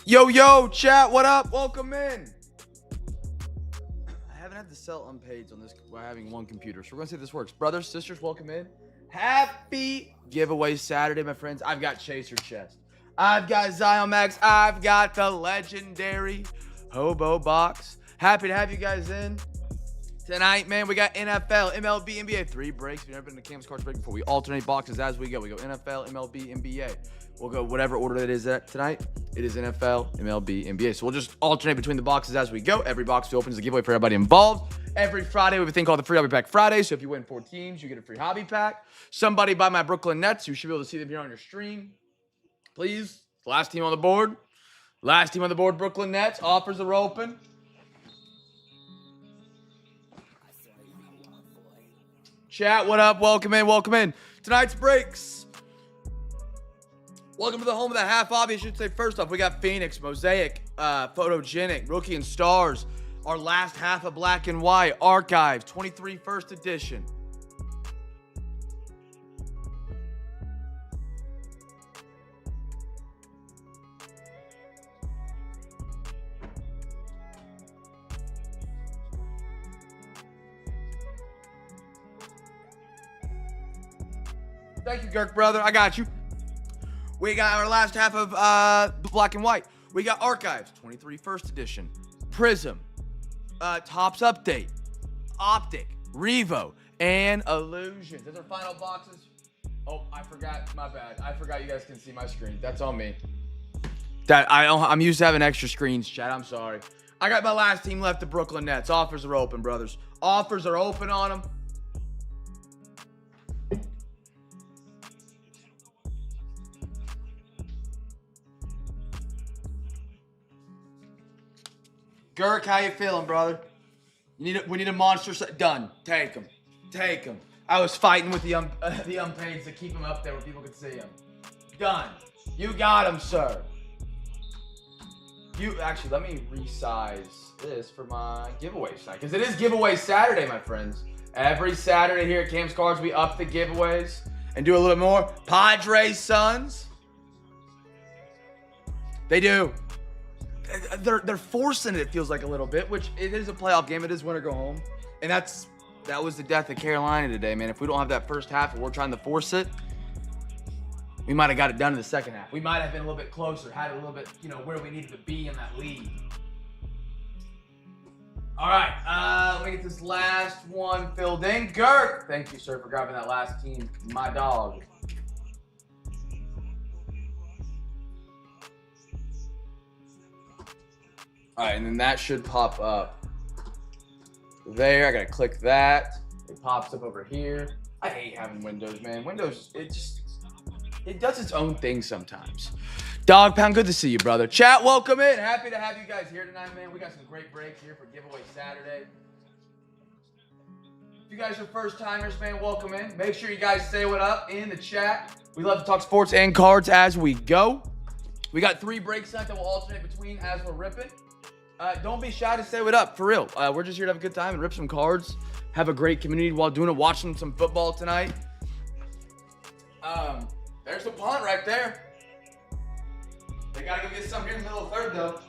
Yo, chat, what up? Welcome in. I haven't had to sell unpaids on this by having one computer, so we're gonna see if this works. Brothers, sisters, welcome in. Happy giveaway Saturday, my friends. I've got Chaser Chest. I've got Zion Max. I've got the legendary Hobo Box. Happy to have you guys in. Tonight, man, we got NFL, MLB, NBA. 3 breaks. If you've never been to CamFam Break before, we alternate boxes as we go. We go NFL, MLB, NBA. We'll go whatever order it is at tonight. It is NFL, MLB, NBA. So we'll just alternate between the boxes as we go. Every box we open is a giveaway for everybody involved. Every Friday, we have a thing called the Free Hobby Pack Friday. So if you win 4 teams, you get a free hobby pack. Somebody buy my Brooklyn Nets. You should be able to see them here on your stream. Please. Last team on the board. Last team on the board, Brooklyn Nets. Offers are open. Chat, what up? Welcome in, welcome in. Tonight's breaks. Welcome to the home of the half hobby. I should say first off, we got Phoenix, Mosaic, Photogenic, Rookie and Stars. Our last half of Black and White, Archive, 23 first edition. Thank you, Girk, brother. I got you. We got our last half of Black and White. We got Archives, 23 first edition. Prism, Tops Update, Optic, Revo, and Illusions. Those are final boxes. Oh, I forgot. My bad. I forgot you guys can see my screen. That's on me. I'm used to having extra screens, chat. I'm sorry. I got my last team left, the Brooklyn Nets. Offers are open, brothers. Offers are open on them. Girk, how you feeling, brother? We need a monster set. Done. Take him. Take him. I was fighting with the unpaids to keep him up there where people could see him. Done. You got him, sir. Actually, let me resize this for my giveaway site, because it is giveaway Saturday, my friends. Every Saturday here at Cam's Cards, we up the giveaways and do a little more. Padres, Suns. They do. They're forcing it feels like a little bit, which it is a playoff game. It is win or go home. And that was the death of Carolina today, man. If we don't have that first half and we're trying to force it, we might have got it done in the second half. We might have been a little bit closer, had it a little bit, where we needed to be in that lead. All right, let me get this last one filled in. Girk, thank you, sir, for grabbing that last team. My dog. All right, and then that should pop up there. I gotta click that. It pops up over here. I hate having Windows, man. Windows, it does its own thing sometimes. Dog Pound, good to see you, brother. Chat, welcome in. Happy to have you guys here tonight, man. We got some great breaks here for giveaway Saturday. If you guys are first timers, man, welcome in. Make sure you guys say what up in the chat. We love to talk sports and cards as we go. We got 3 breaks tonight that we'll alternate between as we're ripping. Don't be shy to say what up, for real. We're just here to have a good time and rip some cards. Have a great community while doing it. Watching some football tonight. There's the punt right there. They gotta go get some here in the middle of third, though.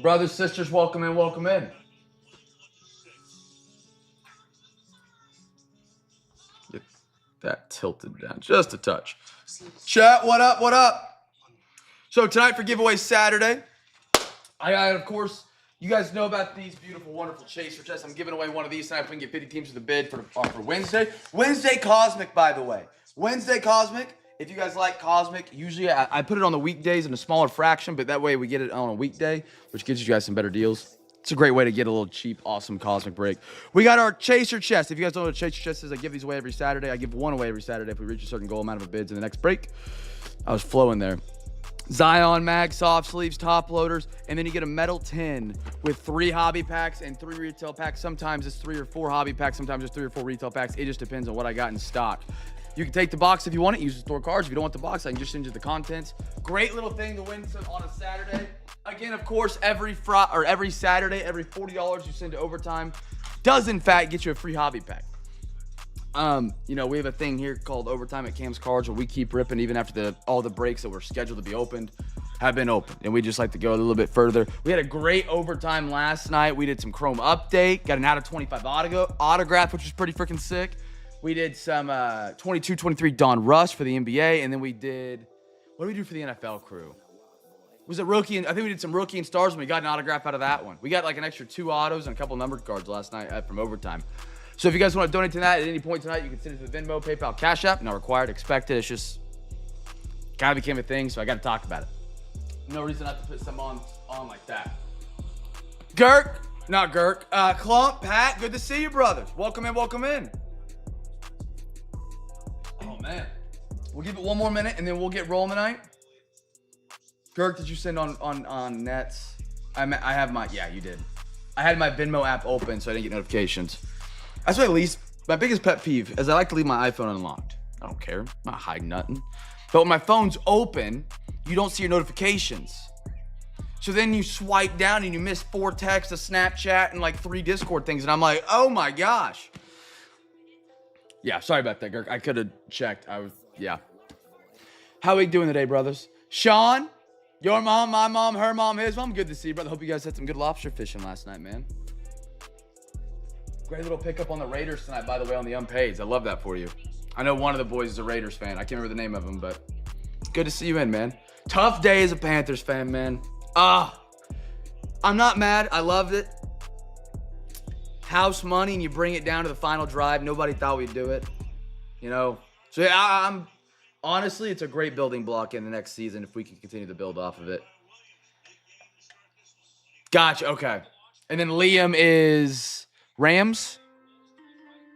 Brothers, sisters, welcome in, welcome in. Get that tilted down just a touch. Chat, what up, what up? So tonight for giveaway Saturday, I got, of course, you guys know about these beautiful, wonderful Chaser chests. I'm giving away one of these tonight. We can get 50 teams to the bid for Wednesday. Wednesday Cosmic, by the way. Wednesday Cosmic. If you guys like Cosmic, usually I put it on the weekdays in a smaller fraction, but that way we get it on a weekday, which gives you guys some better deals. It's a great way to get a little cheap, awesome Cosmic break. We got our Chaser chest. If you guys don't know what a Chaser chest is, I give these away every Saturday. I give one away every Saturday if we reach a certain goal amount of bids in the next break. I was flowing there. Zion mag, soft sleeves, top loaders, and then you get a metal tin with 3 hobby packs and 3 retail packs. Sometimes it's 3 or 4 hobby packs. Sometimes it's 3 or 4 retail packs. It just depends on what I got in stock. You can take the box if you want it. Use the store cards. If you don't want the box, I can just send you the contents. Great little thing to win on a Saturday. Again, of course, every Saturday, every $40 you send to overtime, does in fact get you a free hobby pack. You know, we have a thing here called Overtime at Cam's Cards where we keep ripping even after all the breaks that were scheduled to be opened have been opened. And we just like to go a little bit further. We had a great overtime last night. We did some Chrome update, got an out of 25 autograph, which was pretty freaking sick. We did some 22-23 Don Russ for the NBA. And then we did, what did we do for the NFL crew? Was it rookie? And I think we did some rookie and stars and we got an autograph out of that one. We got like an extra 2 autos and a couple numbered cards last night from overtime. So if you guys want to donate to that at any point tonight, you can send it to the Venmo, PayPal, Cash App. Not required, expected. It's just kind of became a thing, so I got to talk about it. No reason not to put some on like that. Clump, Pat, good to see you, brothers. Welcome in, welcome in. Oh, man. We'll give it one more minute, and then we'll get rolling tonight. Girk, did you send on Nets? I have my, yeah, you did. I had my Venmo app open, so I didn't get notifications. That's my biggest pet peeve is I like to leave my iPhone unlocked. I don't care. I'm not hiding nothing. But when my phone's open, you don't see your notifications. So then you swipe down and you miss 4 texts, a Snapchat, and like 3 Discord things. And I'm like, oh my gosh. Yeah, sorry about that, Girk. I could have checked. Yeah. How are we doing today, brothers? Sean, your mom, my mom, her mom, his mom. Good to see you, brother. Hope you guys had some good lobster fishing last night, man. Great little pickup on the Raiders tonight, by the way, on the unpaids. I love that for you. I know one of the boys is a Raiders fan. I can't remember the name of him, but good to see you in, man. Tough day as a Panthers fan, man. I'm not mad. I loved it. House money, and you bring it down to the final drive. Nobody thought we'd do it, you know. So yeah, I'm honestly, it's a great building block in the next season if we can continue to build off of it. Gotcha. Okay. And then Liam is Rams,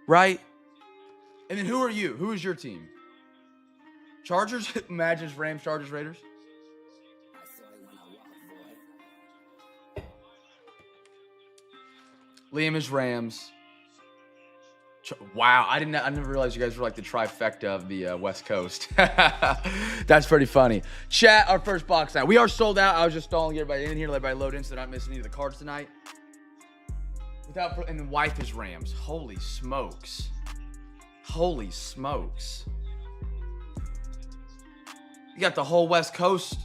right? And then who are you? Who is your team? Chargers? Imagine Rams, Chargers, Raiders. Liam is Rams. Wow, I never realized you guys were like the trifecta of the West Coast. That's pretty funny. Chat, our first box now. We are sold out. I was just stalling everybody in here, let everybody load in so they're not missing any of the cards tonight. And the wife is Rams. Holy smokes. Holy smokes. You got the whole West Coast.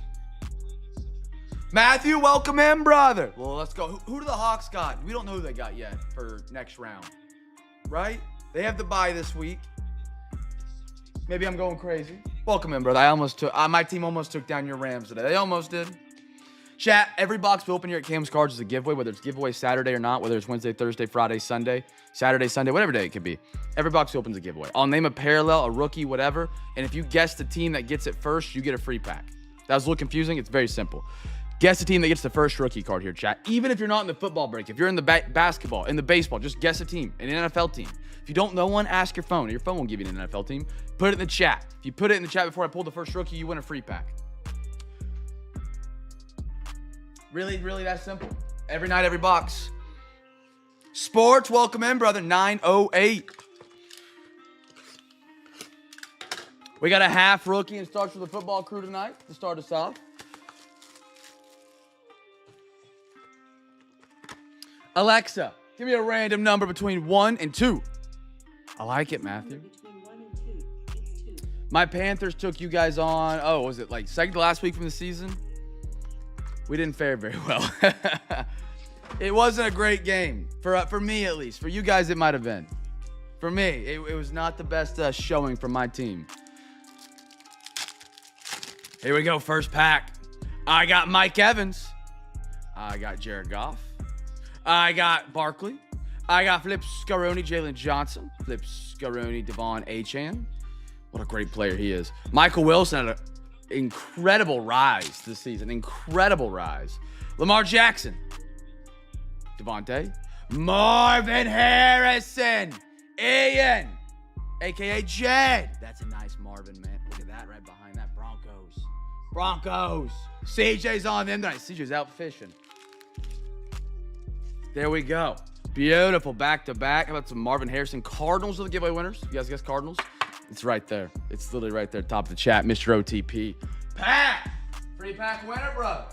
Matthew, welcome in, brother. Well, let's go. Who do the Hawks got? We don't know who they got yet for next round. Right? They have the bye this week. Maybe I'm going crazy. Welcome in, brother. My team almost took down your Rams today. They almost did. Chat, every box we open here at Cam's Cards is a giveaway, whether it's giveaway Saturday or not, whether it's Wednesday, Thursday, Friday, Sunday, Saturday, Sunday, whatever day it could be. Every box we open is a giveaway. I'll name a parallel, a rookie, whatever, and if you guess the team that gets it first, you get a free pack. That was a little confusing. It's very simple. Guess the team that gets the first rookie card here, chat. Even if you're not in the football break, if you're in the basketball, in the baseball, just guess a team, an NFL team. If you don't know one, ask your phone. Your phone won't give you an NFL team. Put it in the chat. If you put it in the chat before I pull the first rookie, you win a free pack. Really, really that simple. Every night, every box. Sports, welcome in, brother. 908. We got a half rookie and starts for the football crew tonight to start us off. Alexa, give me a random number between 1 and 2. I like it, Matthew. Between 1 and 2. It's 2. My Panthers took you guys on, was it like second to last week from the season? We didn't fare very well. It wasn't a great game, for me at least. For you guys, it might have been. For me, it was not the best showing from my team. Here we go, first pack. I got Mike Evans. I got Jared Goff. I got Barkley. I got Flip Scaroni, Jalen Johnson. Flip Scaroni, Devon Achane. What a great player he is. Michael Wilson had an incredible rise this season. Incredible rise. Lamar Jackson. Devontae. Marvin Harrison. Ian. A.K.A. Jed. That's a nice Marvin, man. Look at that right behind that. Broncos. CJ's on them tonight. CJ's out fishing. There we go. Beautiful back-to-back. How about some Marvin Harrison? Cardinals are the giveaway winners. You guys guess Cardinals? It's right there. It's literally right there, top of the chat. Mr. OTP. Pack! Free pack winner, brother.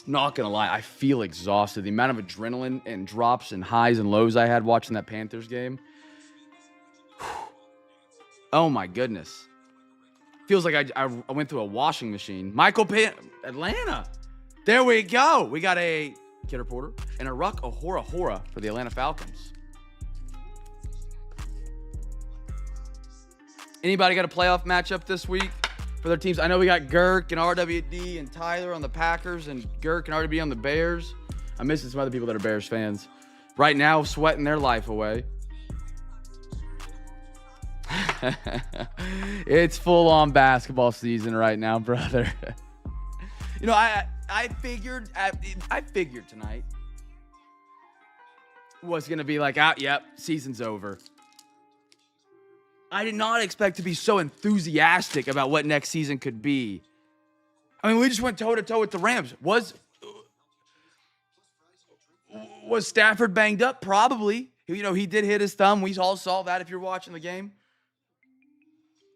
Not going to lie, I feel exhausted. The amount of adrenaline and drops and highs and lows I had watching that Panthers game. Oh, my goodness. Feels like I went through a washing machine. Atlanta. There we go. We got a Kid Reporter and a Ruck Ahura Hora for the Atlanta Falcons. Anybody got a playoff matchup this week for their teams? I know we got Girk and RWD and Tyler on the Packers and Girk and RWD on the Bears. I'm missing some other people that are Bears fans. Right now, sweating their life away. It's full-on basketball season right now, brother. You know, I figured tonight was going to be like, yep, season's over. I did not expect to be so enthusiastic about what next season could be. I mean, we just went toe-to-toe with the Rams. Was Stafford banged up? Probably. You know, he did hit his thumb. We all saw that if you're watching the game.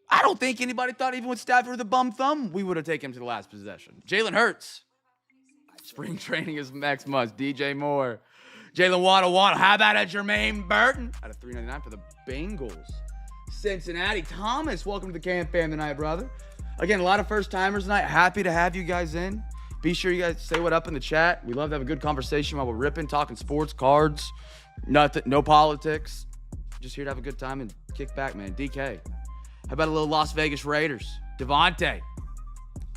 I don't think anybody thought even with Stafford with a bum thumb, we would have taken him to the last possession. Jalen Hurts. Spring training is next month. DJ Moore. Jalen Waddle. How about a Jermaine Burton? Out of $3.99 for the Bengals. Cincinnati. Thomas, welcome to the CamFam tonight, brother. Again, a lot of first-timers tonight. Happy to have you guys in. Be sure you guys say what up in the chat. We love to have a good conversation while we're ripping, talking sports, cards, nothing, no politics. Just here to have a good time and kick back, man. DK. How about a little Las Vegas Raiders? Devontae.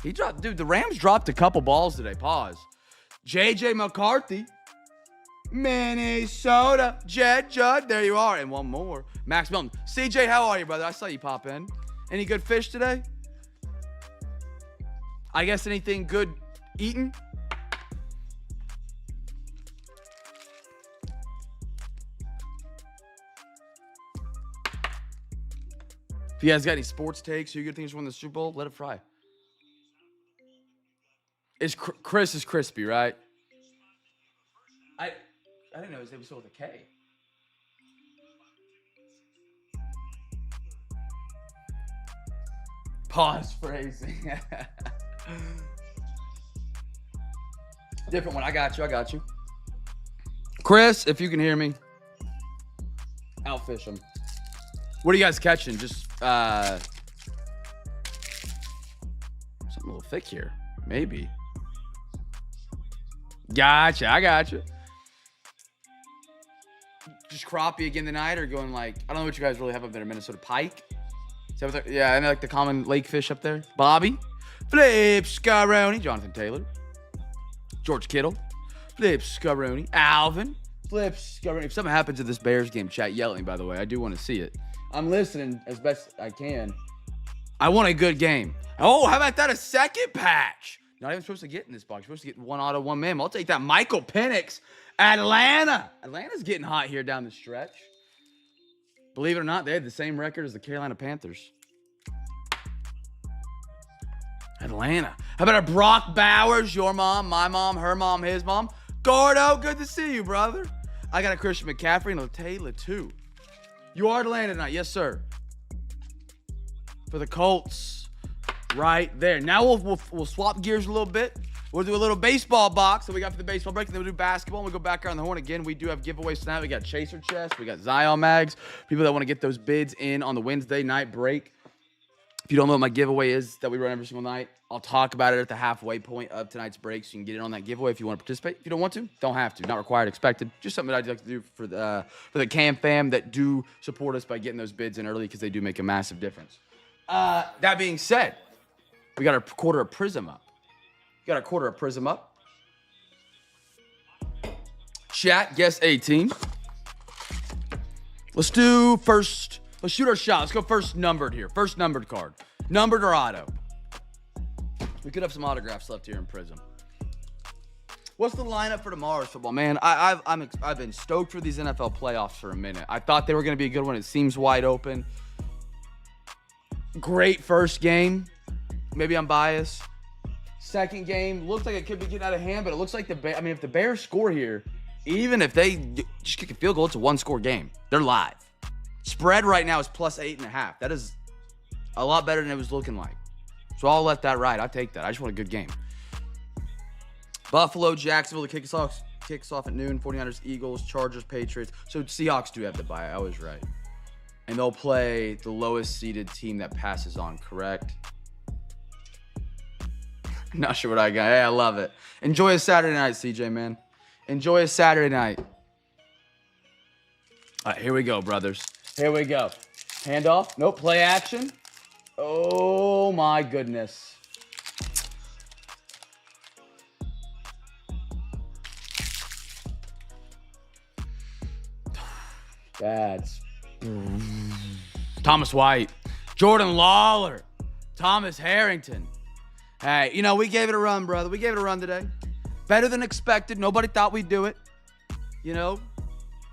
The Rams dropped a couple balls today. Pause. JJ McCarthy. Minnesota. Jed Judd. There you are. And one more. Max Milton. CJ, how are you, brother? I saw you pop in. Any good fish today? I guess anything good eaten? If you guys got any sports takes, who good things won the Super Bowl, let it fry. Chris is crispy, right? I didn't know his name was spelled with a K. Pause phrasing. Different one. I got you. Chris, if you can hear me, outfish him. What are you guys catching? Just something a little thick here. Maybe. Gotcha. I got you. Just crappie again tonight, or going like, I don't know what you guys really have up there. Minnesota pike. Is that what yeah, I know like the common lake fish up there. Bobby. Flip Scaroni. Jonathan Taylor. George Kittle. Flip Scaroni. Alvin. Flip Scaroni. If something happens to this Bears game, chat, yell at me, by the way. I do want to see it. I'm listening as best I can. I want a good game. Oh, how about that? A second patch. Not even supposed to get in this box. You're supposed to get one auto, one man. I'll take that. Michael Penix. Atlanta. Atlanta's getting hot here down the stretch. Believe it or not, they had the same record as the Carolina Panthers. Atlanta. How about a Brock Bowers? Your mom, my mom, her mom, his mom. Gordo, good to see you, brother. I got a Christian McCaffrey and a Taylor, too. You are Atlanta tonight. Yes, sir. For the Colts. Right there. Now we'll swap gears a little bit. We'll do a little baseball box that we got for the baseball break. And then we'll do basketball. And we'll go back around the horn again. We do have giveaways tonight. We got Chaser Chest. We got Zion Mags. People that want to get those bids in on the Wednesday night break. If you don't know what my giveaway is that we run every single night, I'll talk about it at the halfway point of tonight's break, so you can get in on that giveaway if you want to participate. If you don't want to, don't have to. Not required, expected. Just something that I'd like to do for the Cam fam that do support us by getting those bids in early, because they do make a massive difference. That being said, we got our quarter of Prism up. Chat, guess 18. Let's do first. Let's shoot our shot. Let's go first numbered here. First numbered card. Numbered or auto. We could have some autographs left here in Prism. What's the lineup for tomorrow's football? Man, I've been stoked for these NFL playoffs for a minute. I thought they were going to be a good one. It seems wide open. Great first game. Maybe I'm biased. Second game looks like it could be getting out of hand, but it looks like if the Bears score here, even if they just kick a field goal, it's a one-score game. They're live. Spread right now is plus 8.5. That is a lot better than it was looking like. So I'll let that ride. I'll take that. I just want a good game. Buffalo, Jacksonville, the kicks off at noon. 49ers, Eagles, Chargers, Patriots. So Seahawks do have the bye. I was right. And they'll play the lowest seeded team that passes on, correct? Not sure what I got. Hey, I love it. Enjoy a Saturday night, CJ, man. Enjoy a Saturday night. All right, here we go, brothers. Here we go. Handoff. Nope, play action. Oh, my goodness. That's Thomas White, Jordan Lawler, Thomas Harrington. Hey, you know, we gave it a run, brother. We gave it a run today. Better than expected. Nobody thought we'd do it. You know,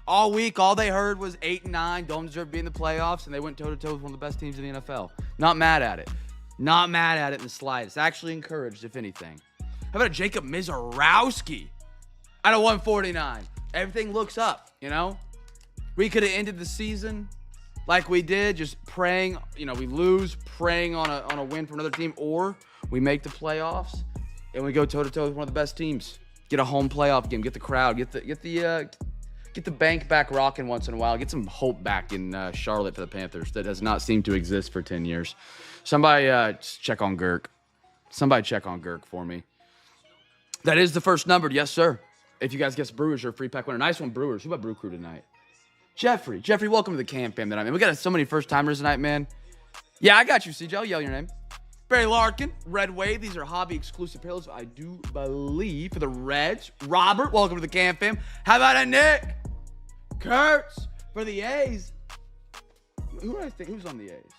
all week, all they heard was 8 and 9, don't deserve to be in the playoffs, and they went toe-to-toe with one of the best teams in the NFL. Not mad at it. Not mad at it in the slightest. Actually encouraged, if anything. How about a Jacob Mizorowski out of 149? Everything looks up, you know? We could have ended the season like we did, just praying, you know, we lose, praying on a win from another team, or we make the playoffs and we go toe-to-toe with one of the best teams. Get a home playoff game, get the crowd, get the bank back rocking once in a while, get some hope back in Charlotte for the Panthers that has not seemed to exist for 10 years. Somebody just check on Girk. Somebody check on Girk for me. That is the first numbered, yes, sir. If you guys guess Brewers, you're a free pack winner. Nice one, Brewers. Who about Brew Crew tonight? Jeffrey, welcome to the CamFam tonight, man. We got so many first-timers tonight, man. Yeah, I got you, CJ. I'll yell your name. Barry Larkin, Red Wave. These are hobby-exclusive parallels, I do believe, for the Reds. Robert, welcome to the CamFam. How about a Nick? Kurtz for the A's. Who do I think? Who's on the A's?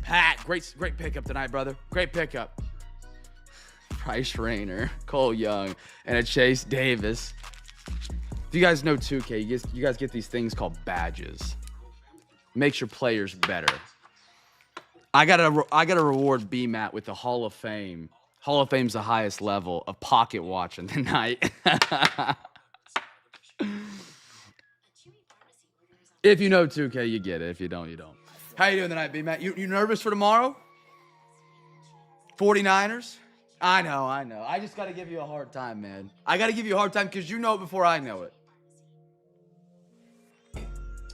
Pat, great pickup tonight, brother. Great pickup. Bryce Rayner, Cole Young, and a Chase Davis. If you guys know 2K, you guys get these things called badges. Makes your players better. I gotta reward B-Matt with the Hall of Fame. Hall of Fame's the highest level of pocket watching tonight. If you know 2K, you get it. If you don't, you don't. How you doing tonight, B-Matt? You nervous for tomorrow? 49ers? I know. I just gotta give you a hard time, man. I gotta give you a hard time because you know it before I know it.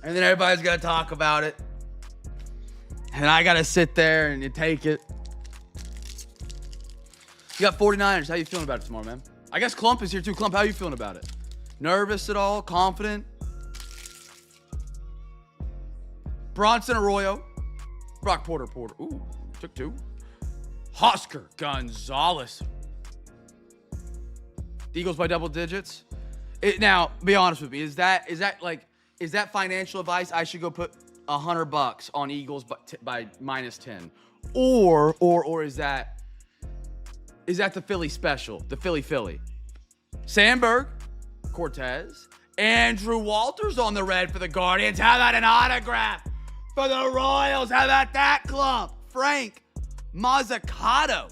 And then everybody's got to talk about it. And I got to sit there and take it. You got 49ers. How you feeling about it tomorrow, man? I guess Clump is here too. Clump, how you feeling about it? Nervous at all? Confident? Bronson Arroyo. Brock Porter. Ooh, took 2. Oscar Gonzalez. The Eagles by double digits. Now, be honest with me. Is that financial advice? I should go put $100 on Eagles by -10, or is that the Philly special? The Philly. Sandberg, Cortez, Andrew Walters on the red for the Guardians. How about an autograph for the Royals? How about that, club? Frank Mazzucato.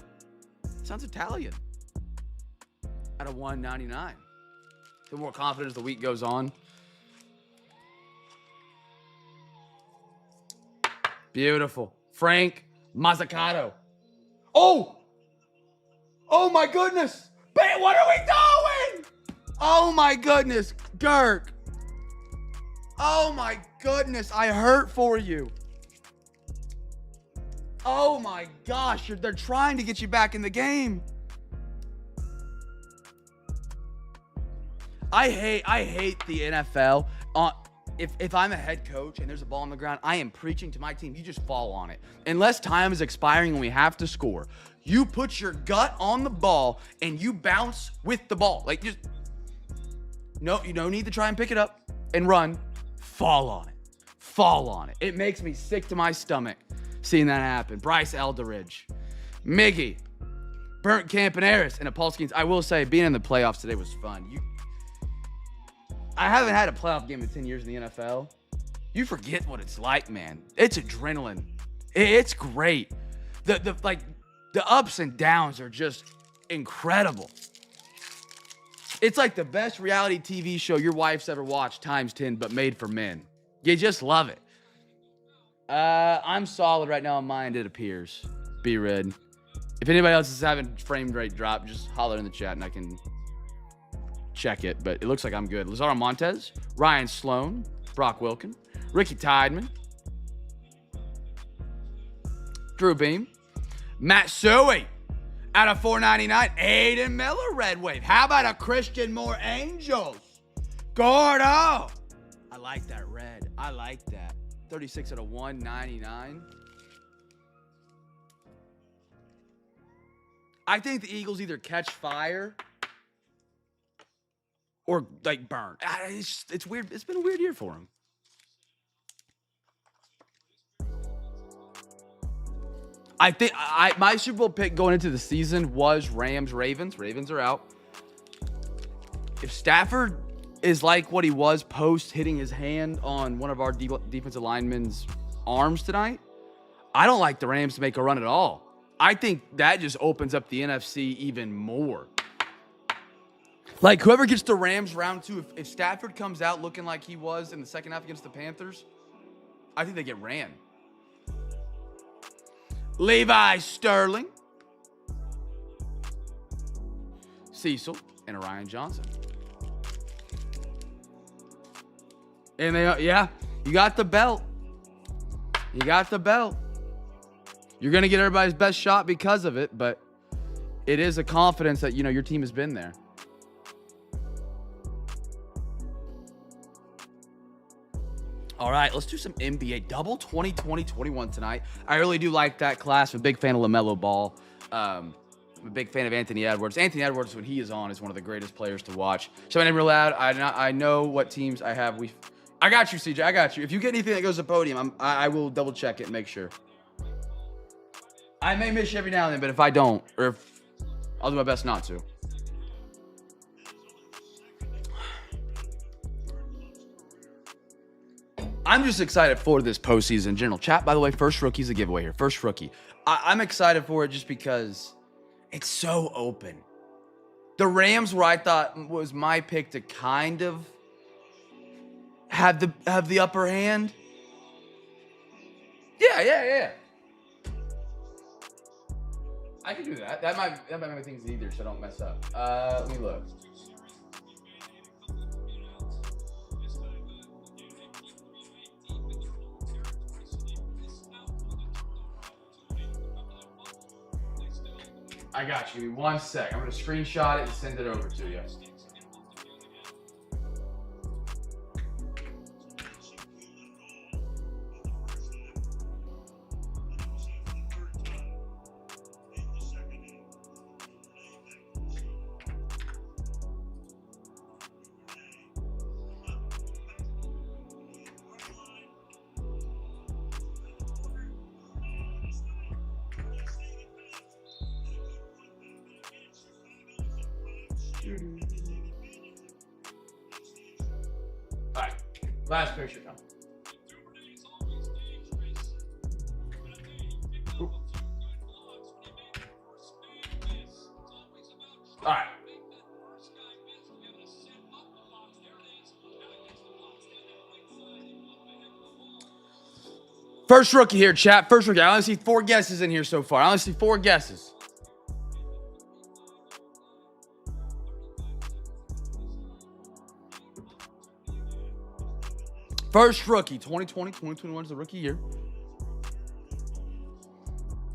Sounds Italian. Out of 199. Feel more confident as the week goes on. Beautiful. Frank Mazzucato. Oh my goodness. Babe, what are we doing? Oh my goodness. Girk. Oh my goodness. I hurt for you. Oh my gosh. They're trying to get you back in the game. I hate the NFL. If I'm a head coach and there's a ball on the ground, I am preaching to my team. You just fall on it. Unless time is expiring and we have to score, you put your gut on the ball and you bounce with the ball. Like, just no, you don't need to try and pick it up and run. Fall on it. It makes me sick to my stomach seeing that happen. Bryce Eldridge, Miggy, Burnt Campaneris, and Apolskins. I will say, being in the playoffs today was fun. I haven't had a playoff game in 10 years in the NFL. You forget what it's like, man. It's adrenaline. It's great. The ups and downs are just incredible. It's like the best reality TV show your wife's ever watched times 10, but made for men. You just love it. I'm solid right now on mine, it appears. B-Red. If anybody else is having frame rate drop, just holler in the chat and I can check it, but it looks like I'm good. Lazaro Montez, Ryan Sloan, Brock Wilkin, Ricky Tideman, Drew Beam, Matt Suey out of 499, Aiden Miller, Red Wave. How about a Christian Moore Angels? Gordo. I like that red. I like that. 36 out of 199. I think the Eagles either catch fire or like burn. It's weird. It's been a weird year for them. I think my Super Bowl pick going into the season was Rams-Ravens. Ravens are out. If Stafford is like what he was post hitting his hand on one of our defensive linemen's arms tonight, I don't like the Rams to make a run at all. I think that just opens up the NFC even more. Like, whoever gets the Rams round 2, if Stafford comes out looking like he was in the second half against the Panthers, I think they get ran. Levi Sterling, Cecil, and Orion Johnson. And you got the belt. You got the belt. You're going to get everybody's best shot because of it, but it is a confidence that, your team has been there. All right, let's do some NBA. Double 2020-21 tonight. I really do like that class. I'm a big fan of LaMelo Ball. I'm a big fan of Anthony Edwards. Anthony Edwards, when he is on, is one of the greatest players to watch. So, real loud, I know what teams I have. I got you, CJ. I got you. If you get anything that goes to podium, I will double check it and make sure. I may miss you every now and then, but if I don't, or if I'll do my best not to. I'm just excited for this postseason in general. Chat, by the way, first rookie's a giveaway here. First rookie. I'm excited for it just because it's so open. The Rams, where I thought was my pick to kind of have the upper hand. Yeah. I can do that. That might make things easier so I don't mess up. Let me look. I got you. 1 sec. I'm going to screenshot it and send it over to you. All right, last picture, Tom. All right. First rookie here, chat. First rookie. I only see 4 guesses in here so far. I only see 4 guesses. First rookie, 2020, 2021 is the rookie year.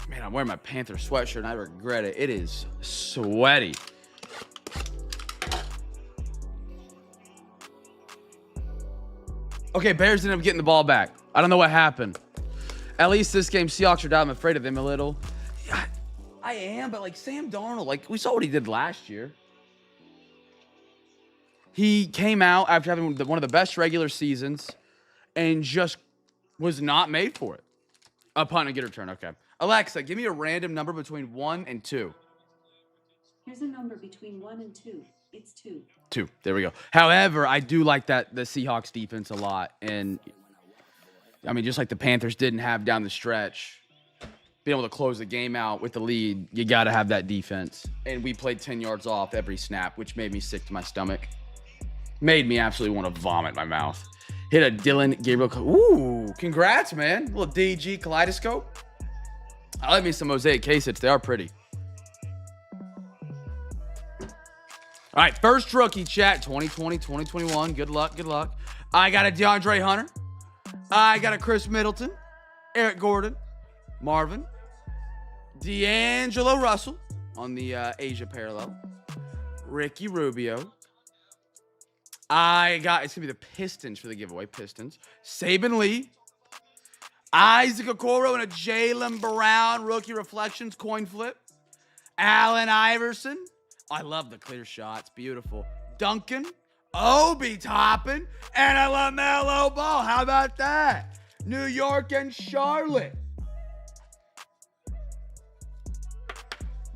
Man, I'm wearing my Panther sweatshirt and I regret it. It is sweaty. Okay, Bears ended up getting the ball back. I don't know what happened. At least this game, Seahawks are down. I'm afraid of them a little. Yeah, I am, but like Sam Darnold, like we saw what he did last year. He came out after having one of the best regular seasons and just was not made for it. A punt and get a return. Okay. Alexa, give me a random number between 1 and 2. Here's a number between 1 and 2. It's 2. 2. There we go. However, I do like the Seahawks defense a lot. And, I mean, just like the Panthers didn't have down the stretch, being able to close the game out with the lead, you got to have that defense. And we played 10 yards off every snap, which made me sick to my stomach. Made me absolutely want to vomit my mouth. Hit a Dylan Gabriel. Ooh, congrats, man. A little DG kaleidoscope. I like me some Mosaic case hits. They are pretty. All right, first rookie chat, 2020, 2021. Good luck, good luck. I got a DeAndre Hunter. I got a Chris Middleton, Eric Gordon, Marvin, D'Angelo Russell on the Asia parallel, Ricky Rubio. It's going to be the Pistons for the giveaway, Pistons. Saban Lee, Isaac Okoro, and a Jaylen Brown rookie reflections coin flip. Allen Iverson. I love the clear shots. Beautiful. Duncan, Obi Toppin, and a LaMelo Ball. How about that? New York and Charlotte.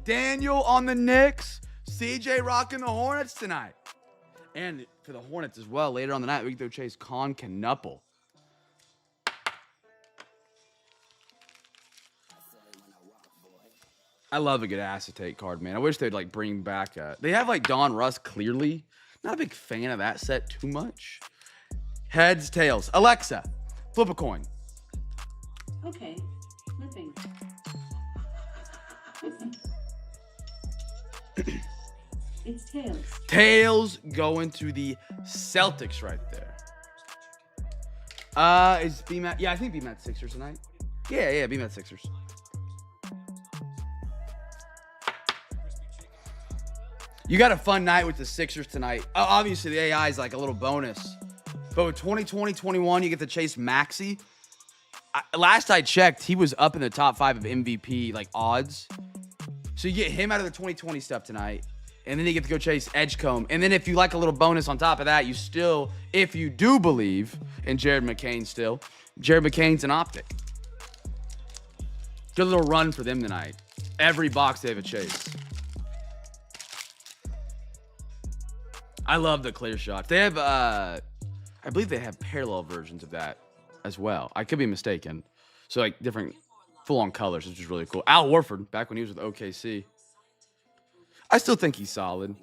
Daniel on the Knicks. CJ rocking the Hornets tonight. And for the Hornets as well, later on the night, we can go chase Con Knuppel. I love a good acetate card, man. I wish they'd like bring back they have like Don Russ clearly. Not a big fan of that set too much. Heads, tails. Alexa, flip a coin. Okay, flipping. It's tails. Tails going to the Celtics right there. Is BMAT? Yeah, I think BMAT Sixers tonight. Yeah, BMAT Sixers. You got a fun night with the Sixers tonight. Obviously, the AI is like a little bonus. But with 2020-21, you get to chase Maxey. Last I checked, he was up in the top 5 of MVP like odds. So you get him out of the 2020 stuff tonight. And then you get to go chase Edgecombe. And then if you like a little bonus on top of that, you still, if you do believe in Jared McCain still, Jared McCain's an optic. Good little run for them tonight. Every box they have a chase. I love the clear shots. They have, I believe they have parallel versions of that as well. I could be mistaken. So like different full-on colors, which is really cool. Al Horford, back when he was with OKC. I still think he's solid.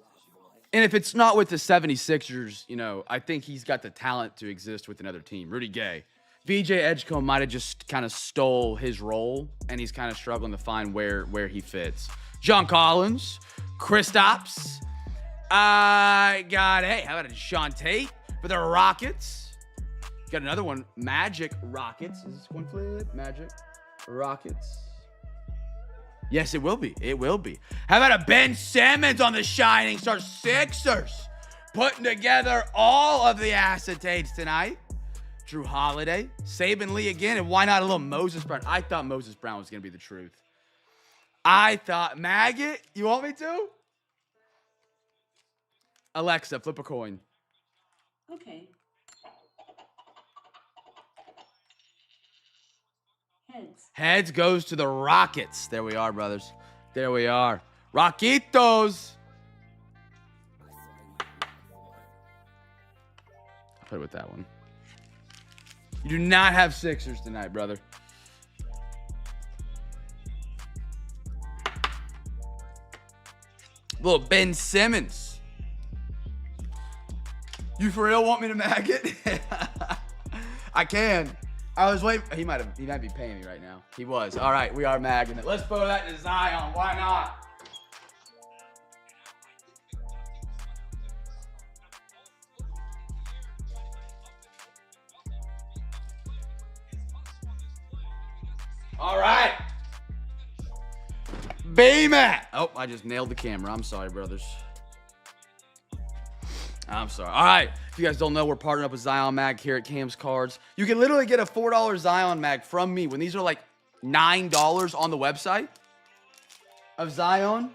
And if it's not with the 76ers, you know, I think he's got the talent to exist with another team. Rudy Gay. VJ Edgecombe might have just kind of stole his role, and he's kind of struggling to find where he fits. John Collins, Kristaps. I got, hey, how about a Sean Tate for the Rockets? Got another one, Magic Rockets. Is this one flip? Magic Rockets. Yes, it will be. It will be. How about a Ben Simmons on the Shining Star Sixers? Putting together all of the acetates tonight. Drew Holiday, Saban Lee again, and why not a little Moses Brown? I thought Moses Brown was going to be the truth. I thought, Maggot, you want me to? Alexa, flip a coin. Okay. Heads. Heads goes to the Rockets. There we are, brothers. There we are. Rockitos. I'll play with that one. You do not have Sixers tonight, brother. Little Ben Simmons. You for real want me to mag it? I can. I was waiting. He might be paying me right now. He was. All right, we are magging it. Let's throw that to Zion. Why not? All right. Baymat. Oh, I just nailed the camera. I'm sorry, brothers. I'm sorry. All right. If you guys don't know, we're partnering up with Zion Mag here at Cam's Cards. You can literally get a $4 Zion Mag from me when these are like $9 on the website of Zion.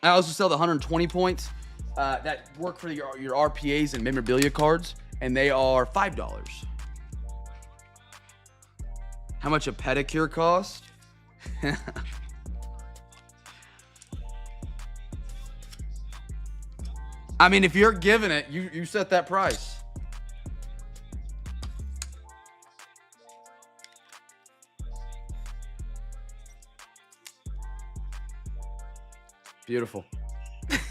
I also sell the 120 points that work for your RPAs and memorabilia cards, and they are $5. How much a pedicure cost? I mean, if you're giving it, you set that price. Beautiful.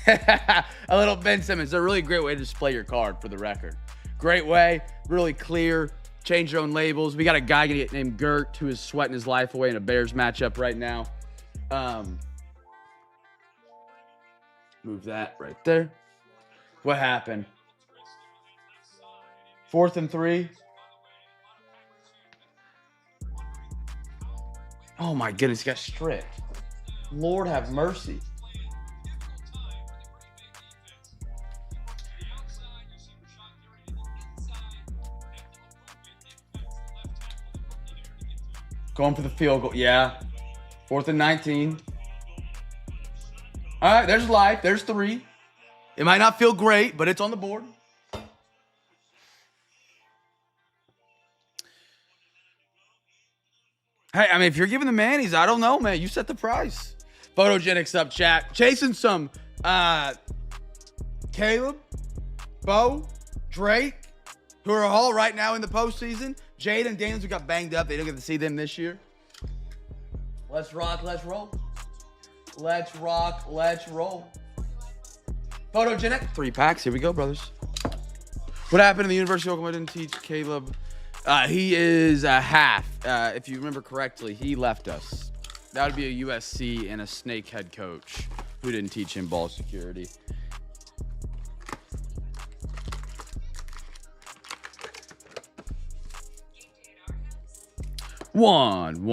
A little Ben Simmons. They're a really great way to display your card, for the record. Great way, really clear. Change your own labels. We got a guy named Gert who is sweating his life away in a Bears matchup right now. Move that right there. What happened? 4th and 3. Oh my goodness, he got stripped. Lord have mercy. Going for the field goal. Yeah. 4th and 19. All right, there's life. There's 3. It might not feel great, but it's on the board. Hey, I mean, if you're giving the Mannies, I don't know, man. You set the price. Photogenics up, chat. Chasing some Caleb, Bo, Drake, who are all right now in the postseason. Jade and Daniels, who got banged up. They don't get to see them this year. Let's rock. Let's roll. Let's rock. Let's roll. Photogenic. 3 packs. Here we go, brothers. What happened in the University of Oklahoma? Didn't teach Caleb. He is a half. If you remember correctly, he left us. That would be a USC and a snake head coach who didn't teach him ball security. One.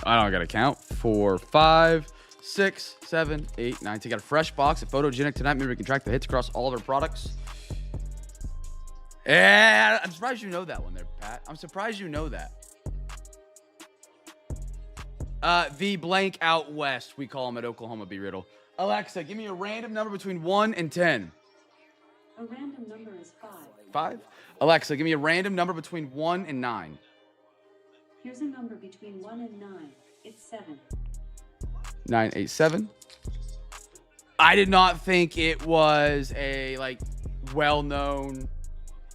I don't gotta count. 4, 5, 6, 7, 8, 9. So you got a fresh box of Photogenic tonight. Maybe we can track the hits across all of our products. Yeah, I'm surprised you know that one there, Pat. I'm surprised you know that. The blank out west, we call him at Oklahoma, B. Riddle. Alexa, give me a random number between 1 and 10. A random number is 5. 5? Alexa, give me a random number between 1 and 9. Here's a number between 1 and 9. It's 7. 9, 8, 7. I did not think it was a, like, well-known...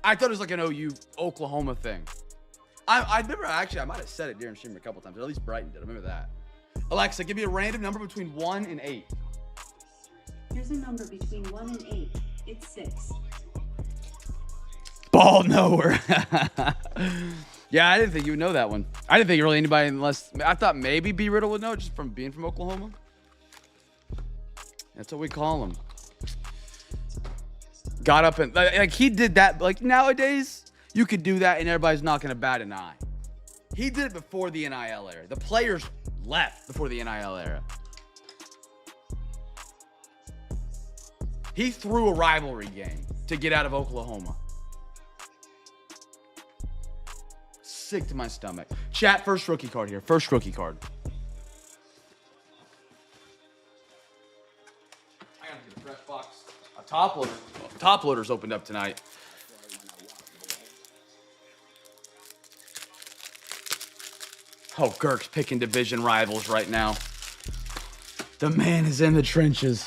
I thought it was like an OU Oklahoma thing. I remember, actually, I might have said it during stream a couple times, or at least Brighton did. I remember that. Alexa, give me a random number between 1 and 8. Here's a number between 1 and 8. It's 6. Ball nowhere. Yeah, I didn't think you would know that one. I didn't think really anybody, unless I thought maybe B. Riddle would know it just from being from Oklahoma. That's what we call him. Got up and like he did that. Like nowadays, you could do that and everybody's not gonna bat an eye. He did it before the NIL era. The players left before the NIL era. He threw a rivalry game to get out of Oklahoma. Sick to my stomach. Chat, first rookie card here. First rookie card. I gotta get a fresh box. A top loader. Top loader's opened up tonight. Oh, Girk's picking division rivals right now. The man is in the trenches.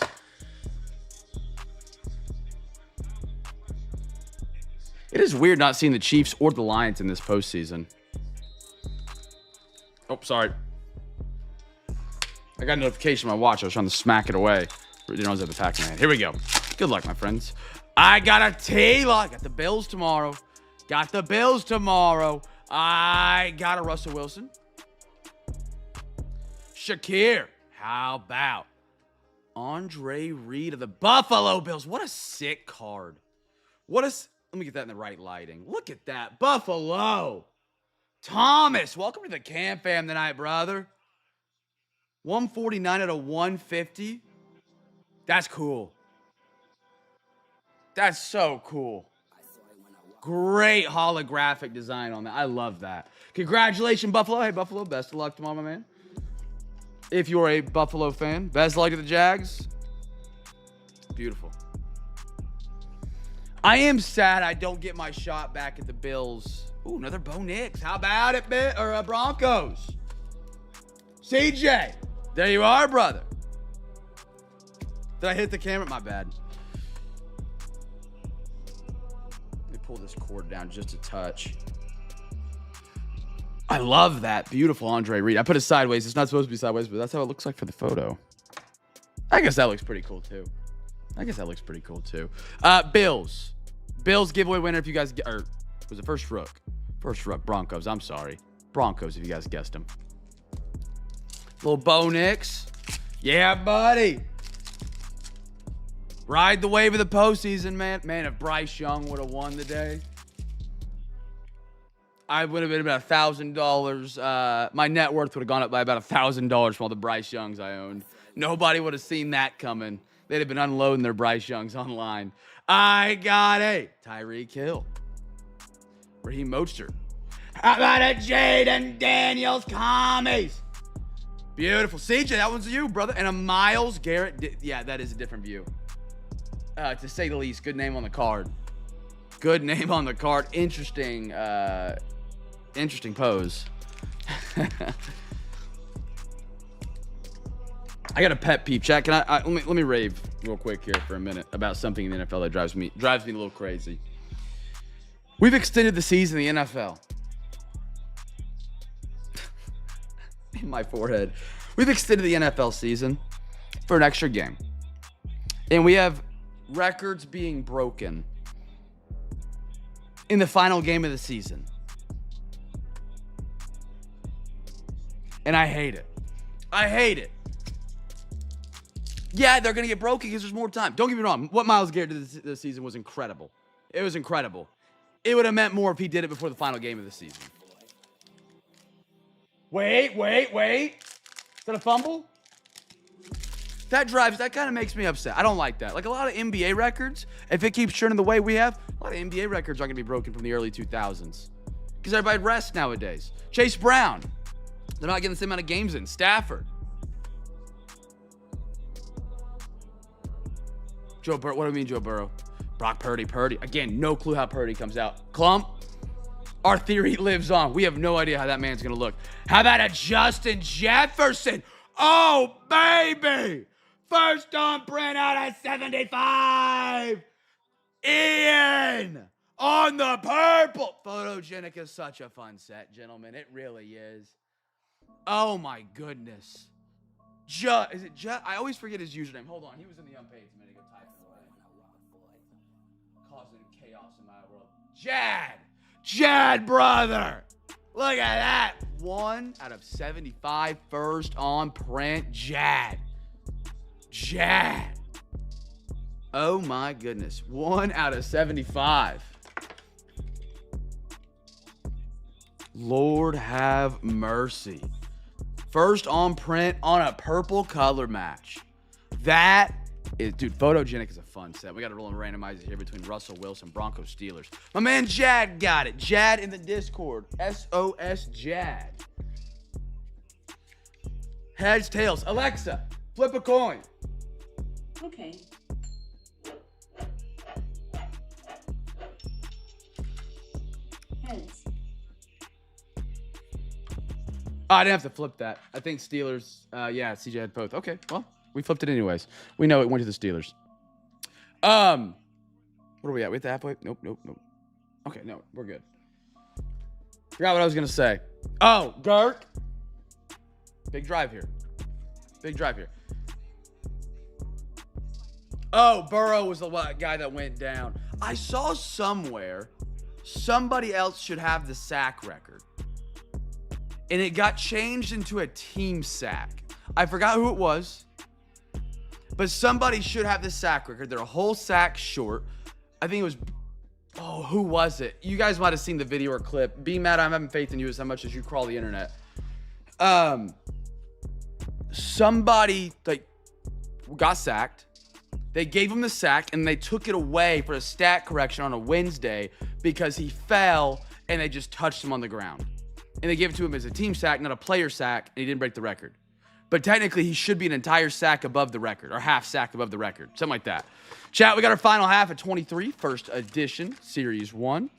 It is weird not seeing the Chiefs or the Lions in this postseason. Oh, sorry. I got a notification on my watch. I was trying to smack it away. Didn't know I was at the pack man. Here we go. Good luck, my friends. I got a Taylor. Got the Bills tomorrow. Got the Bills tomorrow. I got a Russell Wilson. Shakir. How about Andre Reed of the Buffalo Bills? What a sick card. What a... Let me get that in the right lighting. Look at that. Buffalo. Thomas. Welcome to the CamFam tonight, brother. 149 out of 150. That's cool. That's so cool. Great holographic design on that. I love that. Congratulations, Buffalo. Hey, Buffalo, best of luck tomorrow, my man. If you're a Buffalo fan, best of luck to the Jags. Beautiful. I am sad I don't get my shot back at the Bills. Ooh, another Bo Nix. How about it, Broncos? CJ, there you are, brother. Did I hit the camera? My bad. Let me pull this cord down just a touch. I love that. Beautiful Andre Reed. I put it sideways. It's not supposed to be sideways, but that's how it looks like for the photo. I guess that looks pretty cool, too. Bills. Bills giveaway winner if you guys get, or was it first rook? First rook, Broncos. I'm sorry. Broncos if you guys guessed them. Little Bo Nix. Yeah, buddy. Ride the wave of the postseason, man. Man, if Bryce Young would have won today, I would have been about $1,000. My net worth would have gone up by about $1,000 from all the Bryce Youngs I owned. Nobody would have seen that coming. They'd have been unloading their Bryce Youngs online. I got a Tyreek Hill. Raheem Mostert. How about a Jaden Daniels commies? Beautiful. CJ, that one's you, brother. And a Myles Garrett. Yeah, that is a different view. To say the least. Good name on the card. Good name on the card. Interesting. Interesting pose. I got a pet peeve. Chat, can I let me rave real quick here for a minute about something in the NFL that drives me a little crazy. We've extended the season in the NFL. In my forehead. We've extended the NFL season for an extra game. And we have records being broken in the final game of the season. And I hate it. I hate it. Yeah, they're going to get broken because there's more time. Don't get me wrong. What Myles Garrett did this season was incredible. It was incredible. It would have meant more if he did it before the final game of the season. Wait. Is that a fumble? That kind of makes me upset. I don't like that. Like a lot of NBA records, if it keeps churning the way we have, a lot of NBA records are going to be broken from the early 2000s. Because everybody rests nowadays. Chase Brown. They're not getting the same amount of games in. Stafford. Joe Burrow. What do I mean, Joe Burrow? Brock Purdy. Again, no clue how Purdy comes out. Clump. Our theory lives on. We have no idea how that man's going to look. How about a Justin Jefferson? Oh, baby. First on print out of 75. Ian on the purple. Photogenic is such a fun set, gentlemen. It really is. Oh, my goodness. I always forget his username. Hold on. He was in the unpaid a minute ago typing away. Causing chaos in my world. Jad, brother. Look at that. 1 out of 75 first on print. Jad. Oh my goodness. 1 out of 75. Lord have mercy. First on print on a purple color match. That is, dude, Photogenic is a fun set. We got to roll and randomize it here between Russell Wilson, Broncos, Steelers. My man Jad got it. Jad in the Discord. SOS Jad. Heads, tails. Alexa, flip a coin. Okay. Heads. Oh, I didn't have to flip that. I think Steelers. Yeah, CJ had both. Okay, well, we flipped it anyways. We know it went to the Steelers. What are we at? We at the halfway? Nope. Okay, no, we're good. Forgot what I was gonna say. Oh, Gurk. Big drive here. Oh, Burrow was the guy that went down. I saw somewhere somebody else should have the sack record. And it got changed into a team sack. I forgot who it was. But somebody should have the sack record. They're a whole sack short. I think it was... Oh, who was it? You guys might have seen the video or clip. Be mad, I'm having faith in you as much as you crawl the internet. Somebody got sacked. They gave him the sack and they took it away for a stat correction on a Wednesday because he fell and they just touched him on the ground. And they gave it to him as a team sack, not a player sack, and he didn't break the record. But technically, he should be an entire sack above the record, or half sack above the record, something like that. Chat, we got our final half at 23, first edition, Series 1.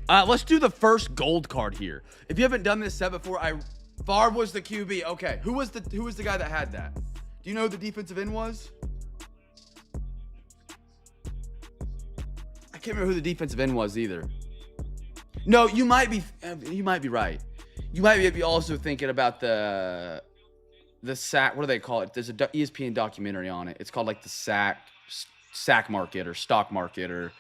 Let's do the first gold card here. If you haven't done this set before, Favre was the QB. Okay, who was the guy that had that? Do you know who the defensive end was? I can't remember who the defensive end was either. No, you might be right. You might be also thinking about the sack. What do they call it? There's a ESPN documentary on it. It's called like the sack market or stock market or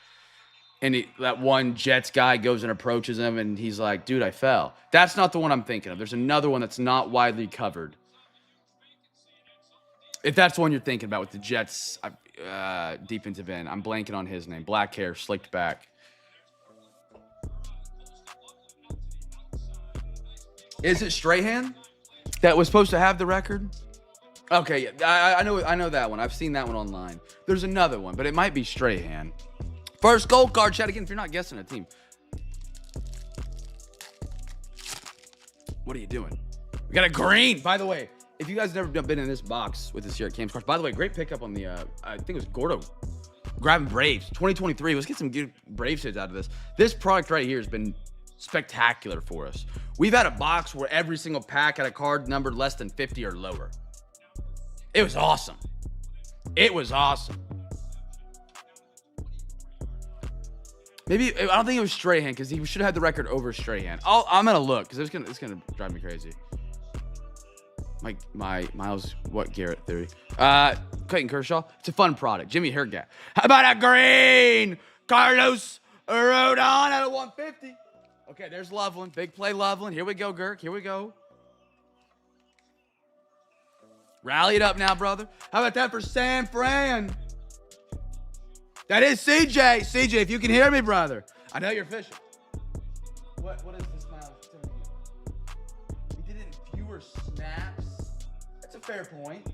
And that one Jets guy goes and approaches him, and he's like, dude, I fell. That's not the one I'm thinking of. There's another one that's not widely covered. If that's the one you're thinking about with the Jets defensive end, I'm blanking on his name. Black hair, slicked back. Is it Strahan that was supposed to have the record? Okay, yeah, I know that one. I've seen that one online. There's another one, but it might be Strahan. First gold card, chat again if you're not guessing a team. What are you doing? We got a green, by the way. If you guys never been in this box with us here at CamFam Break, by the way, great pickup on the, I think it was Gordo grabbing Braves. 2023, let's get some good Braves hits out of this. This product right here has been spectacular for us. We've had a box where every single pack had a card numbered less than 50 or lower. It was awesome. It was awesome. Maybe, I don't think it was Strahan because he should have had the record over Strahan. I'm going to look because it's gonna drive me crazy. My Miles, what Garrett theory? Clayton Kershaw. It's a fun product. Jimmy Hergat. How about a green? Carlos Rodon out of 150. Okay, there's Loveland. Big play, Loveland. Here we go, Girk. Here we go. Rally it up now, brother. How about that for San Fran? That is CJ. CJ, if you can hear me, brother. I know you're fishing. What is this, Miles? We did it in fewer snaps. That's a fair point.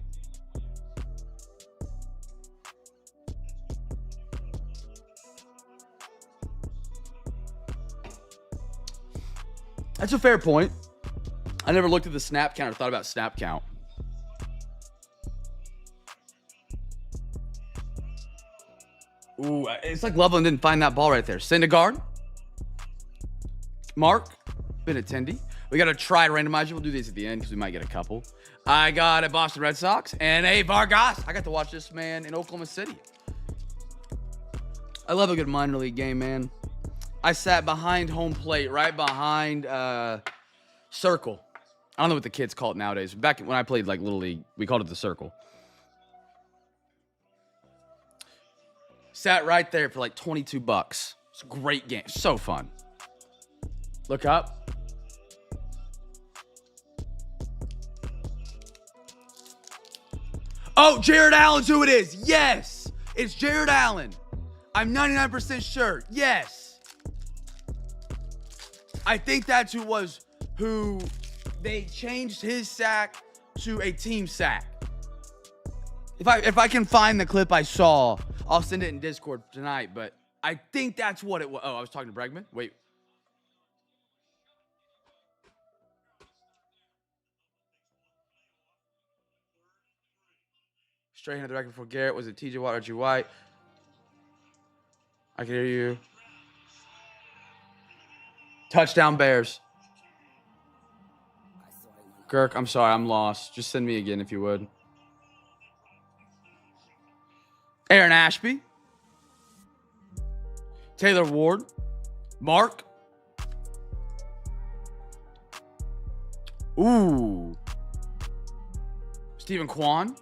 That's a fair point. I never looked at the snap count or thought about snap count. Ooh, it's like Loveland didn't find that ball right there. Syndergaard. Mark. Benintendi. We got to try to randomize you. We'll do these at the end because we might get a couple. I got a Boston Red Sox and a Vargas. I got to watch this man in Oklahoma City. I love a good minor league game, man. I sat behind home plate, right behind circle. I don't know what the kids call it nowadays. Back when I played like Little League, we called it the circle. Sat right there for like $22. It's a great game. So fun. Look up. Oh, Jared Allen's who it is. Yes. It's Jared Allen. I'm 99% sure. Yes. I think that's who they changed his sack to a team sack. If I can find the clip I saw, I'll send it in Discord tonight, but I think that's what it was. Oh, I was talking to Bregman? Wait. Straight into the record for Garrett. Was it TJ Watt or G White? I can hear you. Touchdown Bears. Kirk, I'm sorry, I'm lost. Just send me again if you would. Aaron Ashby. Taylor Ward. Mark. Ooh. Stephen Kwan.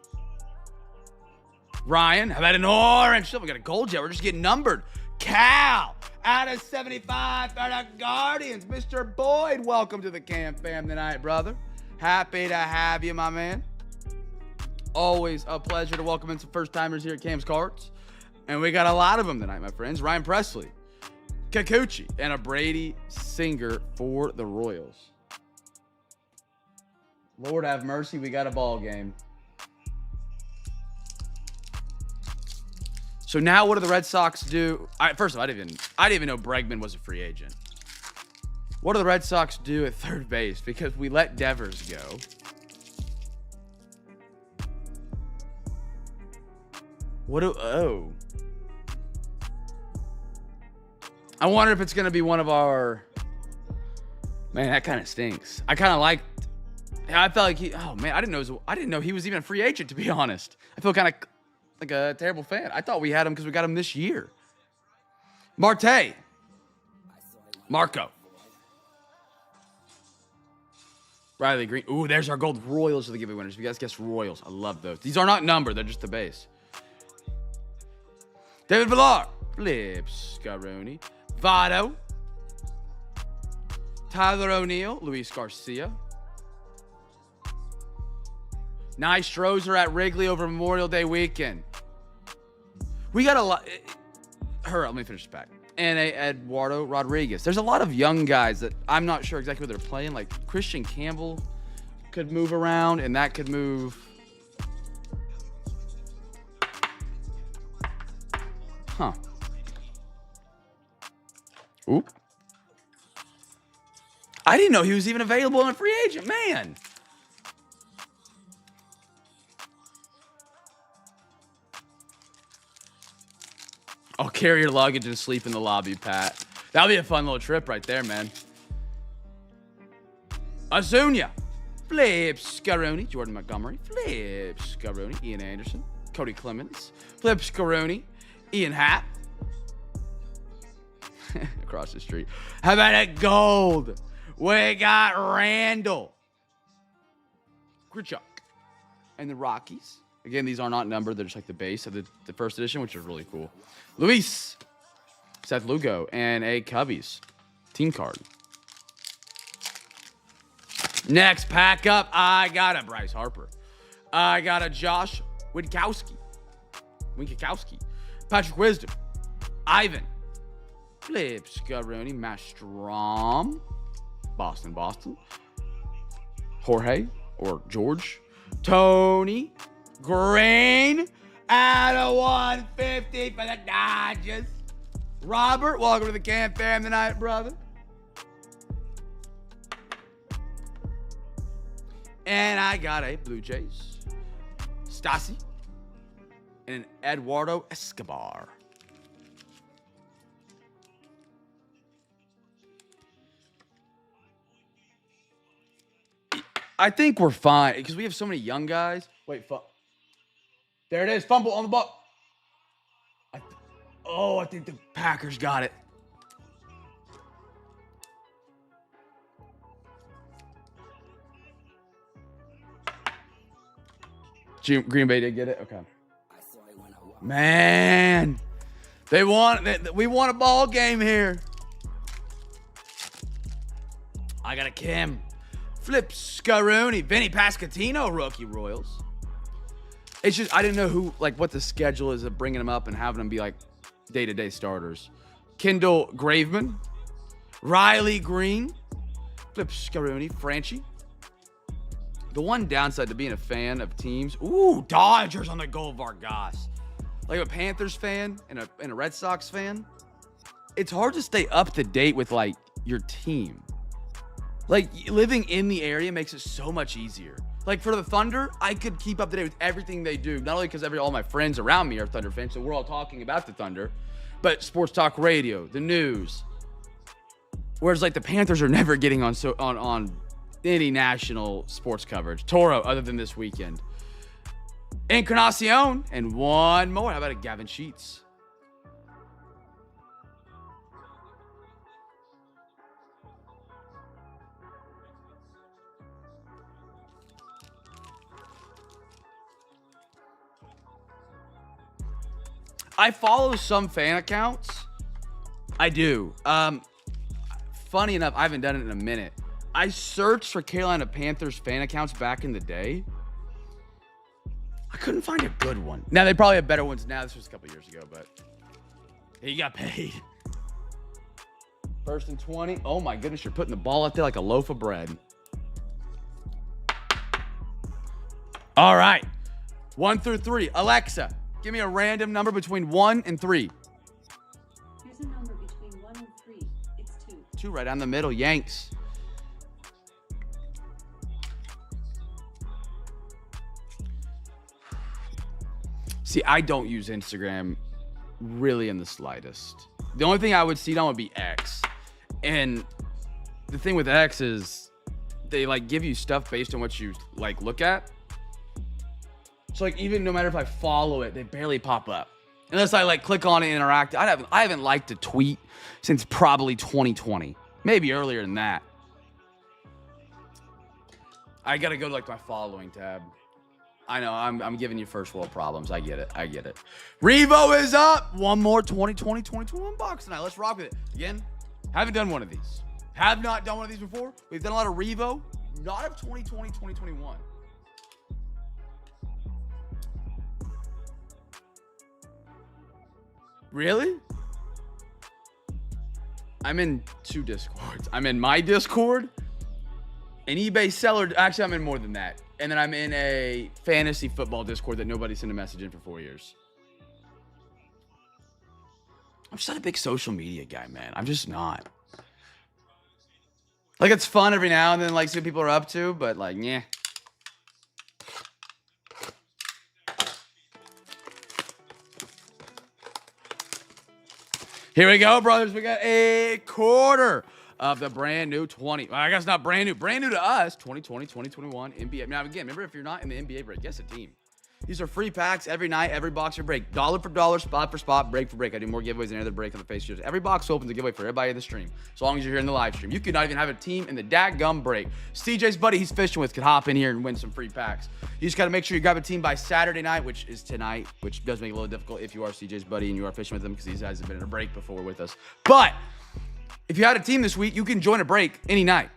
Ryan. How about an orange? We got a gold yet. We're just getting numbered. Cal. Out of 75 for the Guardians. Mr. Boyd, welcome to the CamFam tonight, brother. Happy to have you, my man. Always a pleasure to welcome in some first-timers here at Cam's Cards. And we got a lot of them tonight, my friends. Ryan Presley, Kikuchi, and a Brady Singer for the Royals. Lord have mercy, we got a ball game. So now what do the Red Sox do? First of all, I didn't even know Bregman was a free agent. What do the Red Sox do at third base? Because we let Devers go. Oh. I wonder if it's going to be one of our... Man, that kind of stinks. I kind of liked... I felt like oh man, I didn't know he was even a free agent, to be honest. I feel kind of like a terrible fan. I thought we had him because we got him this year. Marte. Marco. Riley Green. Ooh, there's our gold. Royals are the giveaway winners. If you guys guess Royals, I love those. These are not numbered. They're just the base. David Villar. Flip Scaroni. Votto. Tyler O'Neill. Luis Garcia. Nice Strozer at Wrigley over Memorial Day weekend. We got a lot. Hurry up, let me finish this pack. And Eduardo Rodriguez. There's a lot of young guys that I'm not sure exactly what they're playing. Like Christian Campbell could move around, and that could move. Huh. Oop. I didn't know he was even available on a free agent, man. I'll carry your luggage and sleep in the lobby, Pat. That'll be a fun little trip right there, man. Azunia. Flip Scaroni. Jordan Montgomery. Flip Scaroni. Ian Anderson. Cody Clemens. Flip Scaroni. Ian Happ. Across the street. How about a gold? We got Randall. Grichuk. And the Rockies. Again, these are not numbered. They're just like the base of the first edition, which is really cool. Luis. Seth Lugo. And a Cubbies. Team card. Next pack up. I got a Bryce Harper. I got a Josh Winkowski. Patrick Wisdom. Ivan. Flip Scaroni. Mastrom. Boston. Jorge or George. Tony Green out of 150 for the Dodgers. Robert, welcome to the CamFam tonight, brother. And I got a Blue Jays. Stasi. And an Eduardo Escobar. I think we're fine because we have so many young guys. Wait, there it is. Fumble on the ball. I think the Packers got it. Green Bay did get it? Okay. Man. We won a ball game here. I got a Kim. Flip Scaroni. Vinny Pasquantino, rookie Royals. It's just, I didn't know what the schedule is of bringing them up and having them be like day-to-day starters. Kendall Graveman. Riley Green. Flip Scaroni. Franchi. The one downside to being a fan of teams. Ooh, Dodgers on the goal, Vargas. Like a Panthers fan and a Red Sox fan. It's hard to stay up to date with like your team. Like living in the area makes it so much easier. Like for the Thunder, I could keep up to date with everything they do. Not only because all my friends around me are Thunder fans, so we're all talking about the Thunder, but sports talk radio, the news. Whereas like the Panthers are never getting on any national sports coverage. Toro, other than this weekend. Encarnacion, and one more. How about a Gavin Sheets? I follow some fan accounts. I do. Funny enough, I haven't done it in a minute. I searched for Carolina Panthers fan accounts back in the day. I couldn't find a good one. Now, they probably have better ones now. This was a couple years ago, but he got paid. 1st and 20. Oh, my goodness. You're putting the ball out there like a loaf of bread. All right. 1 through 3. Alexa, give me a random number between 1 and 3. Here's a number between 1 and 3. It's 2. 2 right down the middle. Yanks. See, I don't use Instagram really in the slightest. The only thing I would see it on would be X. And the thing with X is they like give you stuff based on what you like look at. So like even no matter if I follow it, they barely pop up. Unless I like click on it and interact. I haven't liked a tweet since probably 2020. Maybe earlier than that. I gotta go to like my following tab. I know. I'm giving you first world problems. I get it. I get it. Revo is up. One more 2020, 2021 box tonight. Let's rock with it. Again, haven't done one of these. Have not done one of these before. We've done a lot of Revo. Not of 2020, 2021. Really? I'm in 2 Discords. I'm in my Discord, an eBay seller. Actually, I'm in more than that. And then I'm in a fantasy football Discord that nobody sent a message in for 4 years. I'm just not a big social media guy, man. I'm just not. Like, it's fun every now and then, like, see what people are up to, but, like, yeah. Here we go, brothers. We got a quarter of the brand new 20. Well, I guess not brand new. Brand new to us. 2020, 2021 NBA. Now, again, remember, if you're not in the NBA break, guess a team. These are free packs every night, every box or break. Dollar for dollar, spot for spot, break for break. I do more giveaways than any other break on the face shows. Every box opens a giveaway for everybody in the stream. As long as you're here in the live stream. You could not even have a team in the dadgum break. CJ's buddy he's fishing with could hop in here and win some free packs. You just got to make sure you grab a team by Saturday night, which is tonight, which does make it a little difficult if you are CJ's buddy and you are fishing with him because these guys have been in a break before with us. But if you had a team this week, you can join a break any night.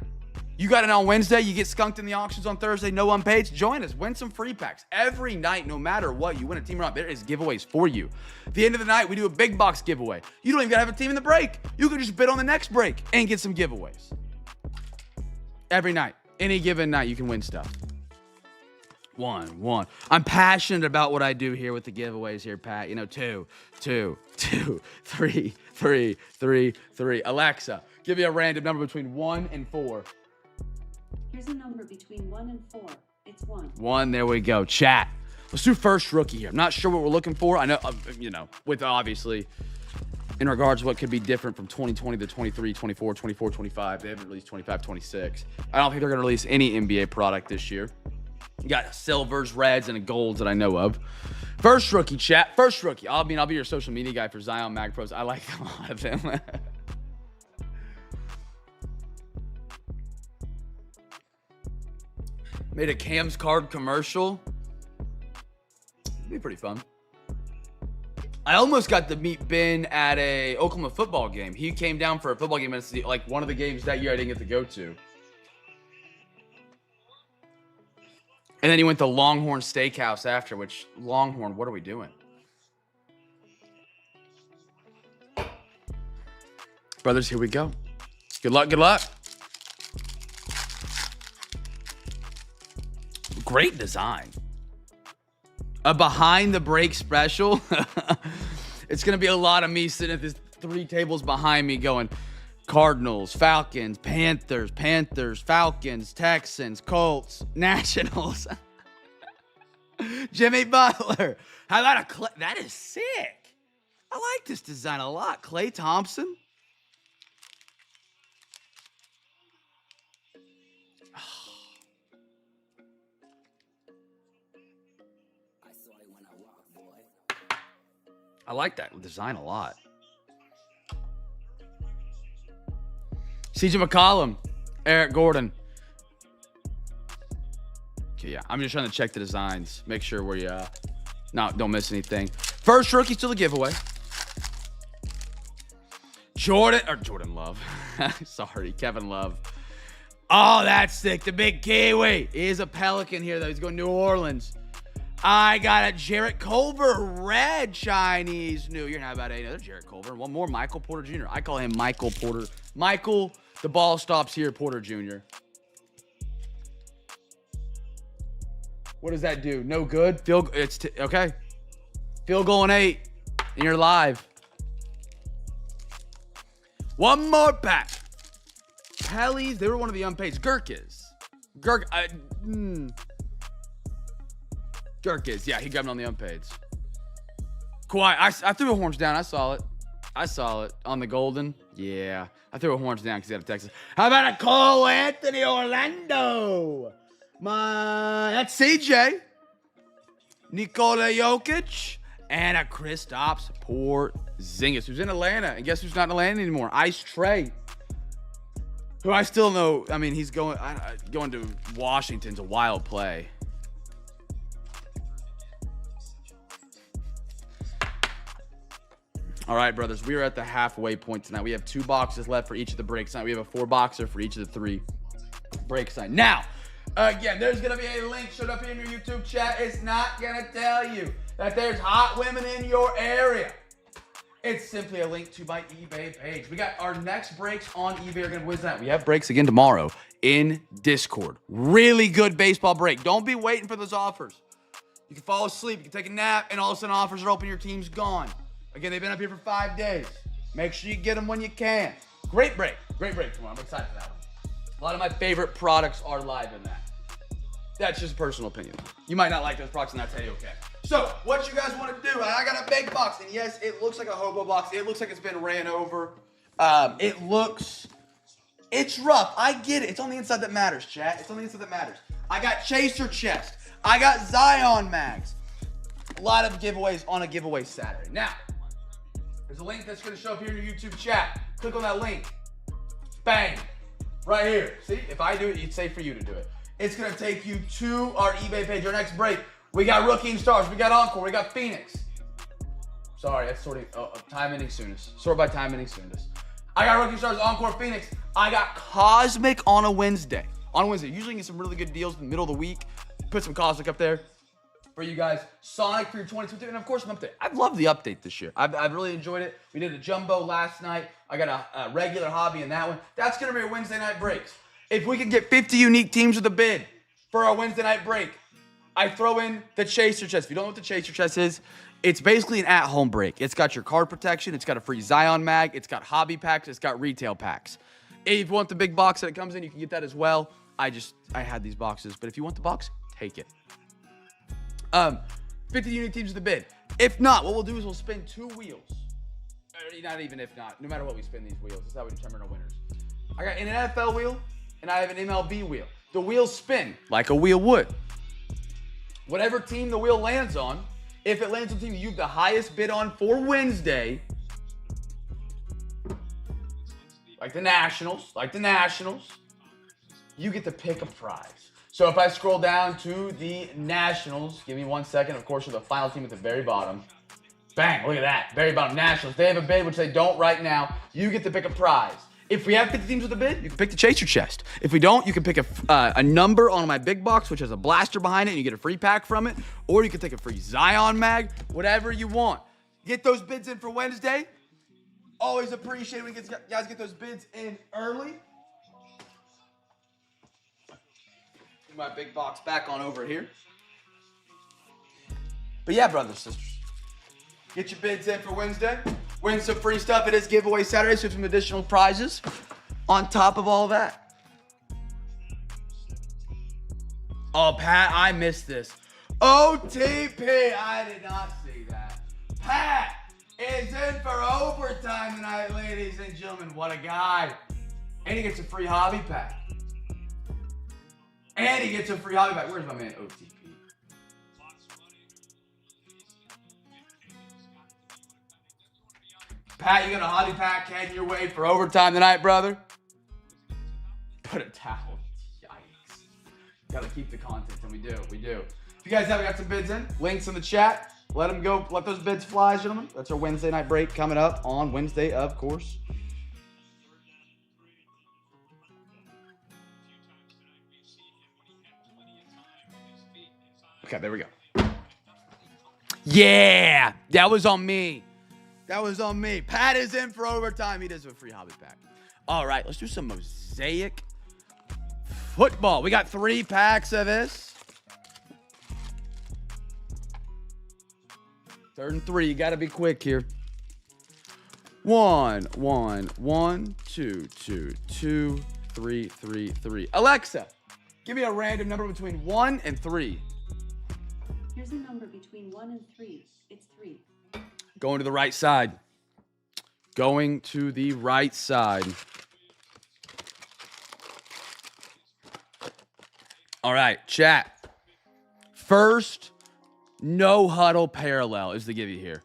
You got it on Wednesday, you get skunked in the auctions on Thursday, no unpaids. Join us, win some free packs. Every night, no matter what, you win a team or not, there is giveaways for you. At the end of the night, we do a big box giveaway. You don't even gotta have a team in the break. You can just bid on the next break and get some giveaways. Every night, any given night, you can win stuff. One. I'm passionate about what I do here with the giveaways here, Pat. You know, two, three. Alexa, give me a random number between 1 and 4. Here's a number between 1 and 4. It's 1. 1, there we go. Chat. Let's do first rookie here. I'm not sure what we're looking for. I know, with obviously, in regards to what could be different from 2020 to 23, 24, 24, 25. They haven't released 25, 26. I don't think they're going to release any NBA product this year. You got silvers, reds, and golds that I know of. First rookie, chat. First rookie. I'll be your social media guy for Zion Mag Pros. I like a lot of them. Made a Cam's card commercial. It'd be pretty fun. I almost got to meet Ben at a Oklahoma football game. He came down for a football game, and it's like one of the games that year I didn't get to go to. And then he went to Longhorn Steakhouse after, which, Longhorn, what are we doing? Brothers, here we go. Good luck, good luck. Great design. A behind the break special. It's going to be a lot of me sitting at this 3 tables behind me going Cardinals, Falcons, Panthers, Falcons, Texans, Colts, Nationals. Jimmy Butler. How about that is sick. I like this design a lot. Klay Thompson. I like that design a lot. CJ McCollum, Eric Gordon. Okay, yeah, I'm just trying to check the designs, make sure we don't miss anything. First rookie to the giveaway. Jordan Love. Sorry, Kevin Love. Oh, that's sick. The big Kiwi. He is a Pelican here, though. He's going to New Orleans. I got a Jarrett Culver red Chinese New Year. How about another Jarrett Culver? One more, Michael Porter Jr. I call him Michael Porter. Michael, the ball stops here, Porter Jr. What does that do? No good? Okay. Field goal and 8. And you're live. One more pack. Pellies, they were one of the unpaid. Gurkis. Gurkis, yeah, he grabbed it on the unpaids. Kawhi, I threw a horns down. I saw it on the golden. Yeah, I threw a horns down because he had a Texas. How about a Cole Anthony Orlando? That's CJ. Nikola Jokic. And a Kristaps Porzingis, who's in Atlanta. And guess who's not in Atlanta anymore? Ice Trey. Who I still know. I mean, he's going to Washington's a wild play. All right, brothers, we are at the halfway point tonight. We have 2 boxes left for each of the breaks tonight. We have a 4-boxer for each of the 3 breaks tonight. Now, again, there's going to be a link showed up here in your YouTube chat. It's not going to tell you that there's hot women in your area. It's simply a link to my eBay page. We got our next breaks on eBay are going to Wednesday night. We have breaks again tomorrow in Discord. Really good baseball break. Don't be waiting for those offers. You can fall asleep, you can take a nap, and all of a sudden offers are open, your team's gone. Again, they've been up here for 5 days. Make sure you get them when you can. Great break tomorrow. I'm excited for that one. A lot of my favorite products are live in that. That's just a personal opinion. You might not like those products, and that's A-okay. So, what you guys want to do? I got a big box, and yes, it looks like a hobo box. It looks like it's been ran over. It's rough. I get it. It's on the inside that matters, chat. It's on the inside that matters. I got Chaser Chest. I got Zion Mags. A lot of giveaways on a giveaway Saturday. Now, there's a link that's going to show up here in your YouTube chat. Click on that link. Bang. Right here. See, if I do it, it's safe for you to do it. It's going to take you to our eBay page. Our next break, we got Rookie and Stars. We got Encore. We got Phoenix. Sorry, that's sorting. Time ending soonest. Sort by time ending soonest. I got Rookie and Stars, Encore, Phoenix. I got Cosmic on a Wednesday. On Wednesday. Usually get some really good deals in the middle of the week. Put some Cosmic up there for you guys. Sonic for your 22, and of course an update. I've loved the update this year. I've really enjoyed it. We did a jumbo last night. I got a regular hobby in that one. That's gonna be our Wednesday night breaks. If we can get 50 unique teams with a bid for our Wednesday night break, I throw in the Chaser Chest. If you don't know what the Chaser Chest is, it's basically an at-home break. It's got your card protection. It's got a free Zion mag. It's got hobby packs. It's got retail packs. If you want the big box that it comes in, you can get that as well. I had these boxes, but if you want the box, take it. 50 unique teams with a bid. If not, what we'll do is we'll spin 2 wheels. Not even if not. No matter what, we spin these wheels. That's how we determine our winners. I got an NFL wheel, and I have an MLB wheel. The wheels spin like a wheel would. Whatever team the wheel lands on, if it lands on the team you have the highest bid on for Wednesday, like the Nationals, you get to pick a prize. So if I scroll down to the Nationals, give me 1 second. Of course, we're the final team at the very bottom. Bang, look at that. Very bottom, Nationals. They have a bid, which they don't right now. You get to pick a prize. If we have 50 teams with a bid, you can pick the Chaser Chest. If we don't, you can pick a number on my big box, which has a blaster behind it, and you get a free pack from it. Or you can take a free Zion mag, whatever you want. Get those bids in for Wednesday. Always appreciate when you guys get those bids in early. Put my big box back on over here. But yeah, brothers, sisters, get your bids in for Wednesday. Win some free stuff. It is giveaway Saturday, so some additional prizes on top of all that. Oh, Pat, I missed this. OTP, I did not see that. Pat is in for overtime tonight, ladies and gentlemen. What a guy. And he gets a free hobby pack. And he gets a free hobby pack. Where's my man OTP? Pat, you got a hobby pack heading your way for overtime tonight, brother? Put a towel. Yikes. Gotta keep the content, and we do. If you guys haven't got some bids in, links in the chat. Let them go. Let those bids fly, gentlemen. That's our Wednesday night break coming up on Wednesday, of course. Okay, there we go. Yeah, that was on me. Pat is in for overtime. He does have a free hobby pack. All right, let's do some Mosaic football. We got 3 packs of this. 3rd and 3. You got to be quick here. 1, 1, 1, 2, 2, 2, 3, 3, 3. Alexa, give me a random number between 1 and 3. Here's a number between 1 and 3. It's 3. Going to the right side. All right, chat. First, no huddle parallel is the give you here.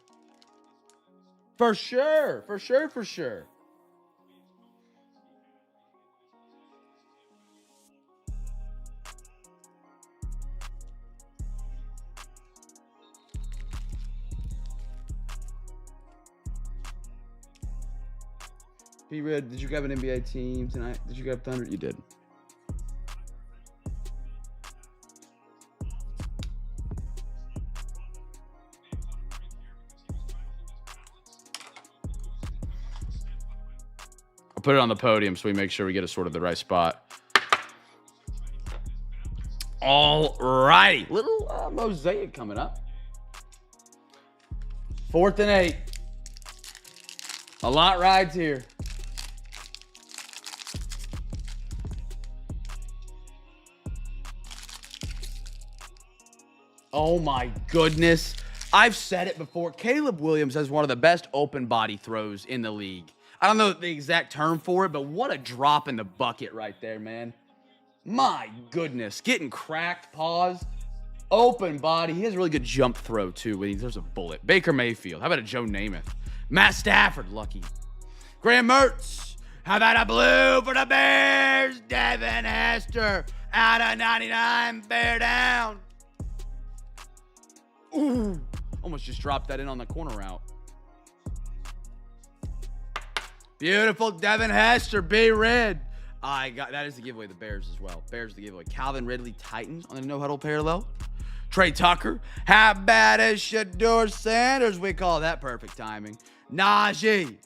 For sure. B-Red, did you grab an NBA team tonight? Did you grab Thunder? You did. I'll put it on the podium so we make sure we get it sort of the right spot. All righty. Little mosaic coming up. 4th and 8. A lot rides here. Oh my goodness. I've said it before. Caleb Williams has one of the best open body throws in the league. I don't know the exact term for it, but what a drop in the bucket right there, man. My goodness. Getting cracked, pause, open body. He has a really good jump throw, too, when he throws a bullet. Baker Mayfield. How about a Joe Namath? Matt Stafford, lucky. Graham Mertz. How about a blue for the Bears? Devin Hester out of 99. Bear down. Ooh. Almost just dropped that in on the corner route. Beautiful Devin Hester. B-Red. I got that is the giveaway. The Bears as well. Bears the giveaway. Calvin Ridley Titans on the no huddle parallel. Trey Tucker. How about a Shador Sanders? We call that perfect timing. Najee.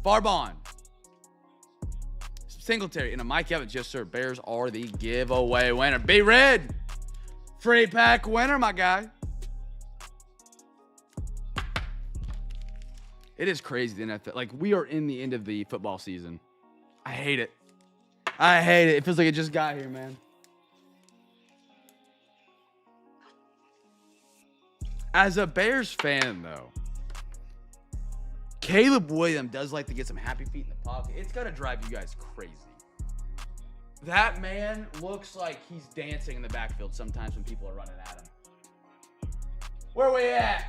Farbon. Singletary and a Mike Evans. Yes, sir. Bears are the giveaway winner. B-Red. Free pack winner, my guy. It is crazy, the NFL. Like, we are in the end of the football season. I hate it. I hate it. It feels like it just got here, man. As a Bears fan, though, Caleb Williams does like to get some happy feet in the pocket. It's going to drive you guys crazy. That man looks like he's dancing in the backfield sometimes when people are running at him. Where we at?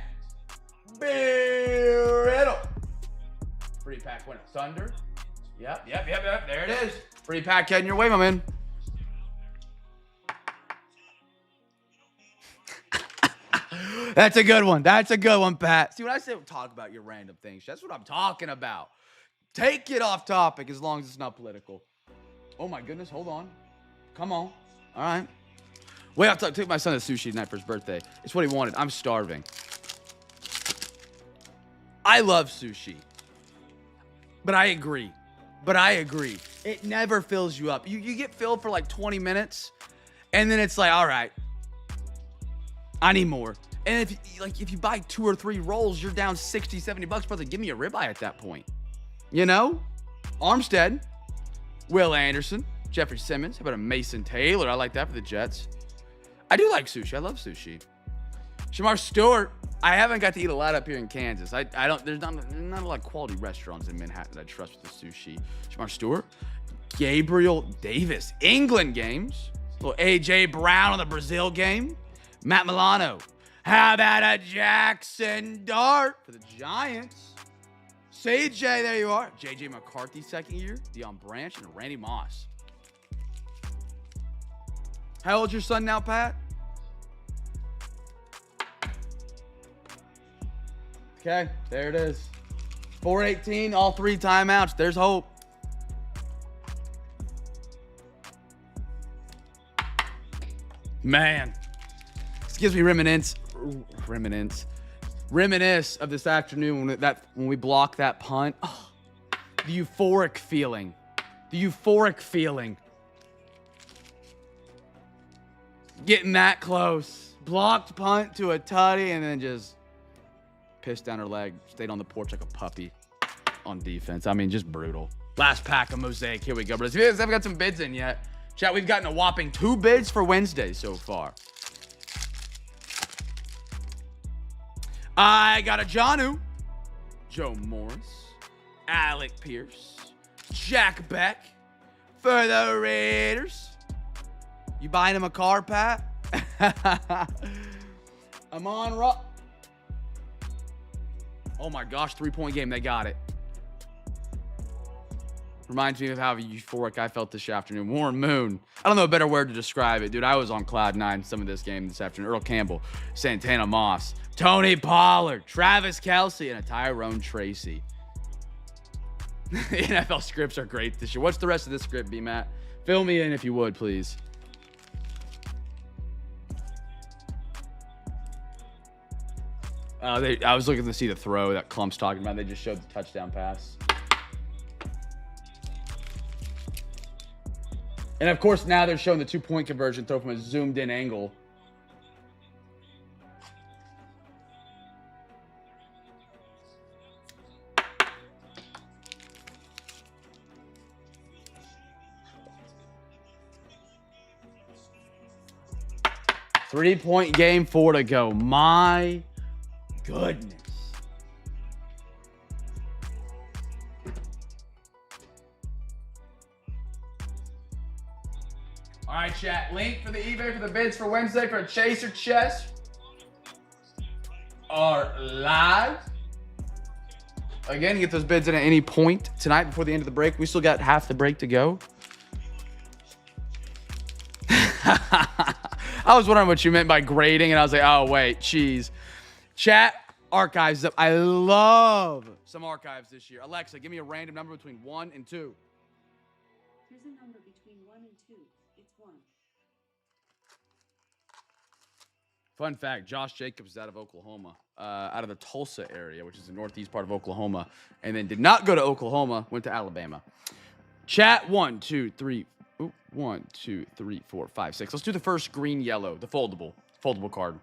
Riddle. Free pack winner. Thunder. Yep. There it is. Free pack heading your way, my man. That's a good one. That's a good one, Pat. See, when I say talk about your random things, that's what I'm talking about. Take it off topic as long as it's not political. Oh, my goodness. Hold on. Come on. All right. Wait, I took my son to sushi tonight for his birthday. It's what he wanted. I'm starving. I love sushi. But I agree. It never fills you up. You get filled for like 20 minutes, and then it's like, all right, I need more. And if you buy 2 or 3 rolls, you're down 60, 70 bucks. Brother, give me a ribeye at that point. You know? Armstead, Will Anderson, Jeffrey Simmons. How about a Mason Taylor? I like that for the Jets. I do like sushi. I love sushi. Shamar Stewart. I haven't got to eat a lot up here in Kansas. There's not a lot of quality restaurants in Manhattan that I trust with the sushi. Shamar Stewart. Gabriel Davis. England games. Little A.J. Brown on the Brazil game. Matt Milano. How about a Jackson Dart for the Giants? CJ, there you are. J.J. McCarthy, second year. Deion Branch and Randy Moss. How old's your son now, Pat? Okay, there it is. 4:18, all 3 timeouts. There's hope. Man, this gives me reminisce of this afternoon when we blocked that punt. Oh, the euphoric feeling. Getting that close. Blocked punt to a tutty and then just pissed down her leg, stayed on the porch like a puppy on defense. I mean, just brutal. Last pack of Mosaic. Here we go, brothers. If you guys haven't got some bids in yet, chat, we've gotten a whopping 2 bids for Wednesday so far. I got a Jonnu, Joe Morris, Alec Pierce, Jack Beck for the Raiders. You buying him a car, Pat? I'm on rock. Oh my gosh, 3-point game. They got it. Reminds me of how euphoric I felt this afternoon. Warren Moon. I don't know a better word to describe it, dude. I was on cloud 9 some of this game this afternoon. Earl Campbell, Santana Moss, Tony Pollard, Travis Kelce, and a Tyrone Tracy. The NFL scripts are great this year. What's the rest of this script, B-Matt? Fill me in if you would, please. I was looking to see the throw that Clump's talking about. They just showed the touchdown pass. And of course, now they're showing the 2-point conversion throw from a zoomed in angle. Three-point game, 4 to go. My goodness. All right, chat. Link for the eBay for the bids for Wednesday for a Chaser chest are live. Again, you get those bids in at any point tonight before the end of the break. We still got half the break to go. I was wondering what you meant by grading, and I was like, oh, wait, cheese. Chat, archives up. I love some archives this year. Alexa, give me a random number between 1 and 2. Here's a number between 1 and 2. It's 1. Fun fact, Josh Jacobs is out of Oklahoma, out of the Tulsa area, which is the northeast part of Oklahoma, and then did not go to Oklahoma, went to Alabama. Chat, 1, 2, 3. Ooh, 1, 2, 3, 4, 5, 6. Let's do the first green, yellow, the foldable card.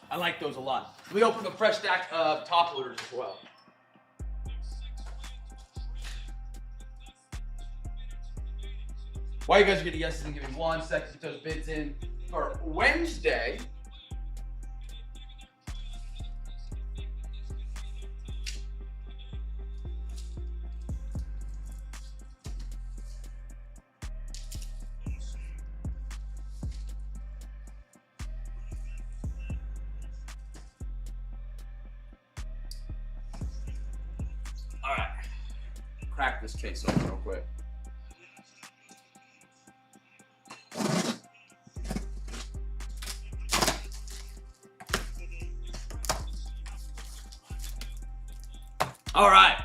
I like those a lot. We open the fresh stack of top loaders as well. While you guys are getting guesses, give me 1 second to get those bids in for Wednesday. All right, crack this case open real quick. All right.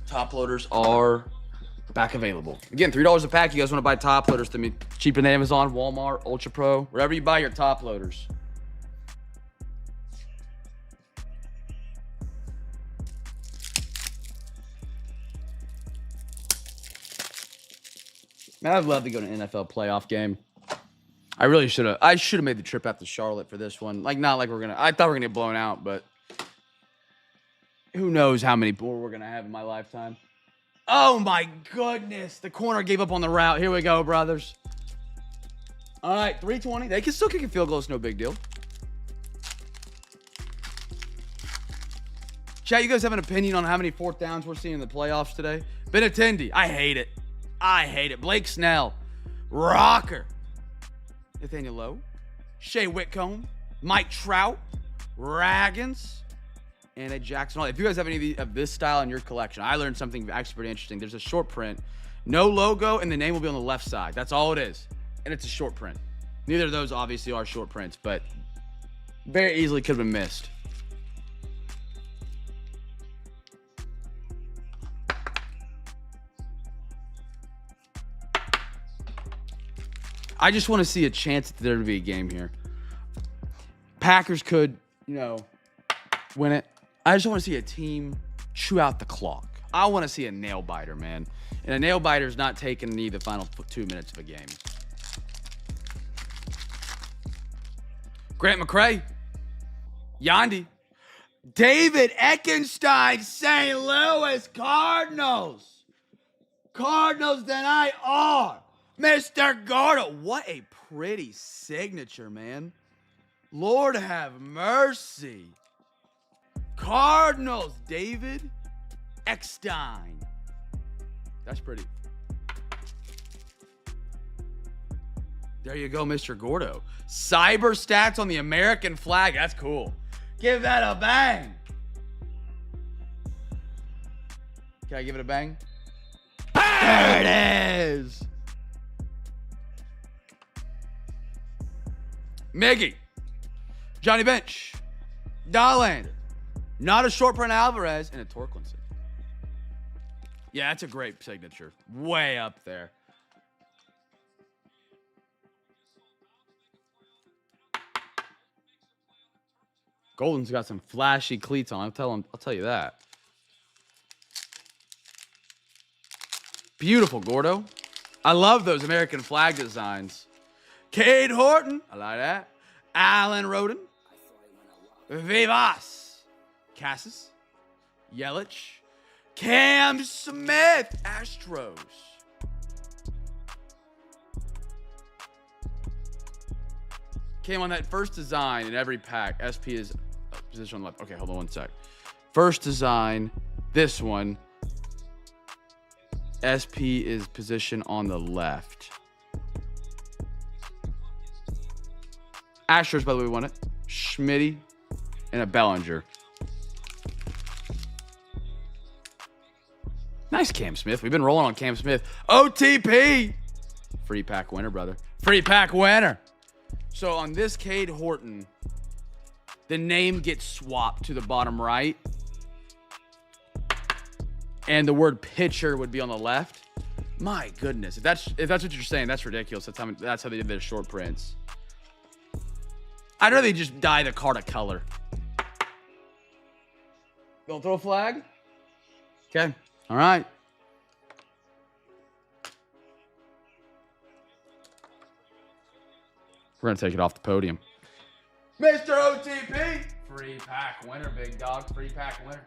Top loaders are back available. Again, $3 a pack. You guys want to buy top loaders to me cheaper than Amazon, Walmart, Ultra Pro, wherever you buy your top loaders. Man, I'd love to go to an NFL playoff game. I really should have. I should have made the trip out to Charlotte for this one. Like, not like we're gonna. I thought we were gonna get blown out, but who knows how many more we're gonna have in my lifetime. Oh my goodness! The corner gave up on the route. Here we go, brothers. All right, 320. They can still kick a field goal. It's no big deal. Chat, you guys have an opinion on how many 4th downs we're seeing in the playoffs today? Benintendi. I hate it. I hate it. Blake Snell. Rocker. Nathaniel Lowe. Shea Whitcomb. Mike Trout. Raggins. And a Jackson Hall. If you guys have any of this style in your collection, I learned something actually pretty interesting. There's a short print. No logo, and the name will be on the left side. That's all it is. And it's a short print. Neither of those obviously are short prints, but very easily could have been missed. I just want to see a chance that there to be a game here. Packers could, win it. I just want to see a team chew out the clock. I want to see a nail biter, man. And a nail biter is not taking the final 2 minutes of a game. Grant McCray. Yandy. David Eckenstein, St. Louis Cardinals. Cardinals tonight are Mr. Gordo. What a pretty signature, man. Lord have mercy. Cardinals, David Eckstein. That's pretty. There you go, Mr. Gordo. Cyber stats on the American flag. That's cool. Give that a bang. Can I give it a bang? There it is. Miggy. Johnny Bench. Dollander. Not a short print Alvarez, and a Torkelson. Yeah, that's a great signature. Way up there. Golden's got some flashy cleats on. I'll tell you that. Beautiful, Gordo. I love those American flag designs. Cade Horton. I like that. Alan Roden. Vivas. Cassis. Yelich. Cam Smith. Astros. Came on that first design in every pack. SP is position on the left. Okay, hold on one sec. First design. This one. SP is position on the left. Astros, by the way, won it. Schmitty and a Bellinger. Nice Cam Smith. We've been rolling on Cam Smith. OTP. Free pack winner, brother. Free pack winner. So on this Cade Horton, the name gets swapped to the bottom right. And the word pitcher would be on the left. My goodness. If that's what you're saying, that's ridiculous. That's how they did their short prints. I'd rather just dye the card a color. Don't throw a flag? Okay. All right. We're going to take it off the podium. Mr. OTP. Free pack winner, big dog. Free pack winner.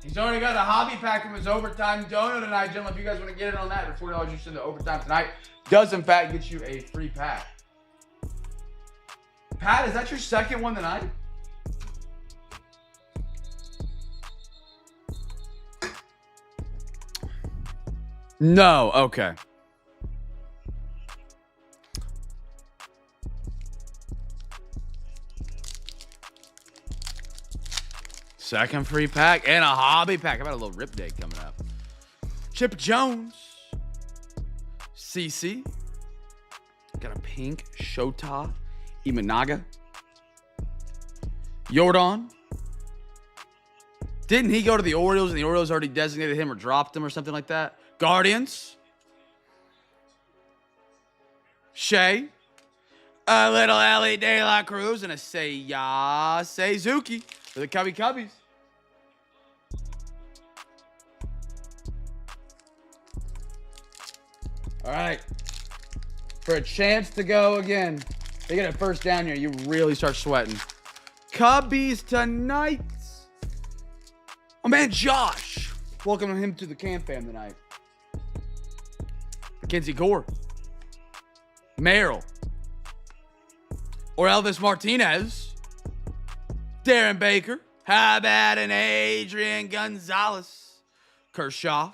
He's already got a hobby pack from his overtime donor tonight, gentlemen. If you guys want to get in on that, for $40 you send to overtime tonight. Does, in fact, get you a free pack. Pat, is that your second one tonight? No, okay. Second free pack and a hobby pack. How about a little rip day coming up? Chip Jones. CC. Got a pink Shota Imanaga. Jordan. Didn't he go to the Orioles and the Orioles already designated him or dropped him or something like that? Guardians. Shea. A little Ellie De La Cruz and a Seizuki for the Cubbies. All right. For a chance to go again. They get a first down here. You really start sweating. Cubbies tonight. Oh, man, Josh. Welcome him to the CamFam tonight. Mackenzie Gore. Merrill. Or Elvis Martinez. Darren Baker. How about an Adrian Gonzalez? Kershaw.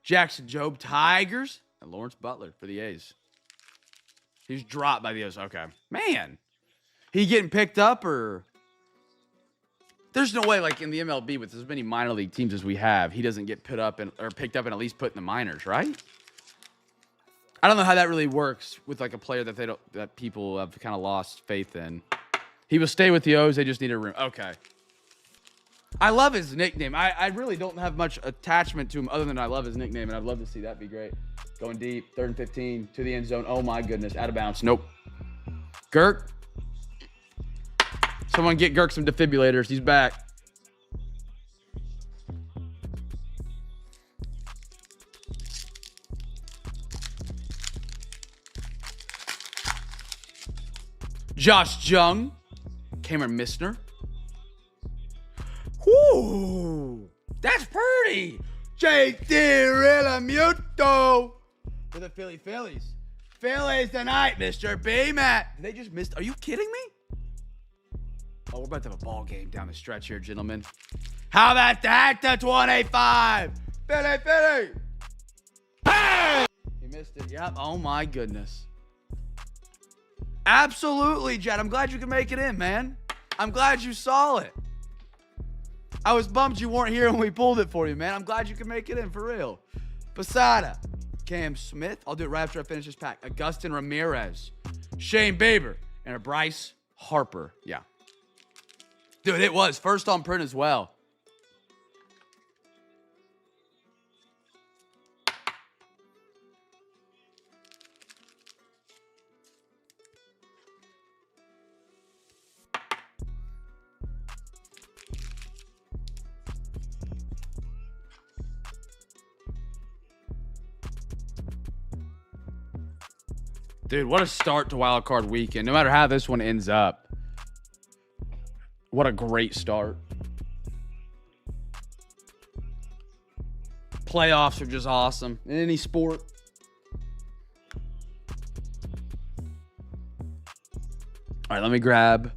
Jackson Jobe Tigers. And Lawrence Butler for the A's. He's dropped by the A's. Okay. Man. He getting picked up or... There's no way, like in the MLB, with as many minor league teams as we have, he doesn't get put up or picked up and at least put in the minors, right? I don't know how that really works with like a player that people have kind of lost faith in. He will stay with the O's. They just need a room. Okay. I love his nickname. I really don't have much attachment to him other than I love his nickname, and I'd love to see that be great. Going deep, 3rd and 15 to the end zone. Oh my goodness, out of bounds. Nope. Girk. Someone get Girk some defibrillators. He's back. Josh Jung. Cameron Missner. Whoo! That's pretty! JT Realmuto for the Phillies. Phillies tonight, Mr. B-Matt. Did they just miss? Are you kidding me? Oh, we're about to have a ball game down the stretch here, gentlemen. How about that to 25? Philly! Hey! He missed it. Yep. Oh, my goodness. Absolutely, Jed. I'm glad you could make it in, man. I'm glad you saw it. I was bummed you weren't here when we pulled it for you, man. I'm glad you could make it in, for real. Posada. Cam Smith. I'll do it right after I finish this pack. Augustin Ramirez, Shane Bieber, and a Bryce Harper. Yeah. Dude, it was first on print as well. Dude, what a start to Wild Card Weekend. No matter how this one ends up. What a great start. Playoffs are just awesome in any sport. All right, let me grab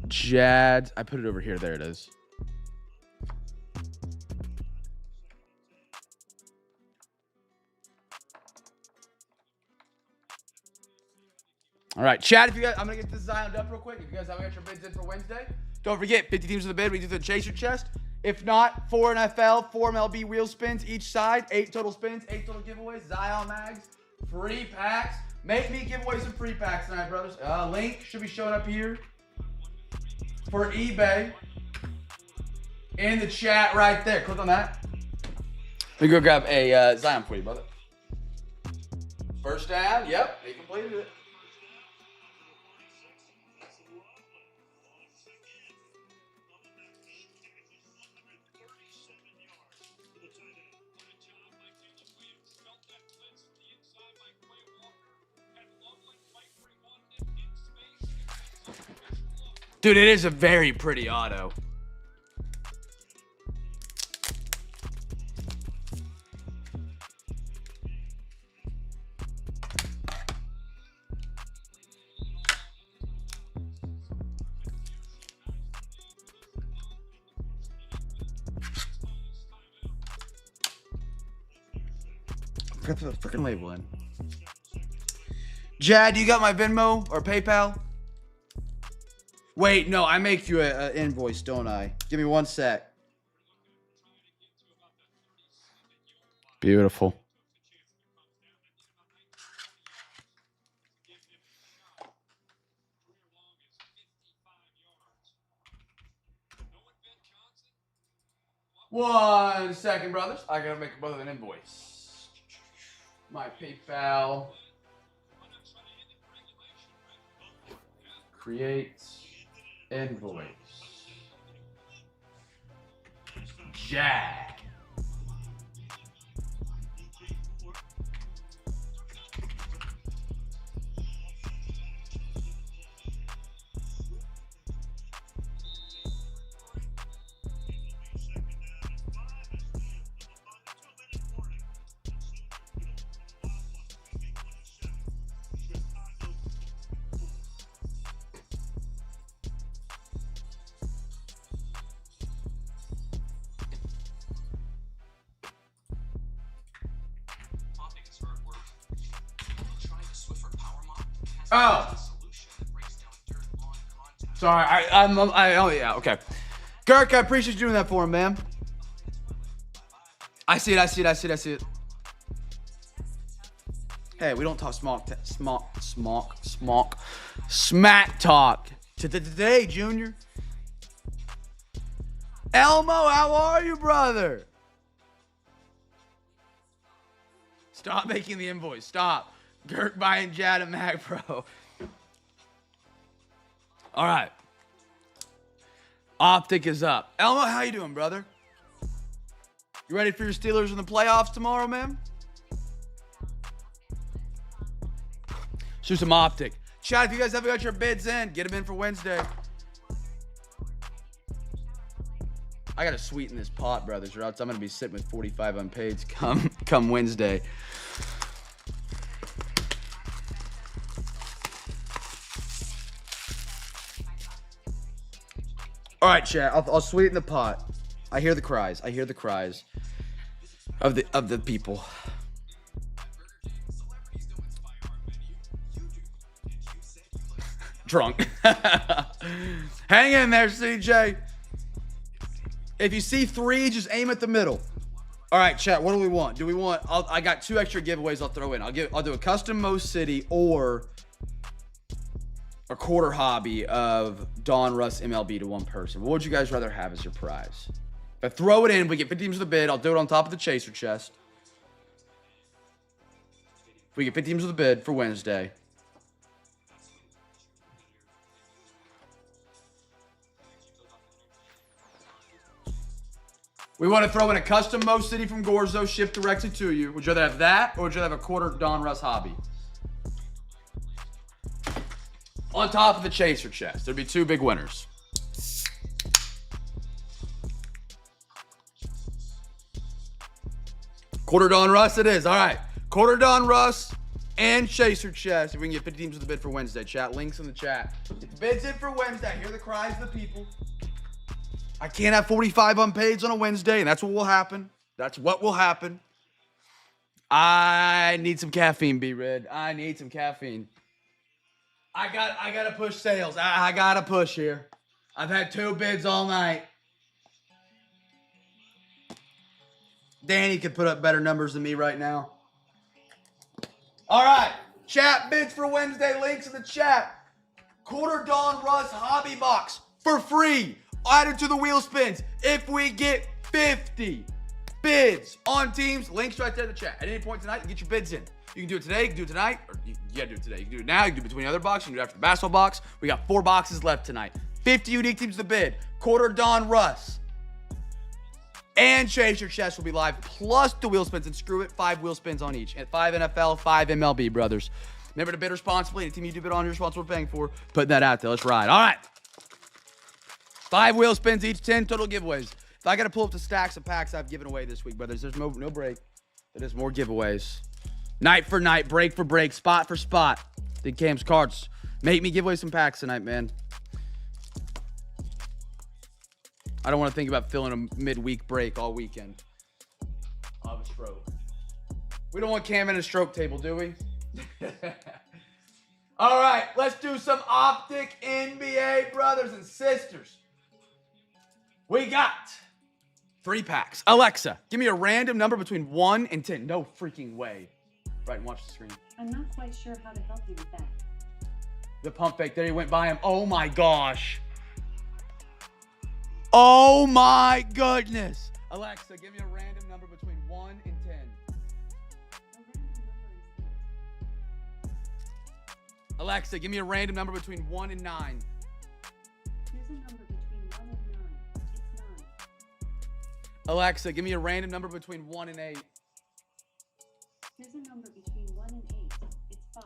Jad. I put it over here. There it is. All right, chat, if you guys, I'm going to get this Zioned up real quick. If you guys haven't got your bids in for Wednesday, don't forget, 50 teams in the bid. We do the chaser chest. If not, 4 NFL, 4 MLB wheel spins each side, 8 total spins, 8 total giveaways, Zion mags, free packs. Make me give away some free packs tonight, brothers. Link should be showing up here for eBay in the chat right there. Click on that. Let me go grab a Zion for you, brother. First down. Yep, he completed it. Dude, it is a very pretty auto. Put the freaking label in. Jad, you got my Venmo or PayPal? Wait, no, I make you an invoice, don't I? Give me 1 sec. Beautiful. One second, brothers. I gotta make both of an invoice. My PayPal. Create invoice. Jag. Oh. Sorry, oh yeah, okay. Kirk, I appreciate you doing that for him, man. I see it. Hey, we don't talk smack talk today, Junior. Elmo, how are you, brother? Stop making the invoice. Stop. Girk buying Jad and Mag Pro. All right. Optic is up. Elmo, how you doing, brother? You ready for your Steelers in the playoffs tomorrow, man? Shoot some Optic. Chat, if you guys haven't got your bids in, get them in for Wednesday. I got to sweeten this pot, brothers, or else I'm going to be sitting with 45 unpaids come Wednesday. All right, chat. I'll sweeten the pot. I hear the cries. Of the people. Drunk. Hang in there, CJ. If you see 3, just aim at the middle. All right, chat. What do we want? Do we want? I got 2 extra giveaways. I'll throw in. I'll do a custom Mo City or a quarter hobby of Don Russ MLB to one person. What would you guys rather have as your prize? If I throw it in, we get 50 teams of the bid. I'll do it on top of the chaser chest. We get 50 teams of the bid for Wednesday. We want to throw in a custom Mo City from Gorzo shipped directly to you. Would you rather have that or would you rather have a quarter Don Russ hobby? On top of the chaser chest. There'd be 2 big winners. Quarter Don Russ it is. All right. Quarter Don Russ and chaser chest. If we can get 50 teams of the bid for Wednesday. Chat. Links in the chat. Get the bids in for Wednesday. I hear the cries of the people. I can't have 45 unpaids on a Wednesday, and that's what will happen. That's what will happen. I need some caffeine, B-Red. I need some caffeine. I gotta push sales. I gotta push here. I've had 2 bids all night. Danny could put up better numbers than me right now. All right. Chat bids for Wednesday. Links in the chat. Quarter Don Russ hobby box for free. Added to the wheel spins. If we get 50 bids on teams, links right there in the chat. At any point tonight, you get your bids in. You can do it today, you can do it tonight, or you gotta do it today. You can do it now, you can do it between other boxes, you can do it after the basketball box. We got 4 boxes left tonight. 50 unique teams to the bid. Quarter Don Russ. And Chaser Chest will be live, plus the wheel spins, and screw it, 5 wheel spins on each. At 5 NFL, 5 MLB, brothers. Remember to bid responsibly. Any team you do bid on, you're responsible for paying for. Putting that out there. Let's ride. All right. 5 wheel spins each, 10 total giveaways. If I got to pull up the stacks of packs I've given away this week, brothers, there's no break. There's more giveaways. Night for night, break for break, spot for spot. Did Cam's cards. Make me give away some packs tonight, man. I don't want to think about filling a midweek break all weekend. I'll have a stroke. We don't want Cam in a stroke table, do we? All right, let's do some Optic NBA, brothers and sisters. We got 3 packs. Alexa, give me a random number between 1 and 10. No freaking way. Right, and watch the screen. I'm not quite sure how to help you with that. The pump fake. There he went by him. Oh my gosh. Oh my goodness. Alexa, give me a random number between 1 and 10. A random number is 8. Alexa, give me a random number between 1 and 9. Here's a number between 1 and 9. It's 9. Alexa, give me a random number between 1 and 8. Here's a number between 1 and 8. It's 5.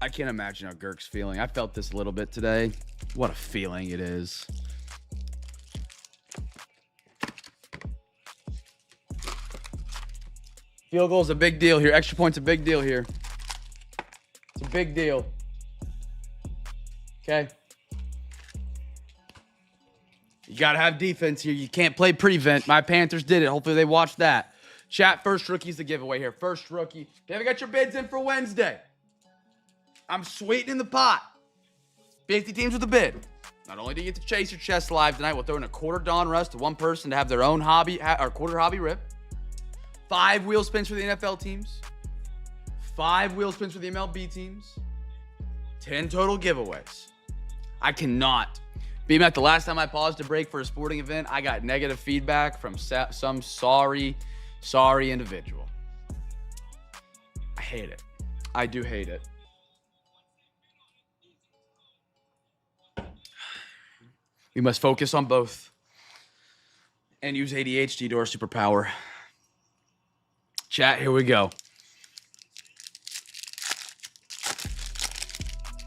I can't imagine how Girk's feeling. I felt this a little bit today. What a feeling it is. Field goal is a big deal here. Extra point's a big deal here. It's a big deal. Okay. You got to have defense here. You can't play prevent. My Panthers did it. Hopefully they watched that. Chat, first rookie's the giveaway here. First rookie. If you haven't got your bids in for Wednesday, I'm sweetening the pot. 50 teams with a bid. Not only do you get to chase your chest live tonight, we'll throw in a quarter Don Russ to one person to have their own hobby, or quarter hobby rip. 5 wheel spins for the NFL teams. 5 wheel spins for the MLB teams. 10 total giveaways. I cannot. Being at the last time I paused to break for a sporting event, I got negative feedback from some sorry individual. I hate it. I do hate it. We must focus on both and use ADHD to our superpower. Chat, here we go.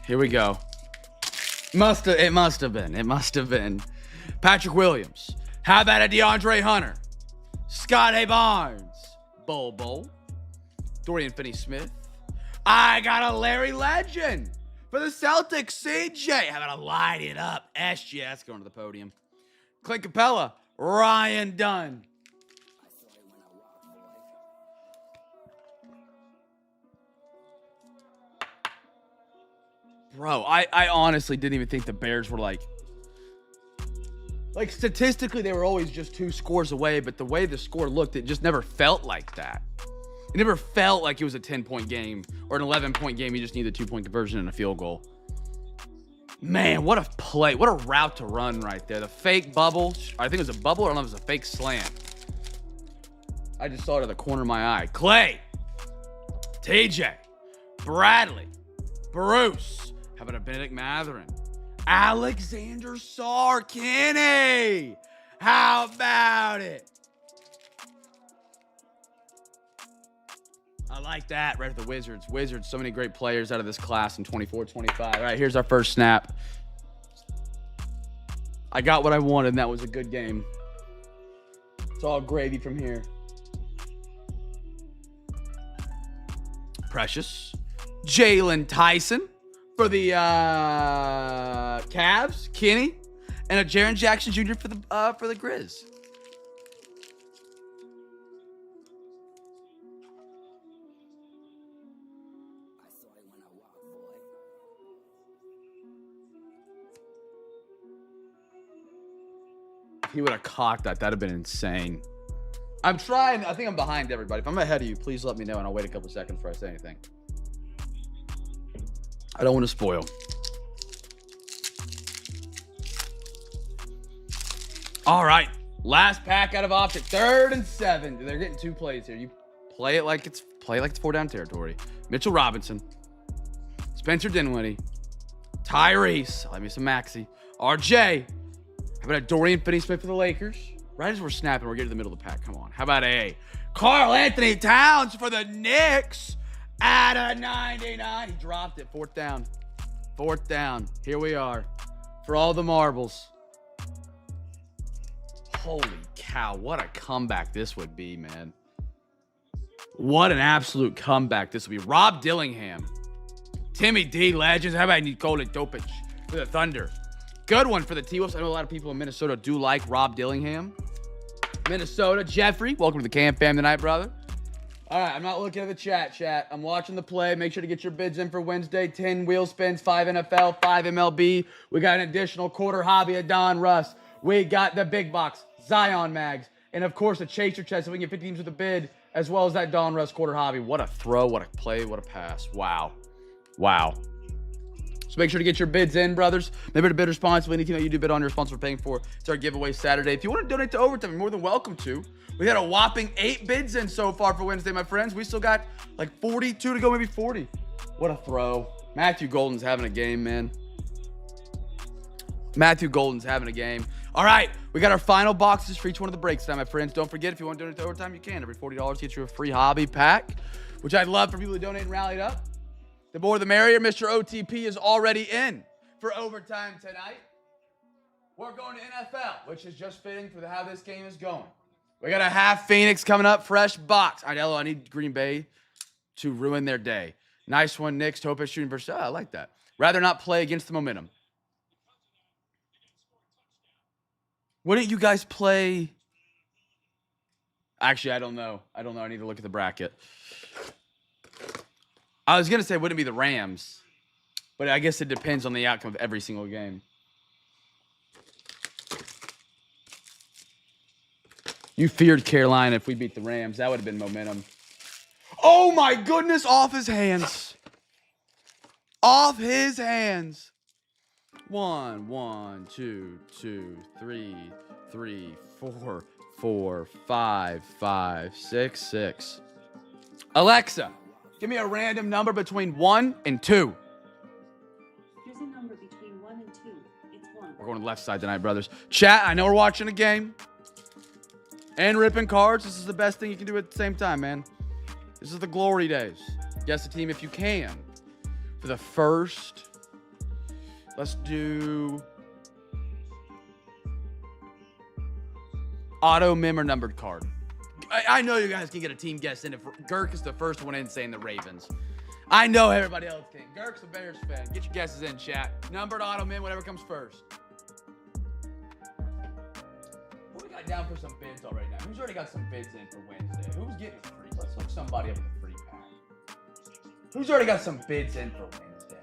Here we go. It must have been. Patrick Williams. How about a DeAndre Hunter? Scotty Barnes. Bobo. Dorian Finney-Smith. I got a Larry Legend. For the Celtics, CJ. How about a light it up? SGS going to the podium. Clint Capella. Ryan Dunn. Bro, I honestly didn't even think the Bears were like Like, statistically, they were always just 2 scores away, but the way the score looked, it just never felt like that. It never felt like it was a 10-point game or an 11-point game. You just need a 2-point conversion and a field goal. Man, what a play. What a route to run right there. The fake bubble. I think it was a bubble, or I don't know if it was a fake slant. I just saw it at the corner of my eye. Clay. TJ. Bradley. Bruce. How about a Benedict Matherin? Alexander Sarkini. How about it? I like that. Right at the Wizards. Wizards, so many great players out of this class in 24-25. All right, here's our first snap. I got what I wanted, and that was a good game. It's all gravy from here. Precious. Jalen Tyson for the Cavs. Kenny. And a Jaren Jackson Jr. for the Grizz. If he would have caught that, that'd have been insane. I'm trying. I think I'm behind everybody. If I'm ahead of you, please let me know, and I'll wait a couple seconds before I say anything. I don't want to spoil. All right. Last pack out of optic. 3rd and 7. They're getting 2 plays here. You play it like it's 4-down territory. Mitchell Robinson. Spencer Dinwiddie. Tyrese. Let me some Maxey. RJ. How about a Dorian Finney-Smith for the Lakers? Right as we're snapping, we're getting to the middle of the pack. Come on. How about a Karl Anthony Towns for the Knicks at a 99? He dropped it. 4th down. 4th down. Here we are for all the marbles. Holy cow. What a comeback this would be, man. What an absolute comeback this would be. Rob Dillingham. Timmy D, Legends. How about Nikola Jokic for the Thunder? Good one for the T-Wolves. I know a lot of people in Minnesota do like Rob Dillingham. Minnesota. Jeffrey, welcome to the CamFam tonight, brother. All right, I'm not looking at the chat. I'm watching the play. Make sure to get your bids in for Wednesday. 10 wheel spins, 5 NFL, 5 MLB. We got an additional quarter hobby of Don Russ. We got the big box, Zion mags, and of course a chaser chest so we can get 50 teams with a bid, as well as that Don Russ quarter hobby. What a throw, what a play, what a pass. Wow. So make sure to get your bids in, brothers. Remember to bid responsibly. Anything that you do bid on, you're responsible for paying for. It's our giveaway Saturday. If you want to donate to Overtime, you're more than welcome to. We had a whopping 8 bids in so far for Wednesday, my friends. We still got like 42 to go, maybe 40. What a throw. Matthew Golden's having a game, man. Matthew Golden's having a game. All right, we got our final boxes for each one of the breaks tonight, my friends. Don't forget, if you want to donate to Overtime, you can. Every $40 gets you a free hobby pack, which I'd love for people to donate and rally it up. The more the merrier. Mr. OTP is already in for Overtime tonight. We're going to NFL, which is just fitting for how this game is going. We got a half Phoenix coming up, fresh box. I need Green Bay to ruin their day. Nice one, Knicks. Topa shooting versus. I like that. Rather not play against the momentum. Wouldn't you guys play? Actually, I don't know. I need to look at the bracket. I was going to say, wouldn't it be the Rams? But I guess it depends on the outcome of every single game. You feared Carolina if we beat the Rams. That would have been momentum. Oh, my goodness. Off his hands. Off his hands. 1, 2, 3, 4, 5, 6. Alexa, give me a random number between 1 and 2. Here's a number between 1 and 2. It's 1. We're going to the left side tonight, brothers. Chat, I know we're watching a game. And ripping cards. This is the best thing you can do at the same time, man. This is the glory days. Guess the team if you can. For the first, let's do auto mem or numbered card. I know you guys can get a team guess in if Girk is the first one in saying the Ravens. I know everybody else can. Girk's a Bears fan. Get your guesses in, chat. Numbered, auto mem, whatever comes first. Who we got down for some bids already now? Who's already got some bids in for Wednesday? Who's getting free? Let's hook somebody up with a free pack. Who's already got some bids in for Wednesday?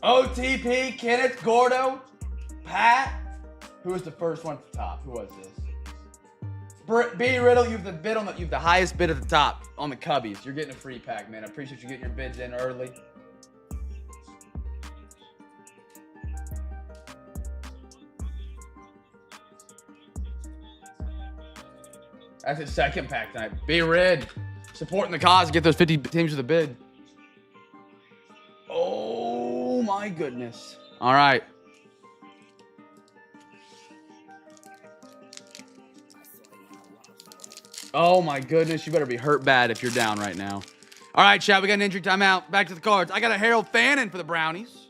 OTP, Kenneth, Gordo, Pat. Who was the first one at the top? Who was this? B Riddle, you have the bid on the, you have the highest bid at the top on the Cubbies. You're getting a free pack, man. I appreciate you getting your bids in early. That's his second pack tonight. B Rid, supporting the cause. Get those 50 teams with a bid. Oh my goodness. All right. Oh my goodness, you better be hurt bad if you're down right now. All right, chat, we got an injury timeout. Back to the cards. I got a Harold Fannin for the Brownies.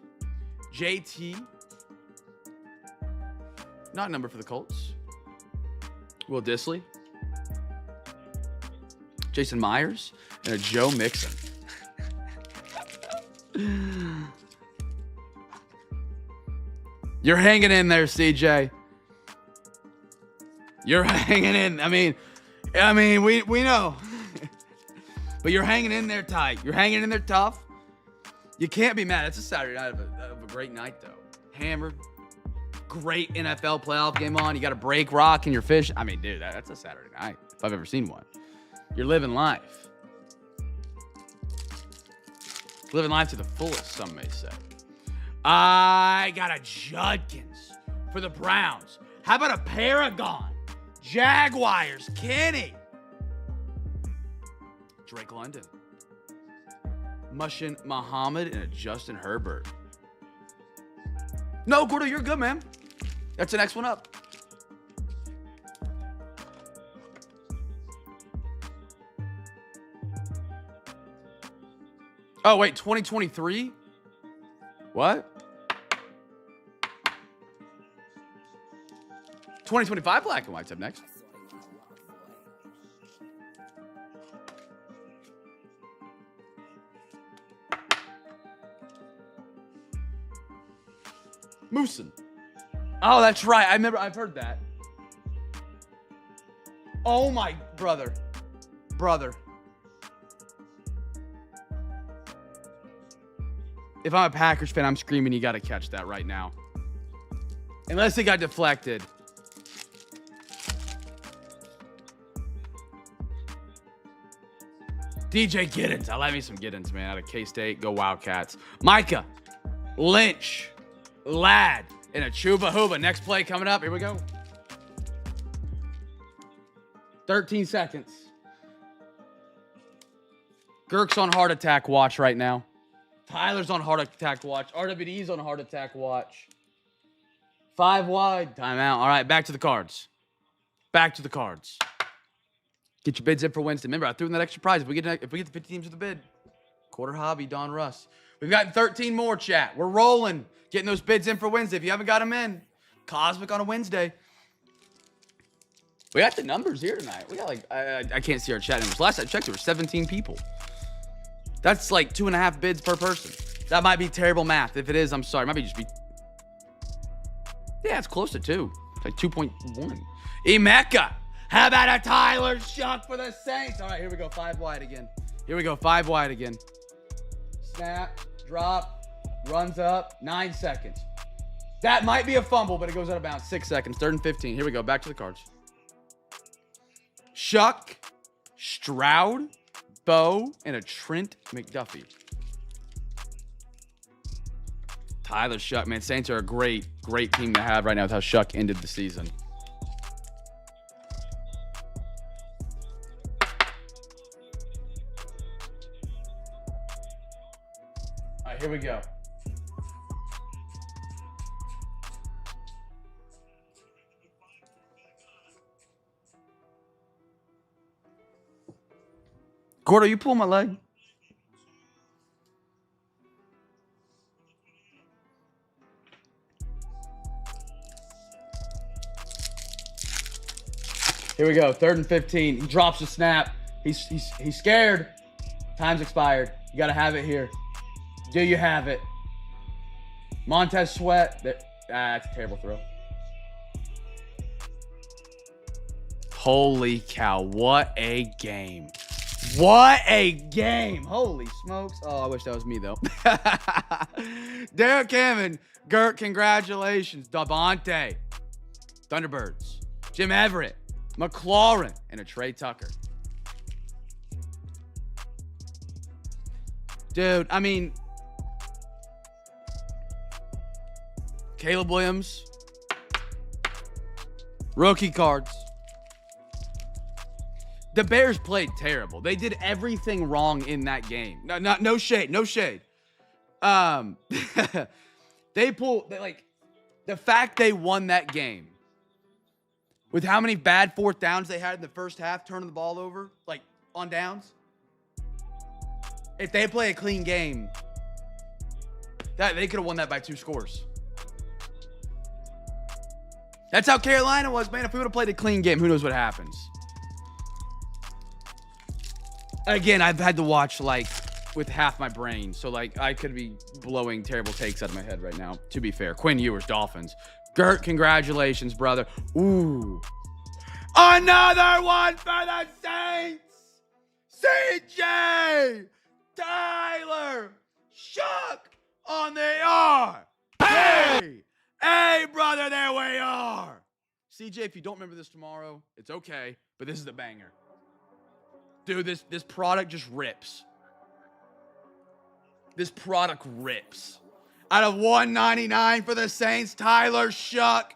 JT. Not a number for the Colts. Will Disley. Jason Myers. And a Joe Mixon. You're hanging in there, CJ. You're hanging in. I mean, we know. But you're hanging in there tight. You're hanging in there tough. You can't be mad. It's a Saturday night of a great night, though. Hammered. Great NFL playoff game on. You got a break rock and your fish. I mean, dude, that's a Saturday night if I've ever seen one. You're living life. Living life to the fullest, some may say. I got a Judkins for the Browns. How about a Paragon? Jaguars, Kenny. Drake London. Mushin Muhammad and a Justin Herbert. No, Gordo, you're good, man. That's the next one up. Oh, wait, 2023? What? 2025 black and white's up next. Moosin. Oh, that's right. I remember. I've heard that. Oh, my brother. If I'm a Packers fan, I'm screaming, you got to catch that right now. Unless it got deflected. DJ Giddens. I like me some Giddens, man. Out of K-State. Go Wildcats. Micah. Lynch. Ladd. And a Chuba Huba. Next play coming up. Here we go. 13 seconds. Girk's on heart attack watch right now. Tyler's on heart attack watch. RWD's on heart attack watch. 5 wide. Timeout. All right, back to the cards. Back to the cards. Get your bids in for Wednesday. Remember, I threw in that extra prize. If we get the 50 teams with the bid, quarter hobby, Don Russ. We've got 13 more, chat. We're rolling. Getting those bids in for Wednesday. If you haven't got them in, Cosmic on a Wednesday. We got the numbers here tonight. We got like, I can't see our chat numbers. Last I checked, there were 17 people. That's like 2.5 bids per person. That might be terrible math. If it is, I'm sorry. It might be just be. Yeah, it's close to 2. It's like 2.1. Emeka. How about a Tyler Shuck for the Saints? All right, here we go. 5 wide again. Here we go. 5 wide again. Snap. Drop. Runs up. 9 seconds. That might be a fumble, but it goes out of bounds. 6 seconds. 3rd and 15. Here we go. Back to the cards. Shuck. Stroud. Bo. And a Trent McDuffie. Tyler Shuck, man. Saints are a great team to have right now with how Shuck ended the season. All right, here we go. Gordo, you pull my leg. Here we go. 3rd and 15. He drops the snap. He's scared. Time's expired. You got to have it here. Do you have it? Montez Sweat. That's a terrible throw. Holy cow. What a game. What a game. Holy smokes. Oh, I wish that was me, though. Derek Hammond, Gert, congratulations. Davante, Thunderbirds, Jim Everett, McLaurin, and a Trey Tucker. Dude, I mean, Caleb Williams, rookie cards. The Bears played terrible. They did everything wrong in that game. No shade, no shade. The fact they won that game with how many bad fourth downs they had in the first half, turning the ball over, like on downs. If they play a clean game, that they could have won that by 2 scores. That's how Carolina was, man. If we would have played a clean game, who knows what happens. Again, I've had to watch, like, with half my brain. So, like, I could be blowing terrible takes out of my head right now, to be fair. Quinn Ewers, Dolphins. Gert, congratulations, brother. Ooh. Another one for the Saints. CJ Tyler Shook on the R. Hey, brother, there we are. CJ, if you don't remember this tomorrow, it's okay, but this is the banger. Dude, this product just rips. This product rips. Out of $199 for the Saints, Tyler Shook.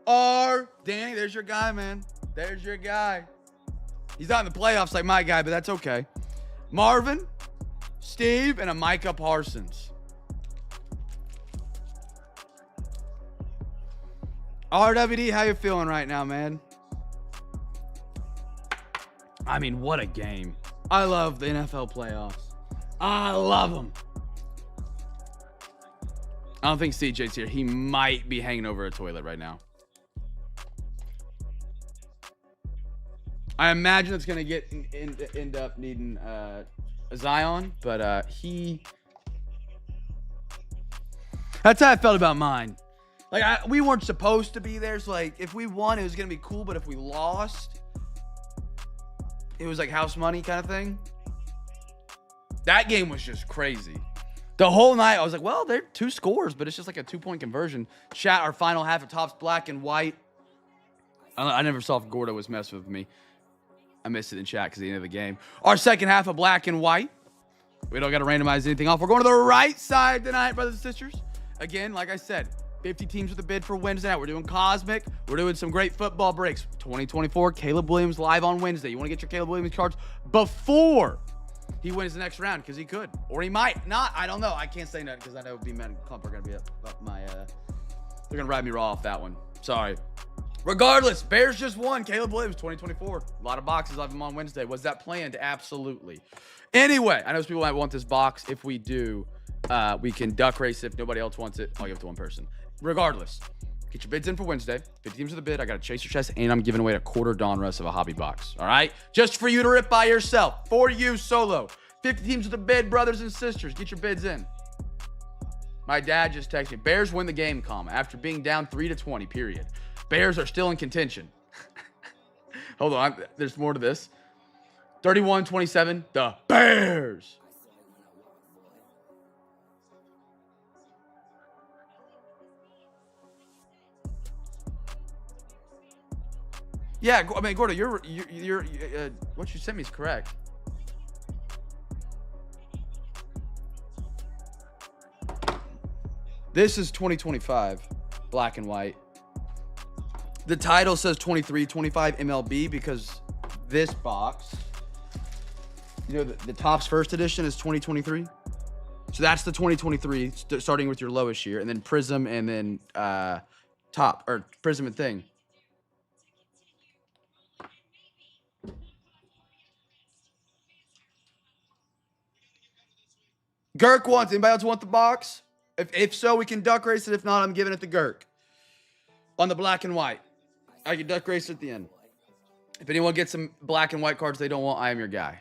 Danny, there's your guy, man. There's your guy. He's not in the playoffs like my guy, but that's okay. Marvin, Steve, and a Micah Parsons. RWD, how you feeling right now, man? I mean, what a game. I love the NFL playoffs. I love them. I don't think CJ's here. He might be hanging over a toilet right now. I imagine it's going to end up needing a Zion, but that's how I felt about mine. Like, we weren't supposed to be there, so, like, if we won, it was going to be cool, but if we lost, it was like house money kind of thing. That game was just crazy. The whole night, I was like, well, they're 2 scores, but it's just like a 2-point conversion. Chat, our final half of Topps Black and White. I never saw if Gordo was messing with me. I missed it in chat because of the end of the game. Our second half of Black and White. We don't got to randomize anything off. We're going to the right side tonight, brothers and sisters. Again, like I said, 50 teams with a bid for Wednesday night. We're doing Cosmic. We're doing some great football breaks. 2024, Caleb Williams live on Wednesday. You want to get your Caleb Williams cards before he wins the next round, because he could. Or he might not. I don't know. I can't say nothing because I know B-Man and Clump are going to be up my... they're going to ride me raw off that one. Sorry. Regardless, Bears just won. Caleb Williams, 2024. A lot of boxes of him on Wednesday. Was that planned? Absolutely. Anyway, I know some people might want this box. If we do, we can duck race it. If nobody else wants it, I'll give it to one person. Regardless, get your bids in for Wednesday. 50 teams with a bid. I got a chaser chest, and I'm giving away a quarter Donruss of a hobby box. All right? Just for you to rip by yourself. For you solo. 50 teams with a bid, brothers and sisters. Get your bids in. My dad just texted me. Bears win the game, after being down 3-20, period. Bears are still in contention. Hold on. There's more to this. 31-27. The Bears. Yeah, I mean, Gordo, you're what you sent me is correct. This is 2025, black and white. The title says 23-25 MLB because this box, you know, the Topps first edition is 2023. So that's the 2023, starting with your lowest year, and then Prism, and then top, or Prism and thing. Girk wants. Anybody else want the box? If so, we can duck race it. If not, I'm giving it to Girk. On the black and white. I can duck race it at the end. If anyone gets some black and white cards they don't want, I am your guy.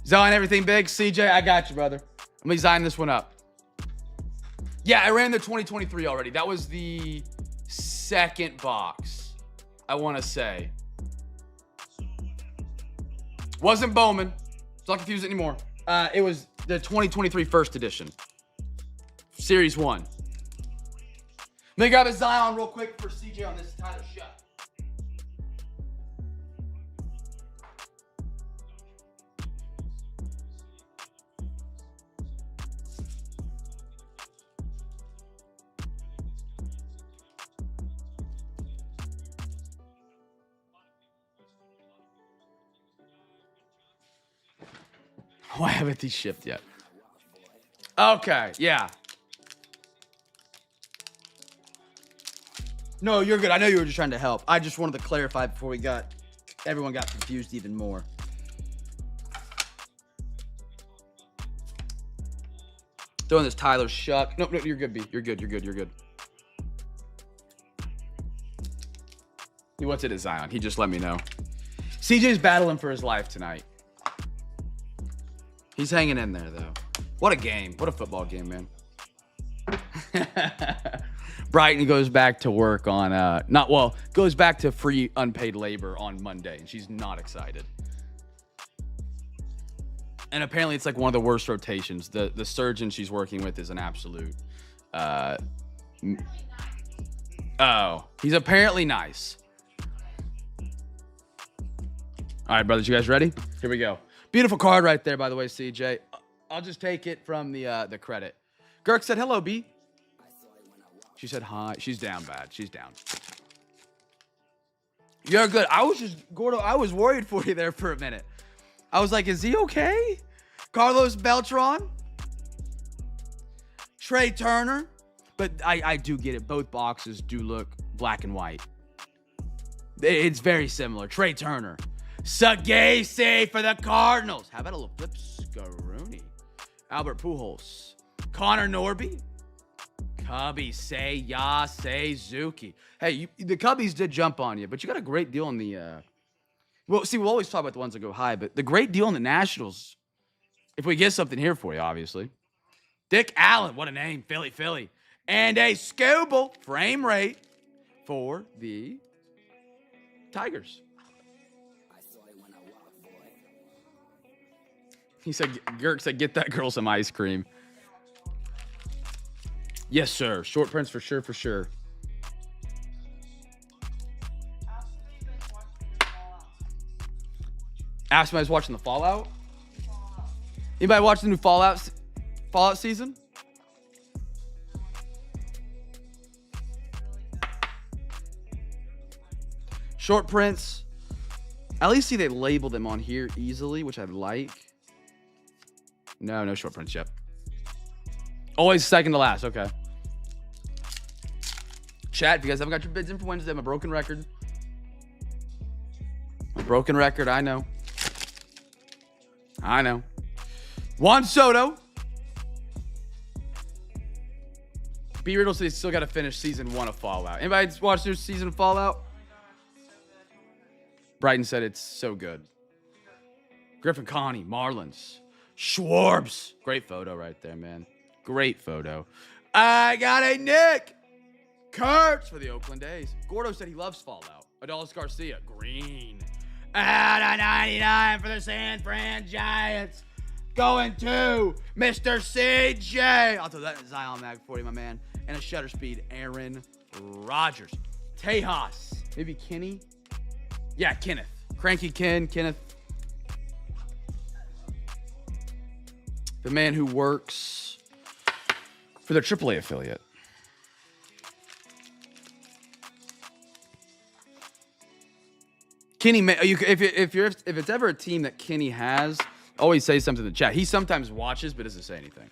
Zion, everything big. CJ, I got you, brother. Let me sign this one up. Yeah, I ran the 2023 already. That was the second box, I want to say. Wasn't Bowman. It's not confused anymore. It was the 2023 first edition. Series 1. Let me grab a Zion real quick for CJ on this Tyler shot. Why haven't these shipped yet? Okay, yeah. No, you're good. I know you were just trying to help. I just wanted to clarify before everyone got confused even more. Throwing this Tyler Shuck. No, you're good, B. You're good. He wants it at Zion. He just let me know. CJ's battling for his life tonight. He's hanging in there, though. What a game. What a football game, man. Brighton goes back to work on, goes back to free unpaid labor on Monday, and she's not excited. And apparently it's like one of the worst rotations. The surgeon she's working with is an absolute, he's apparently nice. All right, brothers, you guys ready? Here we go. Beautiful card right there, by the way, CJ. I'll just take it from the credit. Girk said, hello, B. She said hi. She's down bad. She's down. You're good. Gordo, I was worried for you there for a minute. I was like, is he okay? Carlos Beltran? Trey Turner? But I do get it. Both boxes do look black and white. It's very similar. Trey Turner. Sagase for the Cardinals. How about a little flip Scaroni? Albert Pujols. Connor Norby. Cubbies say ya, say Zuki. Hey, the Cubbies did jump on you, but you got a great deal on the... Well, see, we'll always talk about the ones that go high, but the great deal on the Nationals, if we get something here for you, obviously. Dick Allen, what a name. Philly. And a Scooble frame rate for the Tigers. He said, Girk said, get that girl some ice cream. Yes, sir. Short prints for sure. Ask me, I was watching the Fallout. Anybody watch the new Fallout season? Short prints. At least see they label them on here easily, which I like. No short prints yet. Always second to last. Okay. Chat, if you guys haven't got your bids in for Wednesday, I'm a broken record. I know. Juan Soto. B. Riddle says he's still got to finish season 1 of Fallout. Anybody watch their season of Fallout? Brighton said it's so good. Griffin Connie, Marlins. Schwarbs. Great photo right there, man. Great photo. I got a Nick Kurtz for the Oakland A's. Gordo said he loves Fallout. Adolis Garcia. Green. Out of 99 for the San Fran Giants. Going to Mr. CJ. I'll throw that in Zion mag for you, my man. And a shutter speed, Aaron Rodgers. Tejas. Maybe Kenny? Yeah, Kenneth. Cranky Kenneth. The man who works for their AAA affiliate. Kenny, if it's ever a team that Kenny has, always say something in the chat. He sometimes watches but doesn't say anything.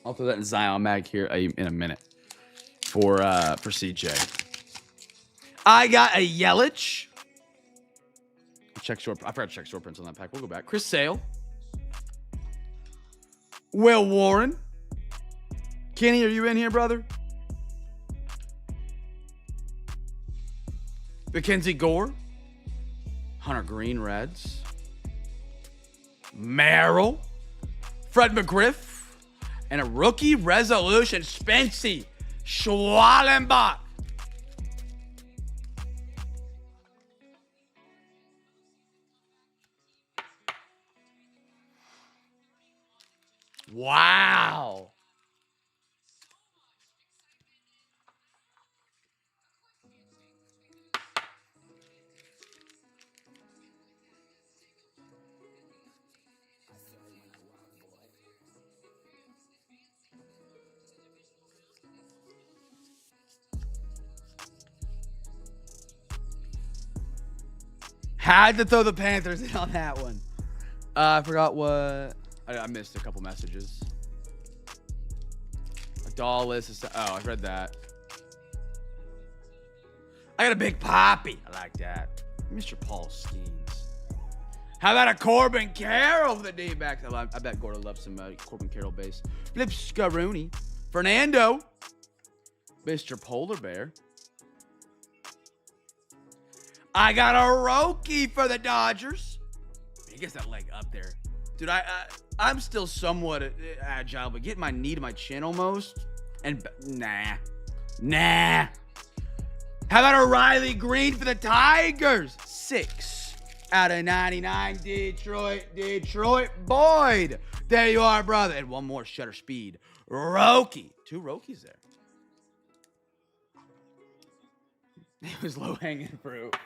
I'll throw that in Zion mag here in a minute for CJ. I got a Yelich. I forgot to check short prints on that pack. We'll go back. Chris Sale. Will Warren. Kenny, are you in here, brother? Mackenzie Gore. Hunter Green, Reds. Merrill. Fred McGriff. And a rookie resolution, Spency Schwallenbach. Wow. Had to throw the Panthers in on that one. I forgot what. I missed a couple messages. A doll list. Oh, I read that. I got a big poppy. I like that. Mr. Paul Skeens. How about a Corbin Carroll for the D-backs? I bet Gordon loves some Corbin Carroll base. Flip Scaroni. Fernando. Mr. Polar Bear. I got a Roki for the Dodgers. He gets that leg up there. Dude, I'm still somewhat agile, but getting my knee to my chin almost. And nah. How about a Riley Green for the Tigers? 6 out of 99. Detroit Boyd. There you are, brother. And one more shutter speed. Roki. 2 Rokis there. It was low-hanging fruit.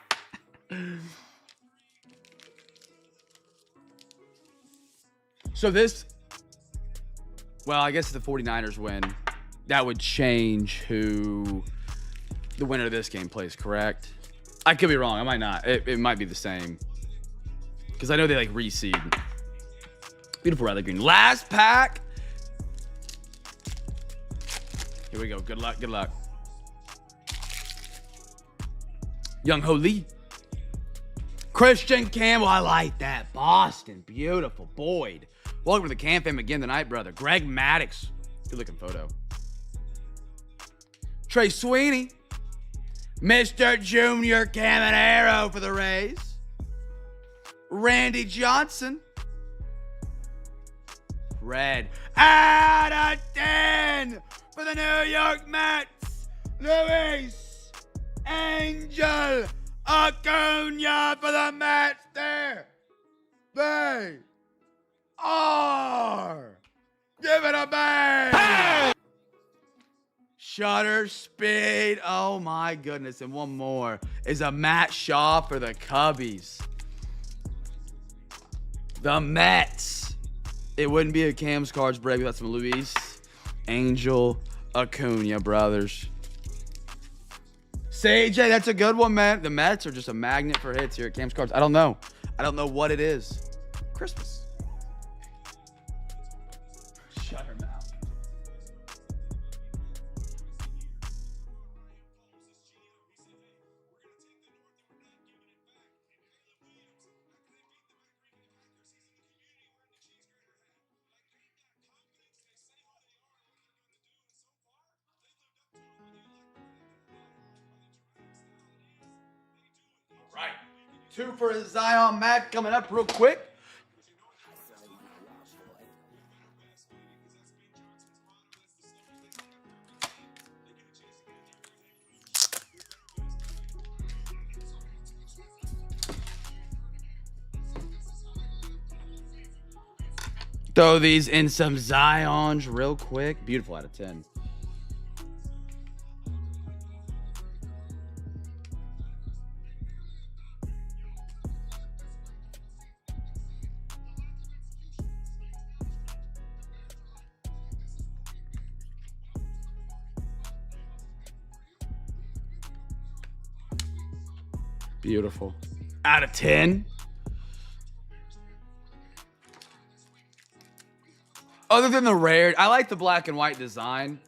So this, well, I guess if the 49ers win, that would change who the winner of this game plays, correct? I could be wrong. I might not. It might be the same. Because I know they like reseed. Beautiful Riley Green. Last pack. Here we go. Good luck. Good luck. Young Ho Lee. Christian Campbell. I like that. Boston. Beautiful. Boyd. Welcome to the CamFam again tonight, brother. Greg Maddux. Good looking photo. Trey Sweeney. Mr. Junior Caminero for the Rays. Randy Johnson. Red. Out of 10 for the New York Mets. Luis Angel Acuna for the Mets. There. They are. Give it a bang. Hey! Shutter speed. Oh my goodness. And one more is a Matt Shaw for the Cubbies. The Mets. It wouldn't be a Cam's Cards break without some Luis Angel Acuna, brothers. CJ, that's a good one, man. The Mets are just a magnet for hits here at Cam's Cards. I don't know. I don't know what it is. Christmas. Shut her mouth. Right. 2 for a Zion Mac coming up real quick. Throw these in some Zions real quick. Beautiful out of 10. Beautiful. Out of 10. Other than the rare, I like the black and white design.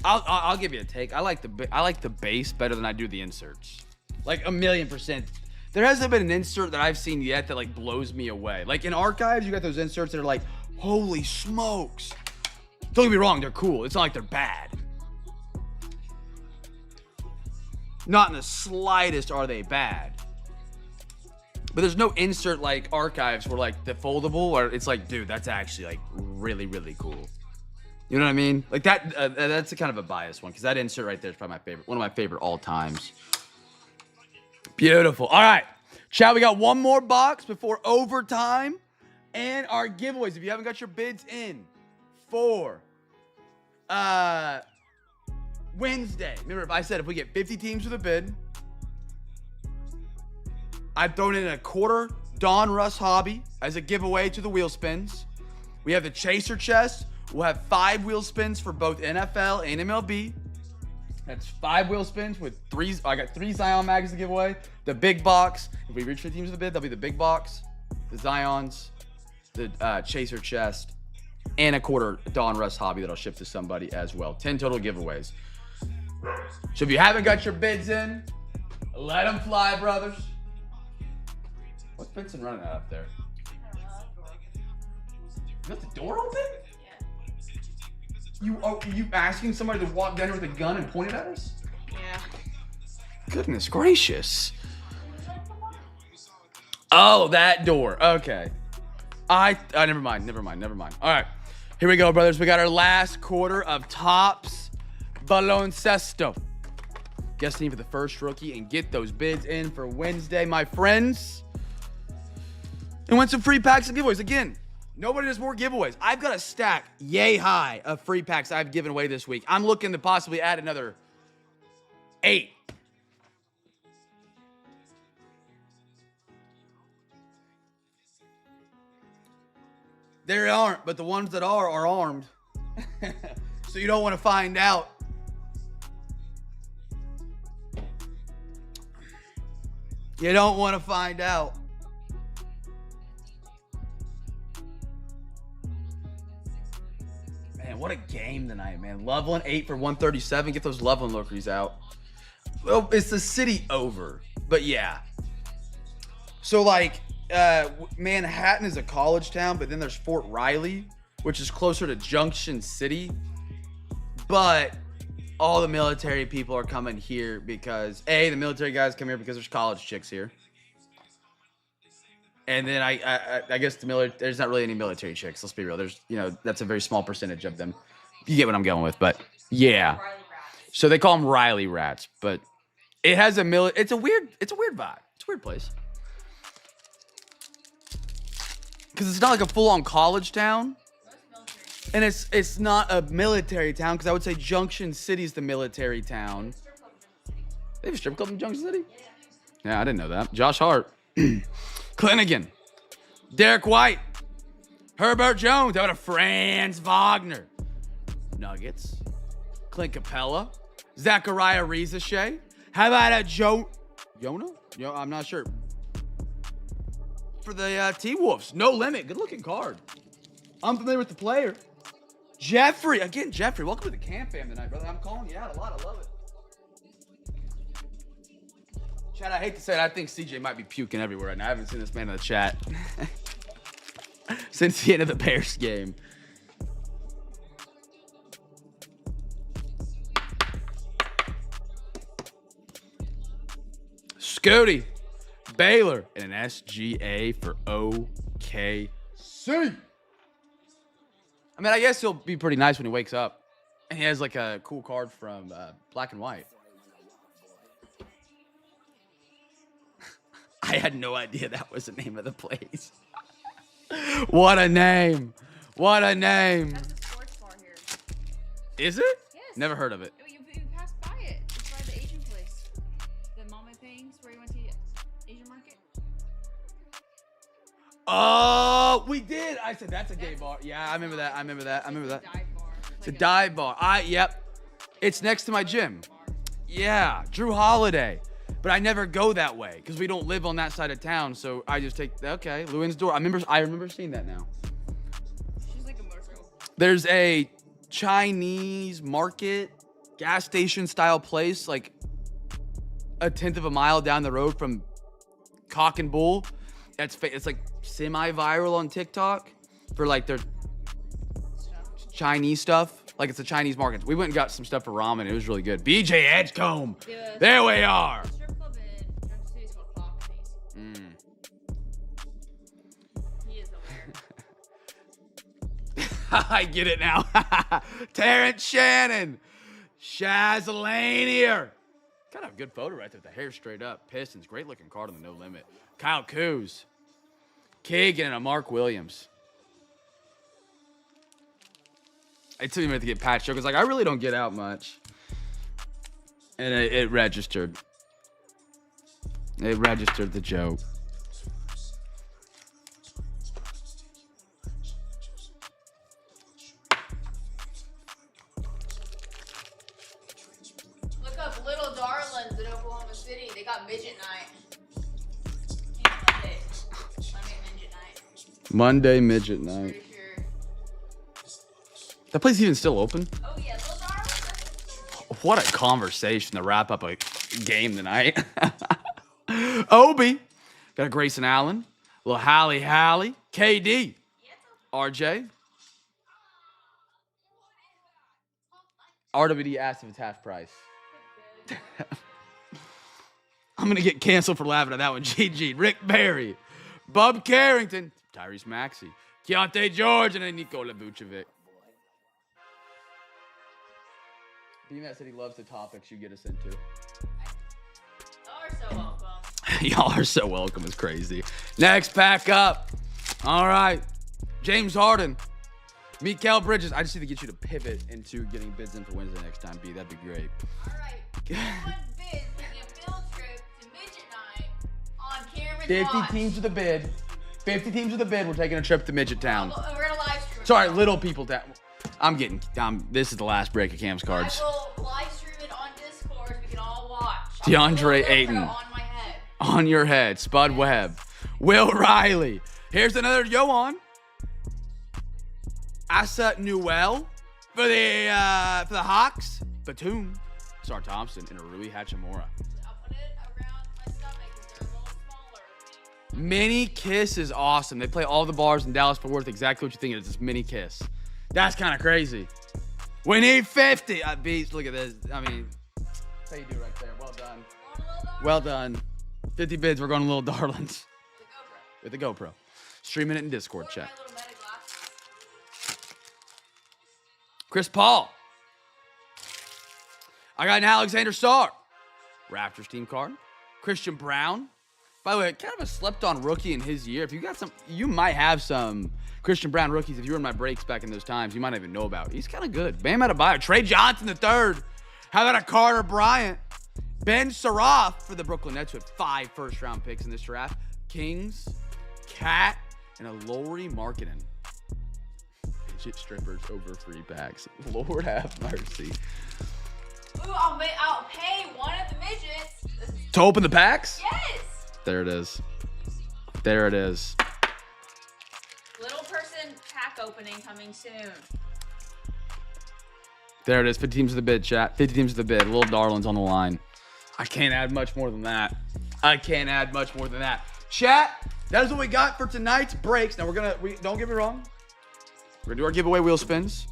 I'll give you a take. I like the base better than I do the inserts. Like 1,000,000%. There hasn't been an insert that I've seen yet that like blows me away. Like in archives, you got those inserts that are like, holy smokes. Don't get me wrong, they're cool. It's not like they're bad. Not in the slightest are they bad. But there's no insert like archives where like the foldable, or it's like, dude, that's actually like really, really cool. You know what I mean? Like that, that's a kind of a biased one, because that insert right there is probably my favorite, one of my favorite all times. Beautiful. All right, chat, we got one more box before overtime and our giveaways. If you haven't got your bids in for Wednesday, remember, if I said if we get 50 teams with a bid, I've thrown in a quarter Don Russ hobby as a giveaway to the wheel spins. We have the chaser chest. We'll have 5 wheel spins for both NFL and MLB. That's 5 wheel spins with 3. I got 3 Zion mags to give away. The big box. If we reach 50 teams with a bid, that'll be the big box, the Zions, the chaser chest, and a quarter Don Russ hobby that I'll ship to somebody as well. 10 total giveaways. So if you haven't got your bids in, let them fly, brothers. What's Vincent running at up there? You got the door open? Yeah. You asking somebody to walk down here with a gun and point it at us? Yeah. Goodness gracious. Oh, that door. Okay. Never mind. All right. Here we go, brothers. We got our last quarter of Topps Baloncesto. Guess the name for the first rookie and get those bids in for Wednesday, my friends. And win some free packs and giveaways. Again, nobody does more giveaways. I've got a stack yay high of free packs I've given away this week. I'm looking to possibly add another 8. There aren't, but the ones that are armed. So you don't want to find out. You don't want to find out. Man, what a game tonight, man. Loveland 8 for 137. Get those Loveland lookies out. Well, it's the city over, but yeah. So like, Manhattan is a college town, but then there's Fort Riley, which is closer to Junction City. But all the military people are coming here because the military guys come here because there's college chicks here. And then I guess there's not really any military chicks. Let's be real. There's, that's a very small percentage of them. You get what I'm going with, but yeah. So they call them Riley rats, but it has it's a weird vibe. It's a weird place. Because it's not like a full-on college town. And it's not a military town, because I would say Junction City's the military town. They have a strip club in Junction City? Yeah, I didn't know that. Josh Hart. Clinigan. Derek White. Herbert Jones. How about a Franz Wagner? Nuggets. Clint Capella. Zachariah Rizachet. How about a Jonah? I'm not sure. For the T-Wolves. No limit. Good looking card. I'm familiar with the player. Jeffrey. Again, Jeffrey. Welcome to the CamFam tonight, brother. I'm calling you out a lot. I love it. Chat, I hate to say it. I think CJ might be puking everywhere right now. I haven't seen this man in the chat since the end of the Bears game. Scotty. Baylor, and an SGA for OKC. I mean, I guess he'll be pretty nice when he wakes up. And he has like a cool card from Black and White. I had no idea that was the name of the place. What a name. What a name. That's a sports bar here. Is it? Yes. Never heard of it. You passed by it. It's by the Asian place. The Mama Things where you went to Asian market. Oh, we did. I said that's a gay bar. Yeah, I remember that. Dive bar. It's a dive bar. Yep. It's next to my gym. Yeah, Drew Holiday. But I never go that way because we don't live on that side of town. So I just take, okay, Lewin's door. I remember seeing that now. She's like a motorcycle. There's a Chinese market, gas station style place, like a 1/10 of a mile down the road from Cock and Bull. It's like semi-viral on TikTok for like their Chinese stuff. like it's a Chinese market. We went and got some stuff for ramen. It was really good. BJ Edgecombe. The There we are. strip club in Drum City is called Foxy's. He is aware. I get it now. Terrence Shannon. Shazlane here. Got a good photo right there. The hair straight up. Pistons. Great looking card on the no limit. Kyle Kuz. Keegan and a Mark Williams. It took me a minute to get patched up because like I really don't get out much. And it registered. It registered the joke. Look up Little Darlings in Oklahoma City. They got midget night. Monday midget night. Pretty sure. That place even still open? Oh yeah, Little Darlings. What a conversation to wrap up a game tonight. Obi. Got a Grayson Allen. Little Hallie, KD. RJ. RWD asked if it's half price. I'm going to get canceled for laughing at that one. GG. Rick Barry. Bub Carrington. Tyrese Maxey. Keontae George. And then Nikola Vucevic. BMAT said he loves the topics you get us into. Y'all are so welcome. Y'all are so welcome. It's crazy. Next pack up. All right. James Harden. Mikael Bridges. I just need to get you to pivot into getting bids in for Wednesday next time, B. That'd be great. All right. Everyone bids taking a field trip to midget night on Cameron's 50 watch. teams with a bid. 50 teams with a bid. We're taking a trip to Midget Town. We're gonna live stream it. Sorry, little people town. This is the last break of Cam's cards. I will live stream it on Discord. We can all watch. DeAndre Ayton. On my head. On your head. Spud Webb. Will Riley. Here's another Yoan. Asa Newell for the Hawks. Batum. Sar Thompson and a Rui Hachimura. I'll put it around my stomach because they're a little smaller than me. Mini Kiss is awesome. They play all the bars in Dallas Fort Worth. Exactly what you think it is. It's Mini Kiss. That's kind of crazy. We need 50. Beats, look at this. I mean, that's how you do right there. Well done. Well done. 50 bids. We're going to Little Darlings. With the GoPro. Streaming it in Discord chat. Chris Paul. I got an Alexander Sarr. Raptors team card. Christian Brown. By the way, kind of a slept-on rookie in his year. If you got some, you might have some Christian Brown rookies. If you were in my breaks back in those times, you might not even know about. He's kind of good. Bam Adebayo. Trey Johnson III. How about a Carter Bryant? Ben Saraf for the Brooklyn Nets with 5 first-round picks in this draft. Kings, Cat, and a Lauri Markkanen. Midget strippers over free packs. Lord have mercy. Ooh, I'll pay one of the midgets. To open the packs? Yes. There it is. There it is. Little person pack opening coming soon. There it is. 50 teams of the bid, chat. 50 teams of the bid. Little Darlings on the line. I can't add much more than that. I can't add much more than that. Chat, that is what we got for tonight's breaks. Now don't get me wrong. We're gonna do our giveaway wheel spins.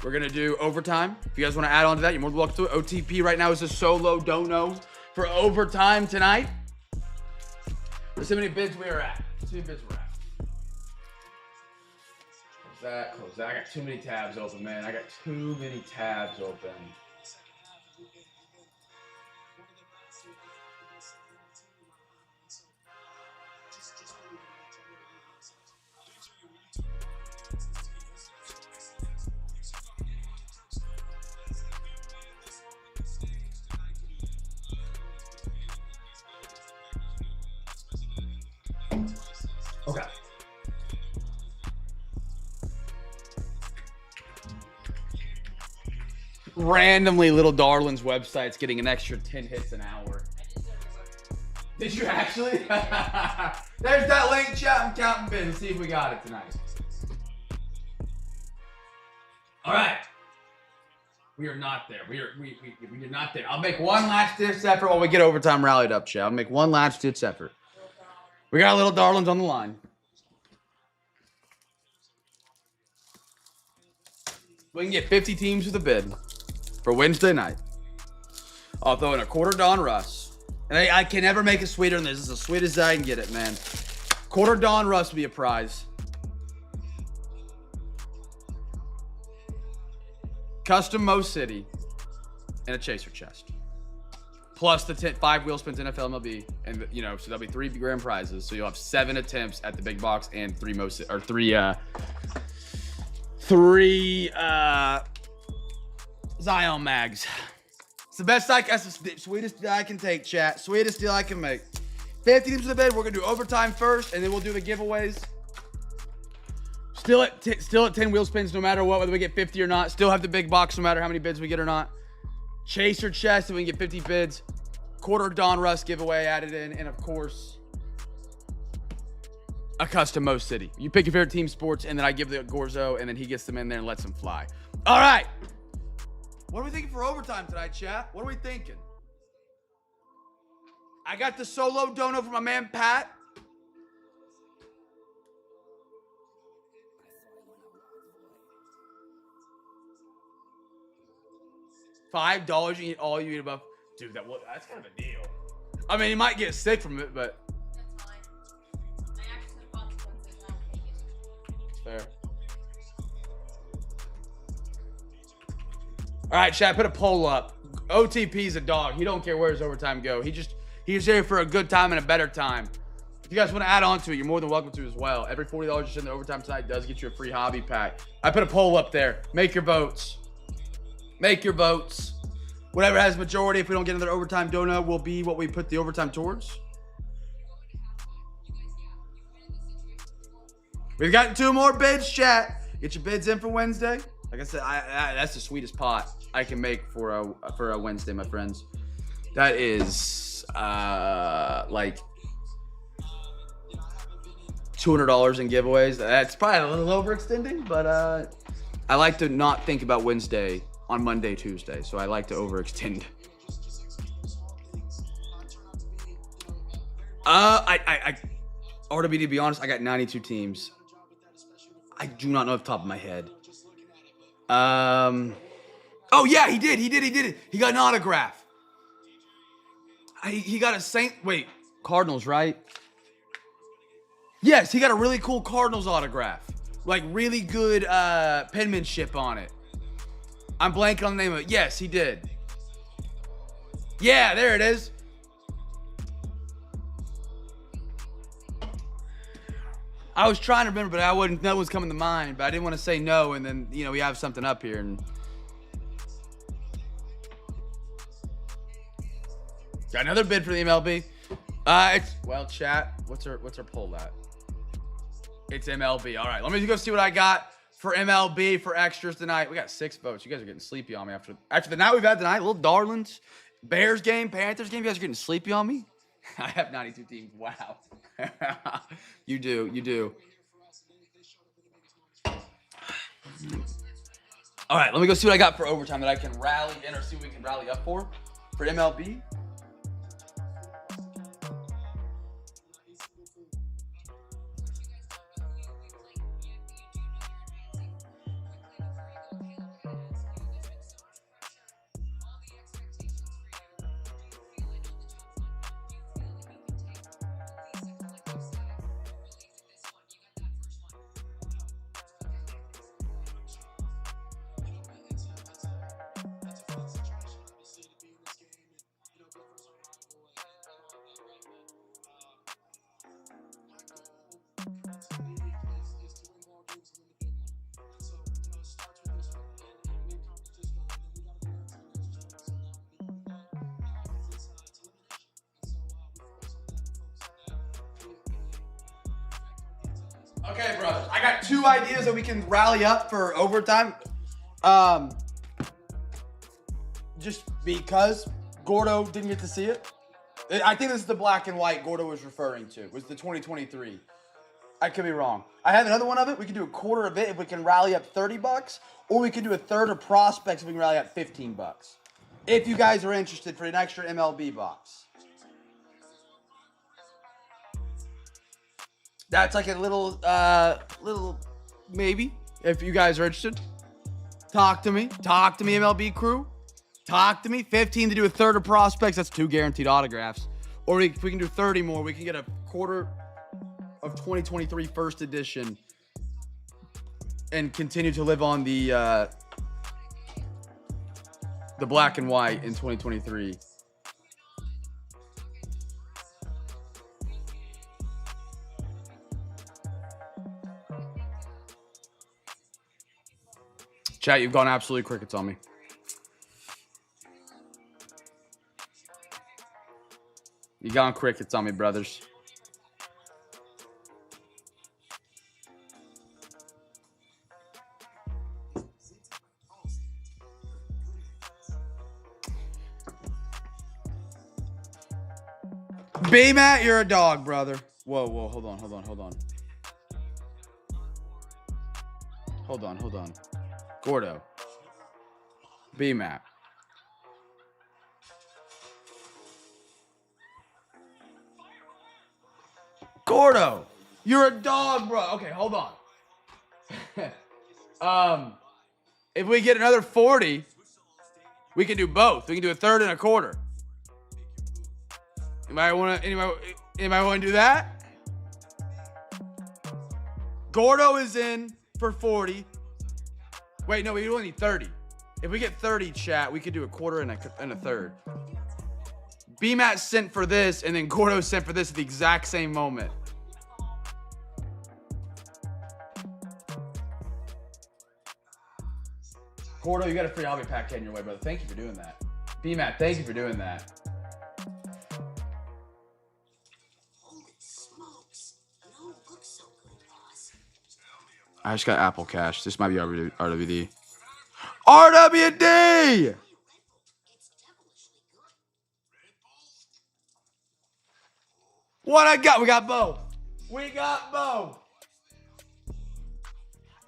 We're gonna do overtime. If you guys want to add on to that, you're more than welcome to it. OTP right now is a solo dono for overtime tonight. Let's see how many bids we are at. Let's see how many bids we're at. Close that. I got too many tabs open, man. I got too many tabs open. Okay. Randomly, Little Darling's website's getting an extra 10 hits an hour. Did you actually? There's that link, chat. I'm counting bids. See if we got it tonight. All right. We are not there. We are not there. I'll make one last ditch effort while we get overtime rallied up, chat. I'll make one last ditch effort. We got Little Darlings on the line. We can get 50 teams with a bid for Wednesday night. I'll throw in a quarter Don Russ. And I can never make it sweeter than this. This is as sweet as I can get it, man. Quarter Don Russ will be a prize. Custom Mo City and a chaser chest. Plus the 5 wheel spins NFL MLB. And, so there'll be 3 grand prizes. So you'll have 7 attempts at the big box and 3 Zion mags. It's the best that's the sweetest deal I can take, chat. Sweetest deal I can make. 50 teams to the bed. We're gonna do overtime first, and then we'll do the giveaways. Still at 10 wheel spins, no matter what, whether we get 50 or not. Still have the big box, no matter how many bids we get or not. Chaser chest, if we can get 50 bids. Quarter Don Russ giveaway added in, and of course, a custom Mo City. You pick your favorite team sports, and then I give the Gorzo, and then he gets them in there and lets them fly. All right. What are we thinking for overtime tonight, chat? What are we thinking? I got the solo dono from my man Pat. $5 you eat all you eat above. Dude, that's kind of a deal. I mean, you might get sick from it, but That's fine. I actually consequences now. fair. All right, chat, put a poll up. OTP's a dog. He don't care where his overtime go. He's here for a good time and a better time. If you guys want to add on to it, you're more than welcome to as well. Every $40 you send to overtime tonight does get you a free hobby pack. I put a poll up there. Make your votes. Make your votes. Whatever has majority, if we don't get another overtime donut, will be what we put the overtime towards. We've gotten 2 more bids, chat. Get your bids in for Wednesday. Like I said, that's the sweetest pot I can make for a Wednesday, my friends. That is like $200 in giveaways. That's probably a little overextending, but I like to not think about Wednesday on Monday, Tuesday, so I like to overextend. To be honest, I got 92 teams. I do not know off the top of my head. Oh yeah, he did it. He got an autograph. He got a Cardinals, right? Yes, he got a really cool Cardinals autograph. Like really good penmanship on it. I'm blanking on the name of it. Yes, he did. Yeah, there it is. I was trying to remember, but no one's coming to mind. But I didn't want to say no, and then we have something up here, and got another bid for the MLB. Chat. What's our poll at? It's MLB. All right, let me go see what I got for MLB for extras tonight. We got 6 votes. You guys are getting sleepy on me after the night we've had tonight. Little darlings, Bears game, Panthers game. You guys are getting sleepy on me. I have 92 teams. Wow. You do. All right, let me go see what I got for overtime that I can rally in or see what we can rally up for MLB. Okay, brothers. I got 2 ideas that we can rally up for overtime. Just because Gordo didn't get to see it. I think this is the black and white Gordo was referring to. It was the 2023. I could be wrong. I have another one of it. We can do a quarter of it if we can rally up $30, or we can do a third of prospects if we can rally up $15. If you guys are interested for an extra MLB box. That's like a little maybe, if you guys are interested. Talk to me. Talk to me, MLB crew. Talk to me. 15 to do a third of prospects. That's 2 guaranteed autographs. Or if we can do 30 more, we can get a quarter of 2023 first edition and continue to live on the black and white in 2023. Chat, you've gone absolutely crickets on me. You gone crickets on me, brothers. B-Matt, you're a dog, brother. Whoa, hold on. Hold on. Gordo. B-Matt. Gordo, you're a dog, bro. Okay, hold on. If we get another 40, we can do both. We can do a third and a quarter. Anybody want to do that? Gordo is in for 40. Wait, no, we only need 30. If we get 30, chat, we could do a quarter and a third. B-Matt sent for this, and then Gordo sent for this at the exact same moment. Gordo, you got a free hobby pack heading your way, brother. Thank you for doing that. B-Matt, thank you for doing that. I just got Apple Cash. This might be RWD. RWD! What I got? We got both.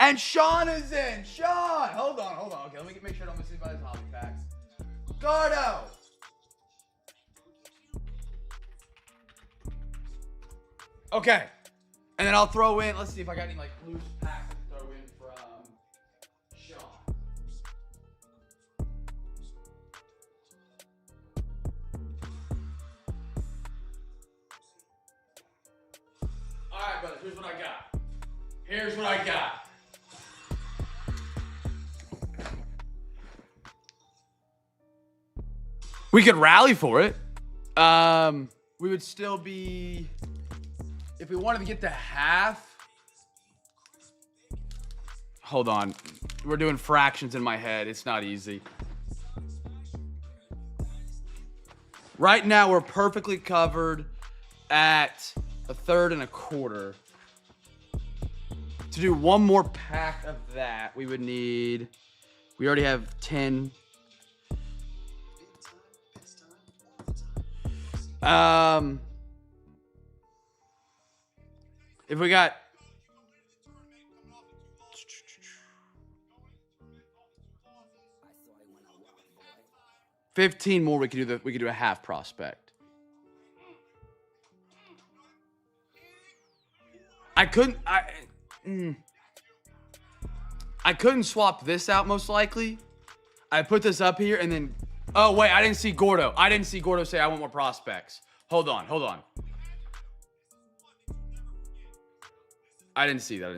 And Sean is in. Sean! Hold on. Okay, let me make sure I don't miss anybody's hobby packs. Gordo! Okay. And then I'll throw in, let's see if I got any like loose packs to throw in from Sean. All right, brothers, here's what I got. We could rally for it. We would still be, if we wanted to get to half. Hold on. We're doing fractions in my head. It's not easy. Right now, we're perfectly covered at a third and a quarter. To do one more pack of that, we would need, we already have 10. If we got 15 more, we could do a half prospect. I couldn't swap this out most likely. I put this up here and then, oh wait, I didn't see Gordo. I didn't see Gordo say I want more prospects. Hold on. I didn't see that.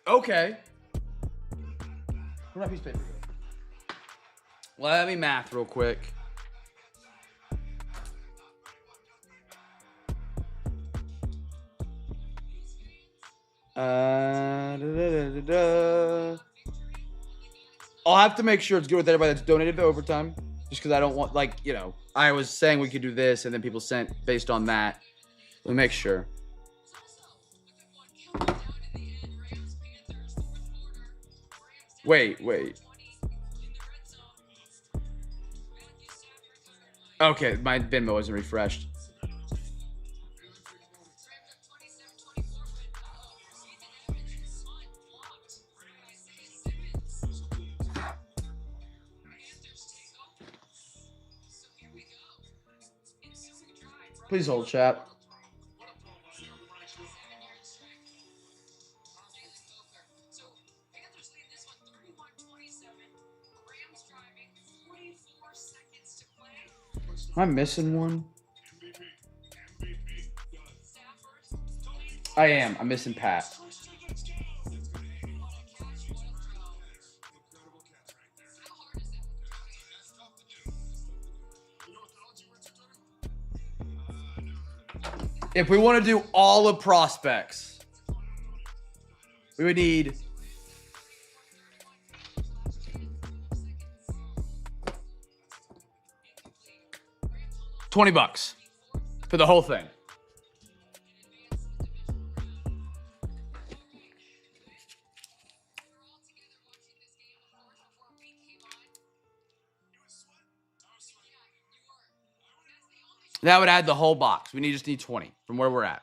Okay. Where'd that piece of paper go? Let me math real quick. I'll have to make sure it's good with everybody that's donated to overtime. Just because I don't want, like, you know, I was saying we could do this and then people sent based on that. Let me make sure. Wait. Okay, my Venmo isn't refreshed. Please hold, chat. Am I missing one? I am. I'm missing Pat. If we want to do all of prospects, we would need $20 for the whole thing. That would add the whole box. We just need 20 from where we're at.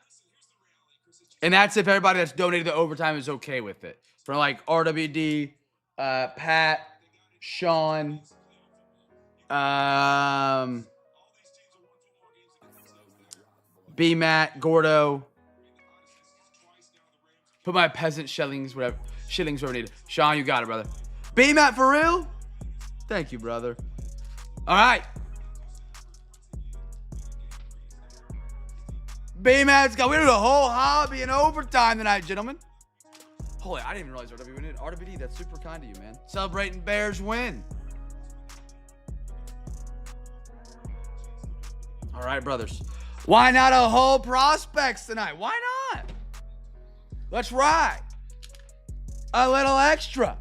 And that's if everybody that's donated the overtime is okay with it. For like RWD, Pat, Sean, B Matt, Gordo. Put my peasant shillings, whatever needed. Sean, you got it, brother. B Matt, for real? Thank you, brother. All right. B-Mat's got, we did a whole hobby in overtime tonight, gentlemen. Holy, I didn't even realize RWD win. RWD, that's super kind of you, man. Celebrating Bears win. All right, brothers. Why not a whole prospects tonight? Why not? Let's ride. A little extra.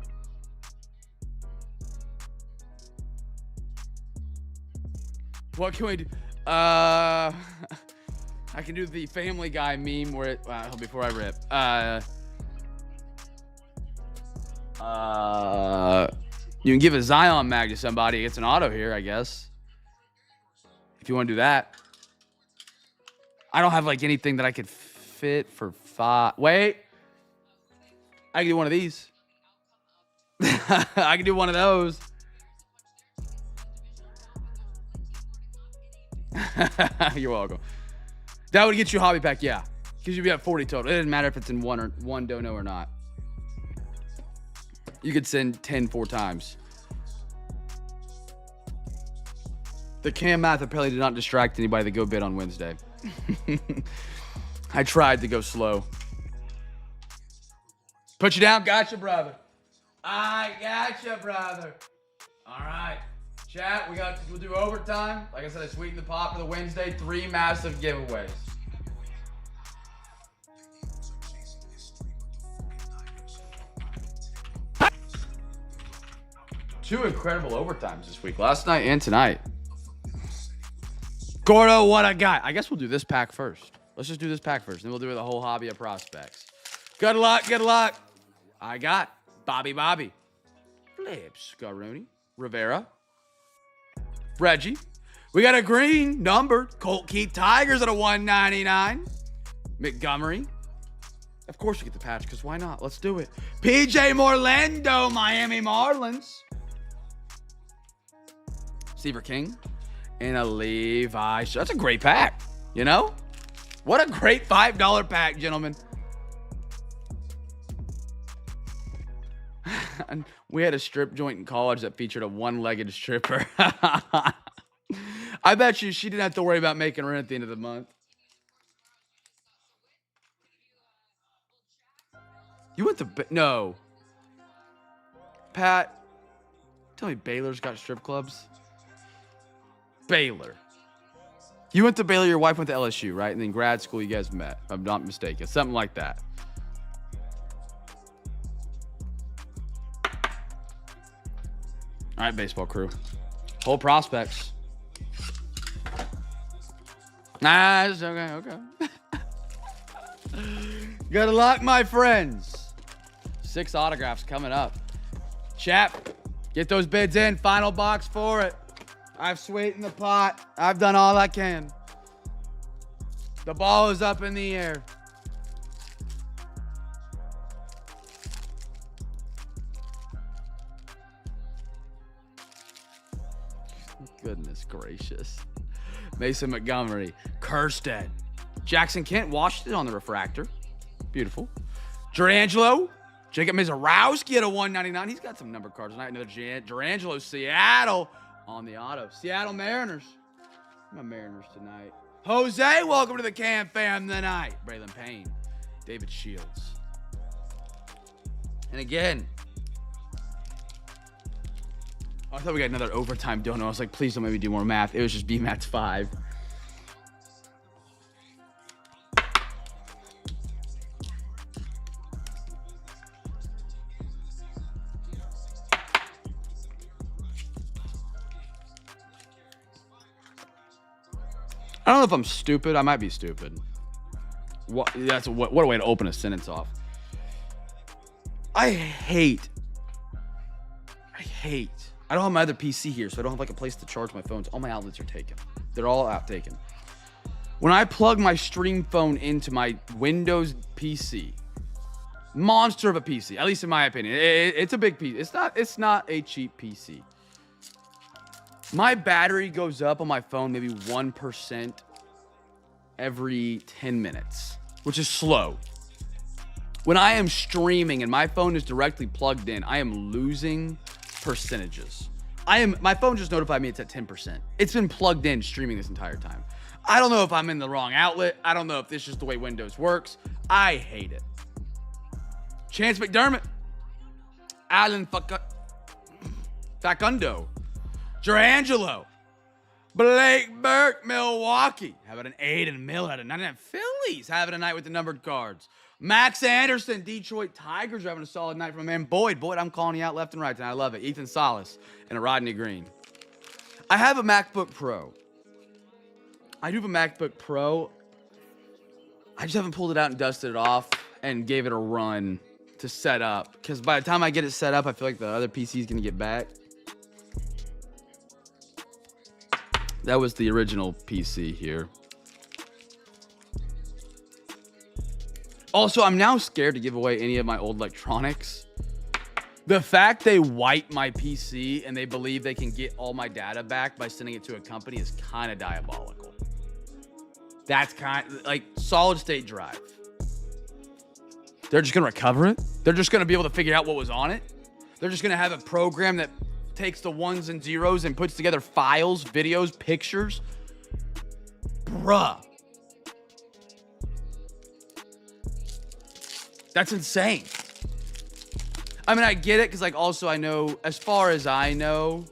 What can we do? I can do the Family Guy meme where it, before I rip. You can give a Zion mag to somebody. It's an auto here, I guess. If you want to do that. I don't have like anything that I could fit for 5. Wait. I can do one of these. I can do one of those. You're welcome. That would get you a hobby pack, yeah. Because you'd be at 40 total. It doesn't matter if it's in one dono or not. You could send 10 4 times. The cam math apparently did not distract anybody that go bid on Wednesday. I tried to go slow. Put you down. Gotcha, brother. I gotcha, brother. All right. Chat, we'll do overtime. Like I said, I sweetened the pot for the Wednesday. 3 massive giveaways. Two incredible overtimes this week. Last night and tonight. Gordo, what a guy. I guess we'll do this pack first. Let's just do this pack first. Then we'll do the whole hobby of prospects. Good luck. Good luck. I got Bobby. Flips. Got Rooney. Rivera. Reggie. We got a green numbered Colt Keith Tigers at a 199. Montgomery. Of course we get the patch because why not? Let's do it. PJ Morlando, Miami Marlins. Seaver King. And a Levi. That's a great pack. You know? What a great $5 pack, gentlemen. And we had a strip joint in college that featured a one-legged stripper. I bet you she didn't have to worry about making rent at the end of the month. You went to no. Pat, tell me Baylor's got strip clubs? Baylor. You went to Baylor, your wife went to LSU, right? And then grad school you guys met, if I'm not mistaken. Something like that. All right, baseball crew. Whole prospects. Nah, it's okay. Good luck, my friends. 6 autographs coming up. Chap, get those bids in. Final box for it. I've sweetened the pot. I've done all I can. The ball is up in the air. Goodness gracious. Mason Montgomery. Kirstead. Jackson Kent. Washington on the refractor. Beautiful. Durangelo. Jacob Mizarowski at a 199. He's got some number cards tonight. Another Durangelo. Seattle on the auto. Seattle Mariners. My Mariners tonight. Jose, welcome to the CamFam tonight. Braylon Payne. David Shields. And again, I thought we got another overtime donut. I was like, please don't make me do more math. It was just BMAT's 5. I don't know if I'm stupid. I might be stupid. What a way to open a sentence off. I don't have my other PC here, so I don't have like a place to charge my phones. All my outlets are taken. They're all out taken. When I plug my stream phone into my Windows PC, monster of a PC, at least in my opinion, it's a big PC. It's not a cheap PC. My battery goes up on my phone maybe 1% every 10 minutes, which is slow. When I am streaming and my phone is directly plugged in, I am losing percentages. My phone just notified me it's at 10%. It's been plugged in streaming this entire time. I don't know if I'm in the wrong outlet. I don't know if this is just the way Windows works. I hate it. Chance McDermott. Alan Facundo. Jerangelo. Blake Burke, Milwaukee. Having an 8 and Miller out of 99. Phillies having a night with the numbered cards. Max Anderson, Detroit Tigers are having a solid night from my man Boyd. Boyd, I'm calling you out left and right tonight. I love it. Ethan Salas and a Rodney Green. I have a MacBook Pro. I do have a MacBook Pro. I just haven't pulled it out and dusted it off and gave it a run to set up. Because by the time I get it set up, I feel like the other PC is going to get back. That was the original PC here. Also, I'm now scared to give away any of my old electronics. The fact they wipe my PC and they believe they can get all my data back by sending it to a company is kind of diabolical. That's kind of like solid state drive. They're just going to recover it. They're just going to be able to figure out what was on it. They're just going to have a program that takes the ones and zeros and puts together files, videos, pictures. Bruh. That's insane. I mean, I get it because, like, also I know, as far as I know,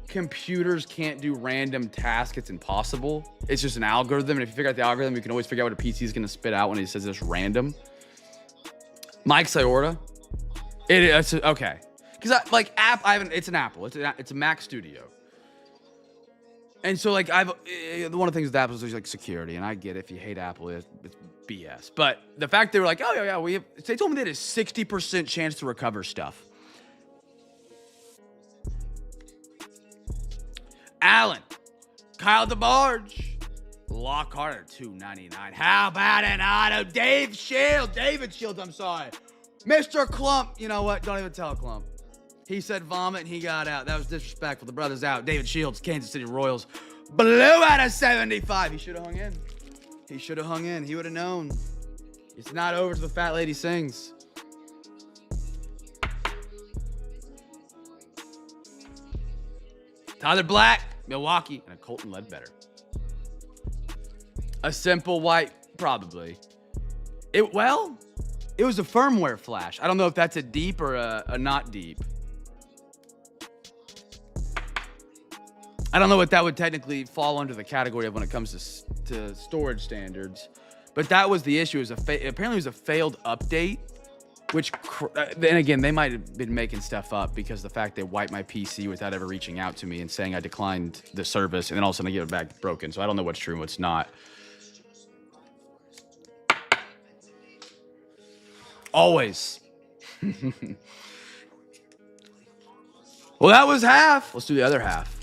computers can't do random tasks. It's impossible. It's just an algorithm, and if you figure out the algorithm, you can always figure out what a PC is going to spit out when it says it's random. Mike Sciorda. It's okay. Because it's an Apple. It's a Mac Studio. And so, like, one of the things with Apple is like security, and I get it. If you hate Apple, it's BS. But the fact they were like, oh yeah, they told me they had a 60% chance to recover stuff. Allen, Kyle DeBarge, Lockhart at $2.99. How about an auto? David Shields, I'm sorry. Mr. Clump, you know what? Don't even tell Clump. He said vomit and he got out. That was disrespectful. The brother's out. David Shields, Kansas City Royals. Blue out of 75. He should have hung in. He would have known. It's not over till the fat lady sings. Tyler Black, Milwaukee, and a Colton Ledbetter. A simple white, probably. It was a firmware flash. I don't know if that's a deep or a not deep. I don't know what that would technically fall under the category of when it comes to storage standards. But that was the issue. Apparently it was a failed update, which, then again, they might have been making stuff up because the fact they wiped my PC without ever reaching out to me and saying I declined the service, and then all of a sudden I get it back broken. So I don't know what's true and what's not. Always. Well, that was half. Let's do the other half.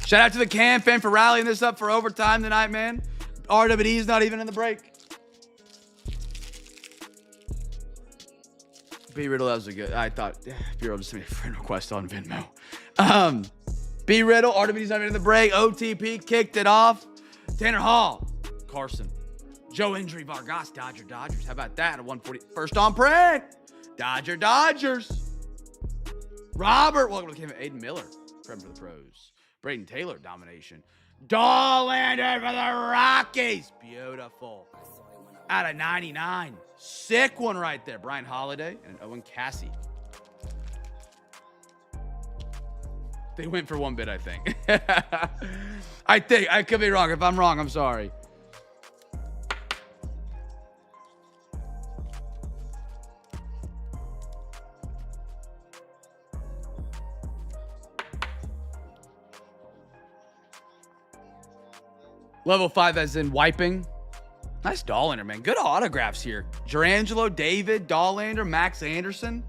Shout out to the CamFam for rallying this up for overtime tonight, man. RWD's not even in the break. B Riddle, that was a good. I thought B Riddle just sent me a friend request on Venmo. B Riddle, RWD's not even in the break. OTP kicked it off. Tanner Hall, Carson, Joe Injury, Vargas, Dodgers. How about that? A 140. First on prick. Dodgers. Robert, welcome to the CamFam. Aiden Miller, prep for the pros. Braden Taylor domination. Dollander for the Rockies. Beautiful. Out of 99. Sick one right there. Brian Holiday and Owen Cassie. They went for one bid, I think. I think. I could be wrong. If I'm wrong, I'm sorry. Level 5 as in wiping. Nice Dollander, man. Good autographs here. Gerangelo, David, Dollander, Max Anderson.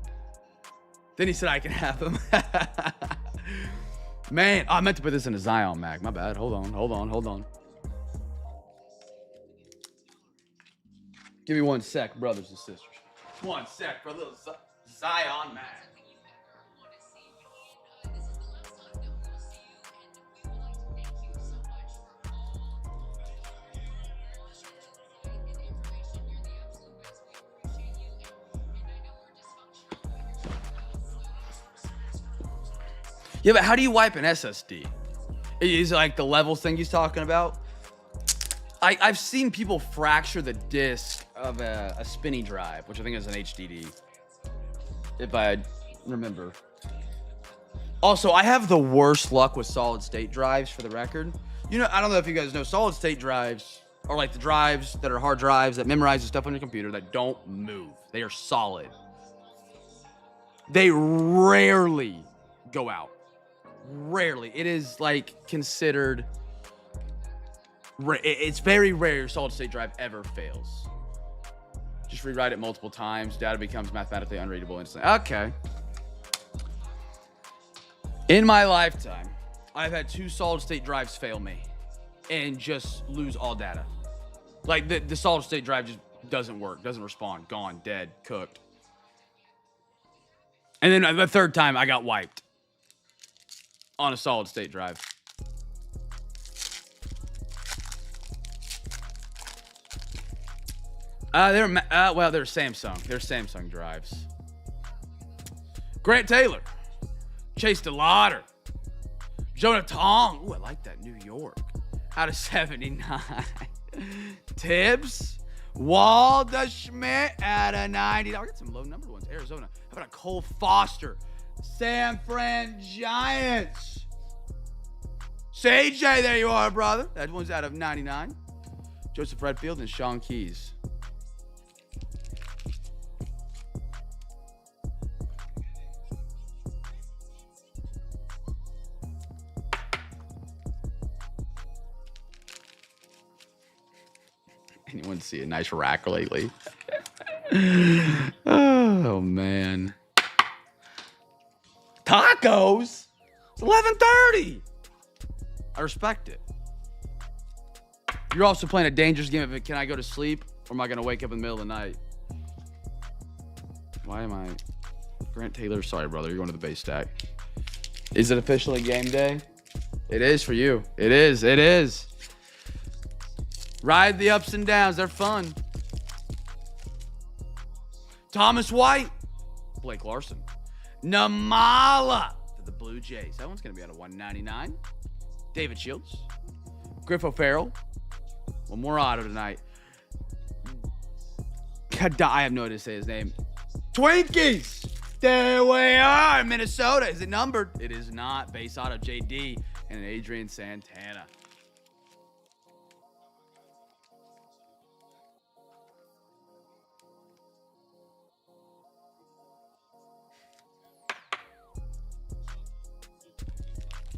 Then he said I can have him. Man, I meant to put this in a Zion mag. My bad. Hold on. Give me 1 sec, brothers and sisters. 1 sec for a little Zion mag. Yeah, but how do you wipe an SSD? Is it like the levels thing he's talking about? I've seen people fracture the disk of a spinny drive, which I think is an HDD, if I remember. Also, I have the worst luck with solid state drives, for the record. You know, I don't know if you guys know, solid state drives are like the drives that are hard drives that memorize the stuff on your computer that don't move. They are solid. They rarely go out. Rarely. It is like considered, it's very rare your solid state drive ever fails. Just rewrite it multiple times. Data becomes mathematically unreadable instantly. Okay. In my lifetime, I've had 2 solid state drives fail me and just lose all data. Like the solid state drive just doesn't work, doesn't respond, gone, dead, cooked. And then the third time I got wiped on a solid state drive. They're Samsung. They're Samsung drives. Grant Taylor, Chase DeLauder, Jonah Tong. Ooh, I like that. New York. Out of 79. Tibbs, Walda Schmidt out of 90. I got some low numbered ones. Arizona. How about a Cole Foster? San Fran Giants. CJ, there you are, brother. That one's out of 99. Joseph Redfield and Sean Keys. Anyone see a nice rack lately? Oh, man. Tacos? It's 11:30. I respect it. You're also playing a dangerous game of, can I go to sleep or am I going to wake up in the middle of the night? Why am I? Grant Taylor, sorry, brother. You're going to the base stack. Is it officially game day? It is for you. It is. It is. Ride the ups and downs. They're fun. Thomas White. Blake Larson. Namala for the Blue Jays. That one's going to be out of 199. David Shields. Griff O'Farrell. One more auto tonight. I have no idea to say his name. Twinkies. There we are. Minnesota. Is it numbered? It is not. Base auto JD and an Adrian Santana.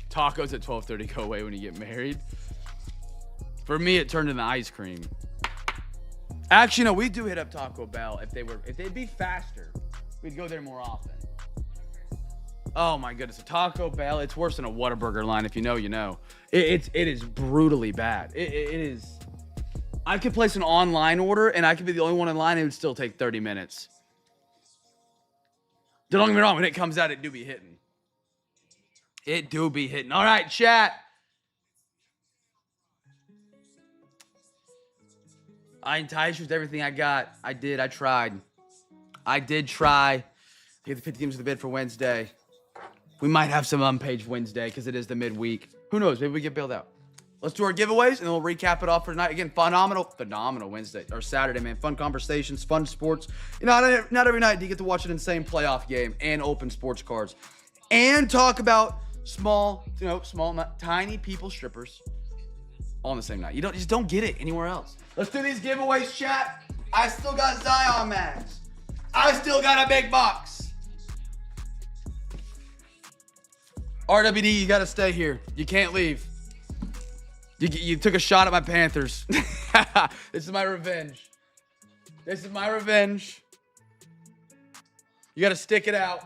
Tacos at 12:30 go away when you get married. For me, it turned into ice cream. Actually, no, we do hit up Taco Bell if they'd be faster. We'd go there more often. Oh my goodness, a Taco Bell, it's worse than a Whataburger line. If you know, you know. It is brutally bad. It is. I could place an online order and I could be the only one in line. It would still take 30 minutes. Don't get me wrong, when it comes out, it do be hitting. It do be hitting. All right, chat. I enticed with everything I got. I did. I tried. I did try to get the 50 teams of the bid for Wednesday. We might have some unpaged Wednesday because it is the midweek. Who knows? Maybe we get bailed out. Let's do our giveaways, and then we'll recap it off for tonight. Again, phenomenal Wednesday or Saturday, man. Fun conversations, fun sports. You know, not every night do you get to watch an insane playoff game and open sports cards and talk about tiny people strippers all on the same night. You just don't get it anywhere else. Let's do these giveaways, chat. I still got Zion mags. I still got a big box. RWD, you got to stay here. You can't leave. You took a shot at my Panthers. This is my revenge. This is my revenge. You got to stick it out.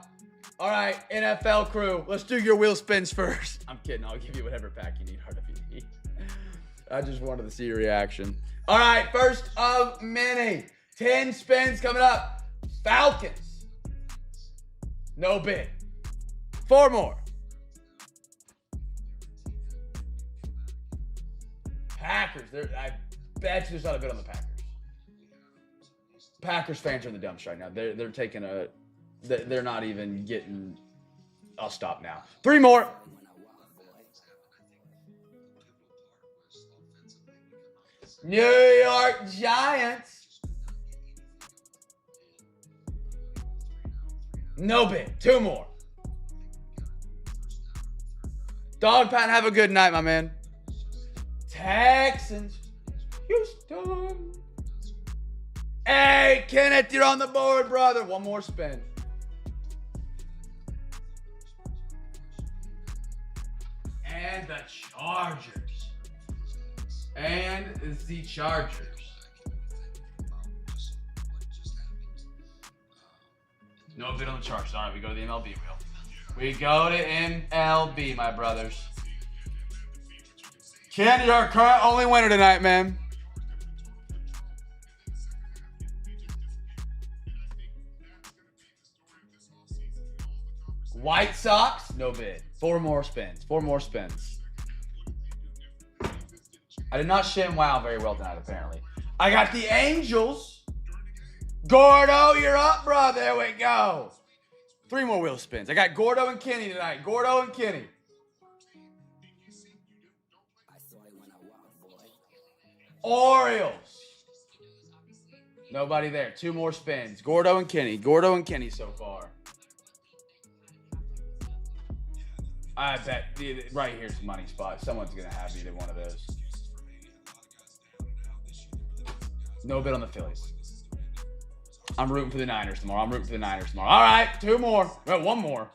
All right, NFL crew, let's do your wheel spins first. I'm kidding. I'll give you whatever pack you need, RWD. I just wanted to see your reaction. All right, first of many. 10 spins coming up. Falcons. No bid. 4 more. Packers. I bet you there's not a bid on the Packers. Packers fans are in the dumps right now. They're taking a... They're not even getting... I'll stop now. 3 more. New York Giants. No bid. 2 more. Dog Pound, have a good night, my man. Texans. Houston. Hey, Kenneth, you're on the board, brother. 1 more spin. And the Chargers. And the Chargers. No bid on the Chargers. All right, we go to the MLB wheel. We go to MLB, my brothers. Ken, you're our current only winner tonight, man. White Sox, no bid. 4 more spins. 4 more spins. I did not shim wow very well tonight, apparently. I got the Angels. Gordo, you're up, bro. There we go. 3 more wheel spins. I got Gordo and Kenny tonight. Gordo and Kenny. Orioles. Nobody there. 2 more spins. Gordo and Kenny. Gordo and Kenny so far. I bet right here's the money spot. Someone's going to have either one of those. No bid on the Phillies. I'm rooting for the Niners tomorrow. All right, 2 more. Well, 1 more.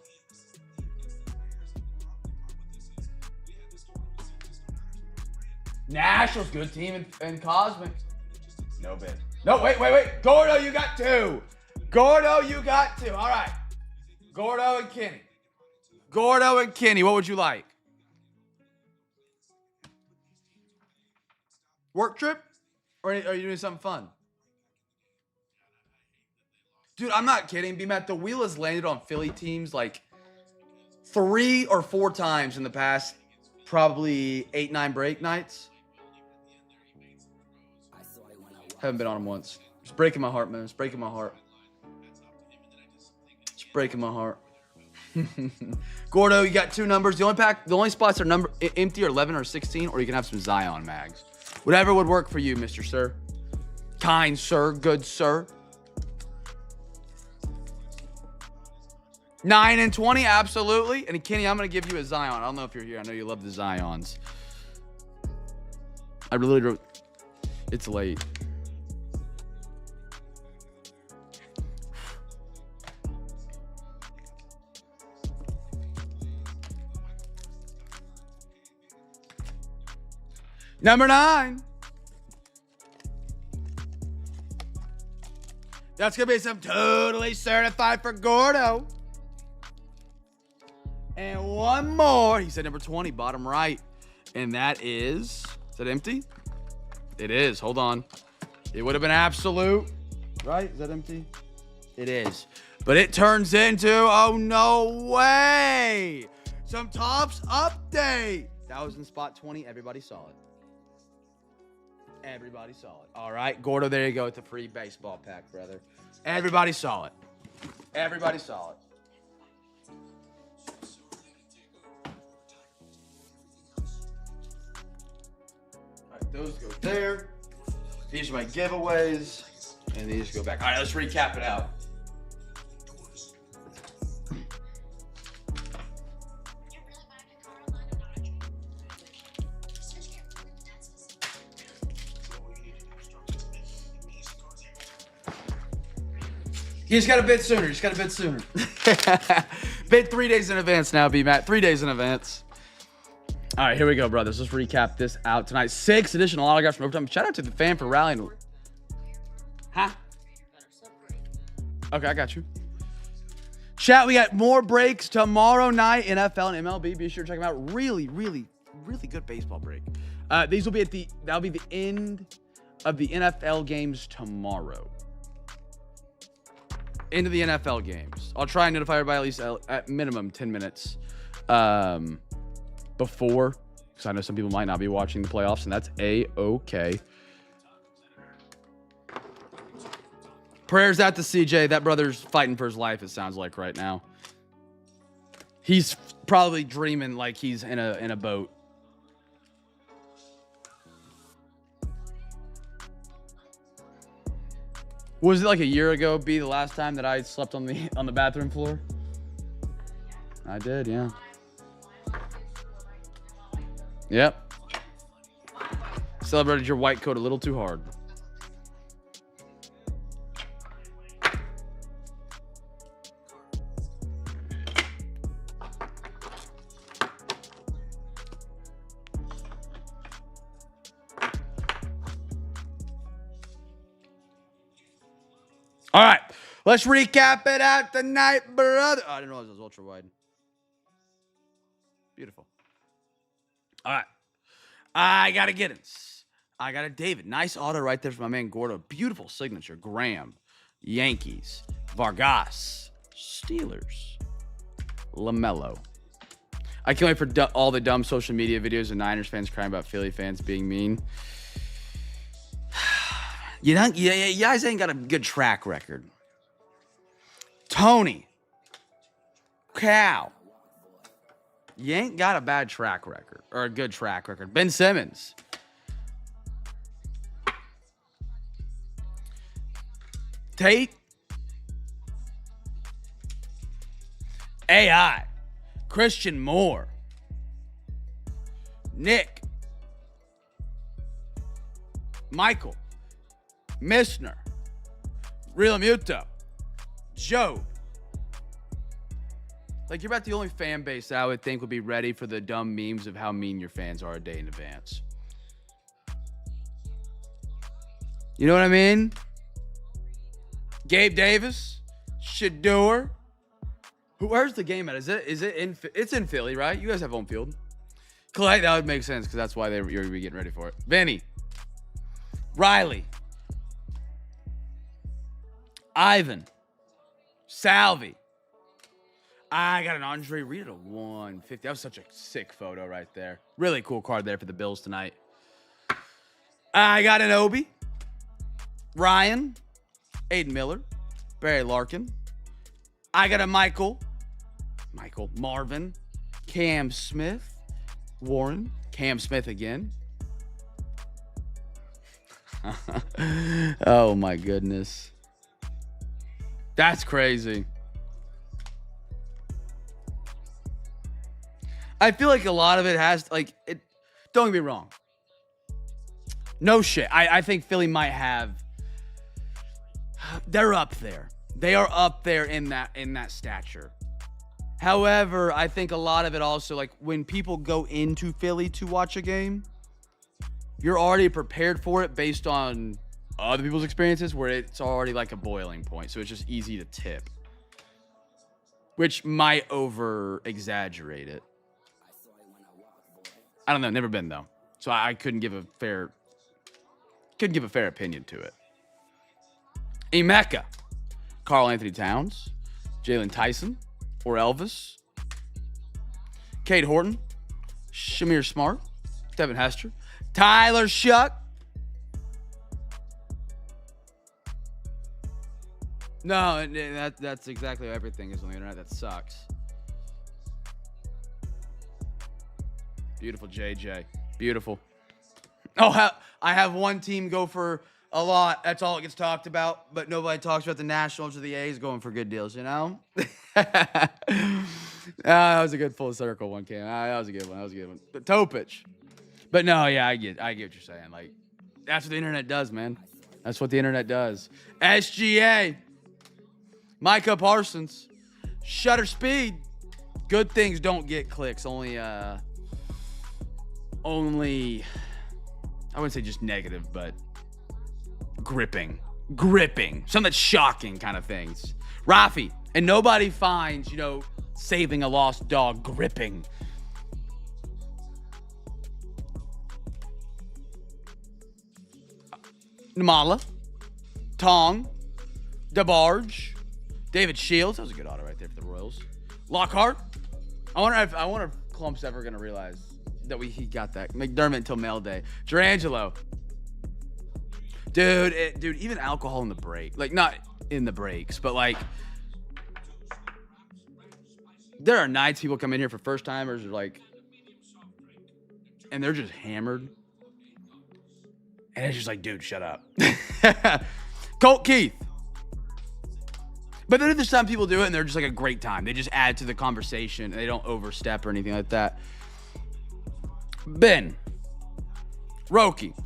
Nationals, good team in Cosmic. No bid. No, wait. Gordo, you got 2. Gordo, you got 2. All right. Gordo and Kenny. Gordo and Kenny, what would you like? Work trip? Or are you doing something fun? Dude, I'm not kidding. B-Matt, the wheel has landed on Philly teams like 3 or 4 times in the past probably 8-9 break nights. Haven't been on them once. It's breaking my heart, man. It's breaking my heart. It's breaking my heart. Gordo, you got 2 numbers. The only spots are empty are 11 or 16, or you can have some Zion mags. Whatever would work for you, Mr. Sir. Kind sir, good sir. 9 and 20, absolutely. And Kenny, I'm going to give you a Zion. I don't know if you're here. I know you love the Zions. I really wrote. It's late. Number 9. That's going to be some totally certified for Gordo. And 1 more. He said number 20, bottom right. And that is that empty? It is. Hold on. It would have been absolute. Right? Is that empty? It is. But it turns into, oh, no way. Some Tops update. That was in spot 20. Everybody saw it. Everybody saw it. All right, Gordo, there you go with the free baseball pack, brother. Everybody saw it. Everybody saw it. Those go there. These are my giveaways. And these go back. All right, let's recap it out. You just got to bid sooner. Bid 3 days in advance now, B-Matt. 3 days in advance. All right, here we go, brothers. Let's recap this out tonight. 6 additional autographs from Overtime. Shout out to the fan for rallying. Huh? Okay, I got you. Chat, we got more breaks tomorrow night, NFL and MLB. Be sure to check them out. Really, really, really good baseball break. These will be that'll be the end of the NFL games tomorrow. Into the NFL games. I'll try and notify everybody at least at minimum 10 minutes before, because I know some people might not be watching the playoffs, and that's A-okay. Prayers out to CJ. That brother's fighting for his life, it sounds like right now. He's probably dreaming like he's in a boat. Was it like a year ago, B, the last time that I slept on the bathroom floor? I did, yeah. Yep. Celebrated your white coat a little too hard. All right, let's recap it out tonight, brother. Oh, I didn't realize it was ultra wide. Beautiful. All right, I got to get it. I got a David. Nice auto right there from my man Gordo. Beautiful signature. Graham, Yankees, Vargas, Steelers, LaMelo. I can't wait for all the dumb social media videos of Niners fans crying about Philly fans being mean. You guys ain't got a good track record. Tony. Cal. You ain't got a bad track record. Or a good track record. Ben Simmons. Tate. AI. Christian Moore. Nick. Michael. Missner, Real Muto, Joe. Like, you're about the only fan base that I would think would be ready for the dumb memes of how mean your fans are a day in advance. You know what I mean? Gabe Davis, Shador. Where's the game at? Is it in? It's in Philly, right? You guys have home field. Clay, that would make sense because that's why you're getting ready for it. Vinny, Riley. Ivan, Salvi. I got an Andre Reed at 150. That was such a sick photo right there. Really cool card there for the Bills tonight. I got an Obi, Ryan, Aiden Miller, Barry Larkin. I got a Michael, Marvin, Cam Smith, Warren, Cam Smith again. Oh my goodness. That's crazy. I feel like a lot of it has, like, it. Don't get me wrong. No shit. I think Philly might have. They're up there. They are up there in that stature. However, I think a lot of it also, like, when people go into Philly to watch a game, you're already prepared for it based on other people's experiences where it's already like a boiling point. So it's just easy to tip, which might over exaggerate it. I don't know. Never been though. So I couldn't give a fair opinion to it. Emeka, Karl Anthony Towns, Jalen Tyson or Elvis, Cade Horton, Shamir Smart, Devin Hester, Tyler Shuck. No, that's exactly how everything is on the internet. That sucks. Beautiful JJ. Beautiful. Oh, I have one team go for a lot. That's all it gets talked about. But nobody talks about the Nationals or the A's going for good deals, you know? That was a good full circle one, Cam. That was a good one. That was a good one. The Topich. But no, yeah, I get what you're saying. Like, that's what the internet does, man. That's what the internet does. SGA. Micah Parsons. Shutter speed. Good things don't get clicks. Only, I wouldn't say just negative, but gripping. Something that's shocking kind of things. Rafi. And nobody finds, saving a lost dog gripping. Namala. Tong. DeBarge. David Shields. That was a good auto right there for the Royals. Lockhart. I wonder if Clump's ever going to realize that he got that. McDermott until mail day. Durangelo. Dude, even alcohol in the break. Like, not in the breaks, but like, there are nights people come in here for first timers, and they're just hammered. And it's just like, dude, shut up. Colt Keith. But then there's some people do it and they're just like a great time. They just add to the conversation and they don't overstep or anything like that. Ben. Roki.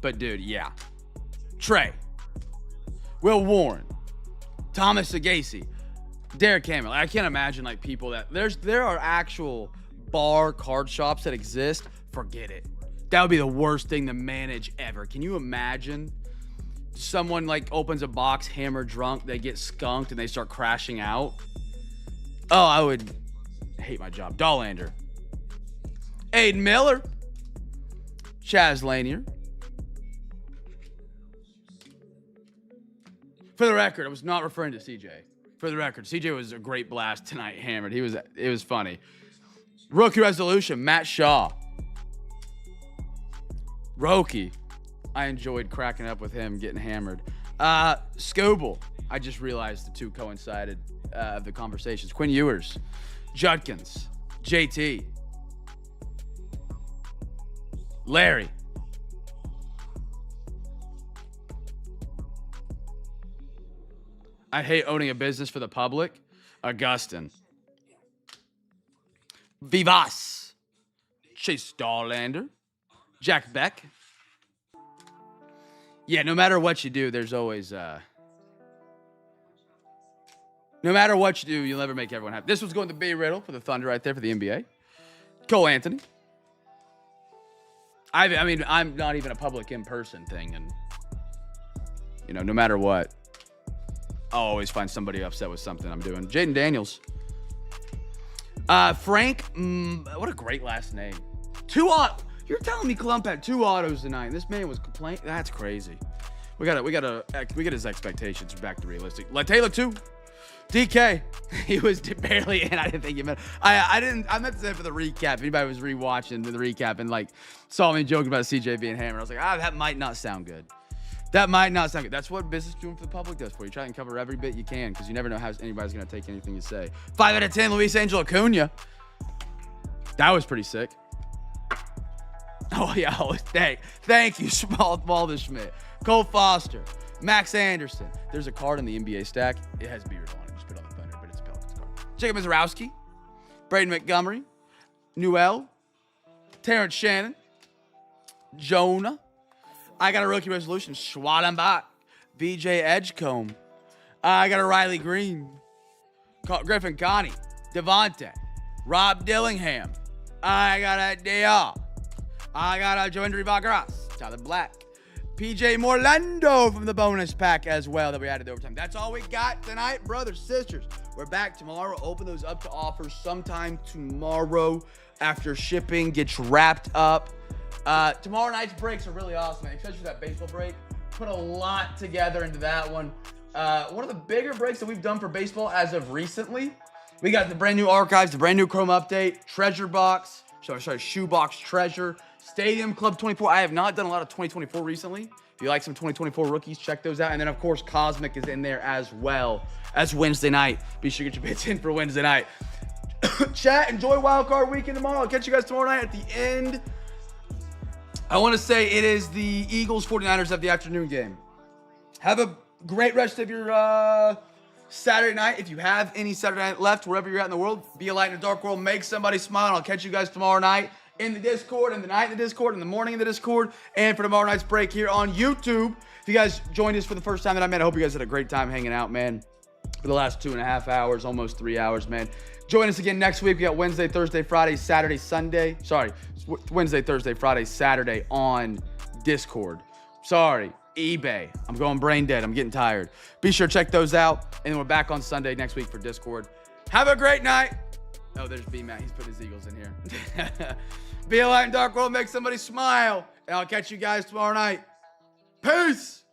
But dude, yeah. Trey. Will Warren. Thomas Sagasi. Derek Hamill. I can't imagine like people that there are actual bar card shops that exist. Forget it. That would be the worst thing to manage ever. Can you imagine someone like opens a box hammered drunk, they get skunked and they start crashing out? Oh, I would hate my job. Dollander. Aiden Miller. Chaz Lanier. For the record, I was not referring to CJ. For the record, CJ was a great blast tonight, hammered. It was funny. Rookie resolution, Matt Shaw. Roki. I enjoyed cracking up with him getting hammered. Scoble. I just realized the two coincided of the conversations. Quinn Ewers. Judkins. JT. Larry. I hate owning a business for the public. Augustin. Vivas. Chase Starlander. Jack Beck. Yeah, no matter what you do, there's always no matter what you do, you'll never make everyone happy. This was going to B Riddle for the Thunder right there for the NBA. Cole Anthony. I mean, I'm not even a public in-person thing, and no matter what, I'll always find somebody upset with something I'm doing. Jaden Daniels. Frank, what a great last name. You're telling me Clump had 2 autos tonight. This man was complaining. That's crazy. We gotta get his expectations back to realistic. Taylor 2. DK. He was barely in. I didn't think he meant. I meant to say it for the recap. If anybody was rewatching the recap and saw me joking about CJ being hammered, I was like, that might not sound good. That's what business doing for the public does for you. Try and cover every bit you can because you never know how anybody's gonna take anything you say. 5 out of 10. Luis Angel Acuna. That was pretty sick. Oh, yeah. Thank you, Walter Schmidt. Cole Foster. Max Anderson. There's a card in the NBA stack. It has Beard on it. Just put it on the Thunder, but it's a Pelicans card. Jacob Mizarowski. Braden Montgomery. Newell. Terrence Shannon. Jonah. I got a rookie resolution. Schwalenbach. VJ Edgecombe. I got a Riley Green. Griffin Connie. Devontae. Rob Dillingham. I got a Diop. I got a Joandre Vagras, Tyler Black, PJ Morlando from the bonus pack as well that we added overtime. That's all we got tonight, brothers, sisters. We're back tomorrow. Open those up to offers sometime tomorrow after shipping gets wrapped up. Tomorrow night's breaks are really awesome, man, especially that baseball break. Put a lot together into that one. One of the bigger breaks that we've done for baseball as of recently. We got the brand new archives, the brand new Chrome update, treasure box. Shoebox treasure. Stadium Club 24. I have not done a lot of 2024 recently. If you like some 2024 rookies, check those out. And then, of course, Cosmic is in there as well as Wednesday night. Be sure to get your bits in for Wednesday night. Chat, enjoy Wildcard Weekend tomorrow. I'll catch you guys tomorrow night at the end I want to say it is the Eagles 49ers of the afternoon game. Have a great rest of your Saturday night. If you have any Saturday night left, wherever you're at in the world, be a light in a dark world. Make somebody smile. And I'll catch you guys tomorrow night in the Discord, in the night in the Discord, in the morning in the Discord, and for tomorrow night's break here on YouTube. If you guys joined us for the first time that I met, I hope you guys had a great time hanging out, man, for the last 2.5 hours, almost 3 hours, man. Join us again next week. We got Wednesday, Thursday, Friday, Saturday, Sunday. Sorry, Wednesday, Thursday, Friday, Saturday on Discord. Sorry, eBay. I'm going brain dead. I'm getting tired. Be sure to check those out. And then we're back on Sunday next week for Discord. Have a great night. Oh, there's B-Matt. He's put his Eagles in here. Be a light in dark world. Make somebody smile. And I'll catch you guys tomorrow night. Peace.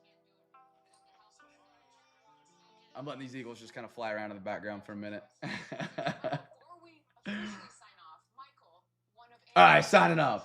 I'm letting these Eagles just kind of fly around in the background for a minute. All right, signing off.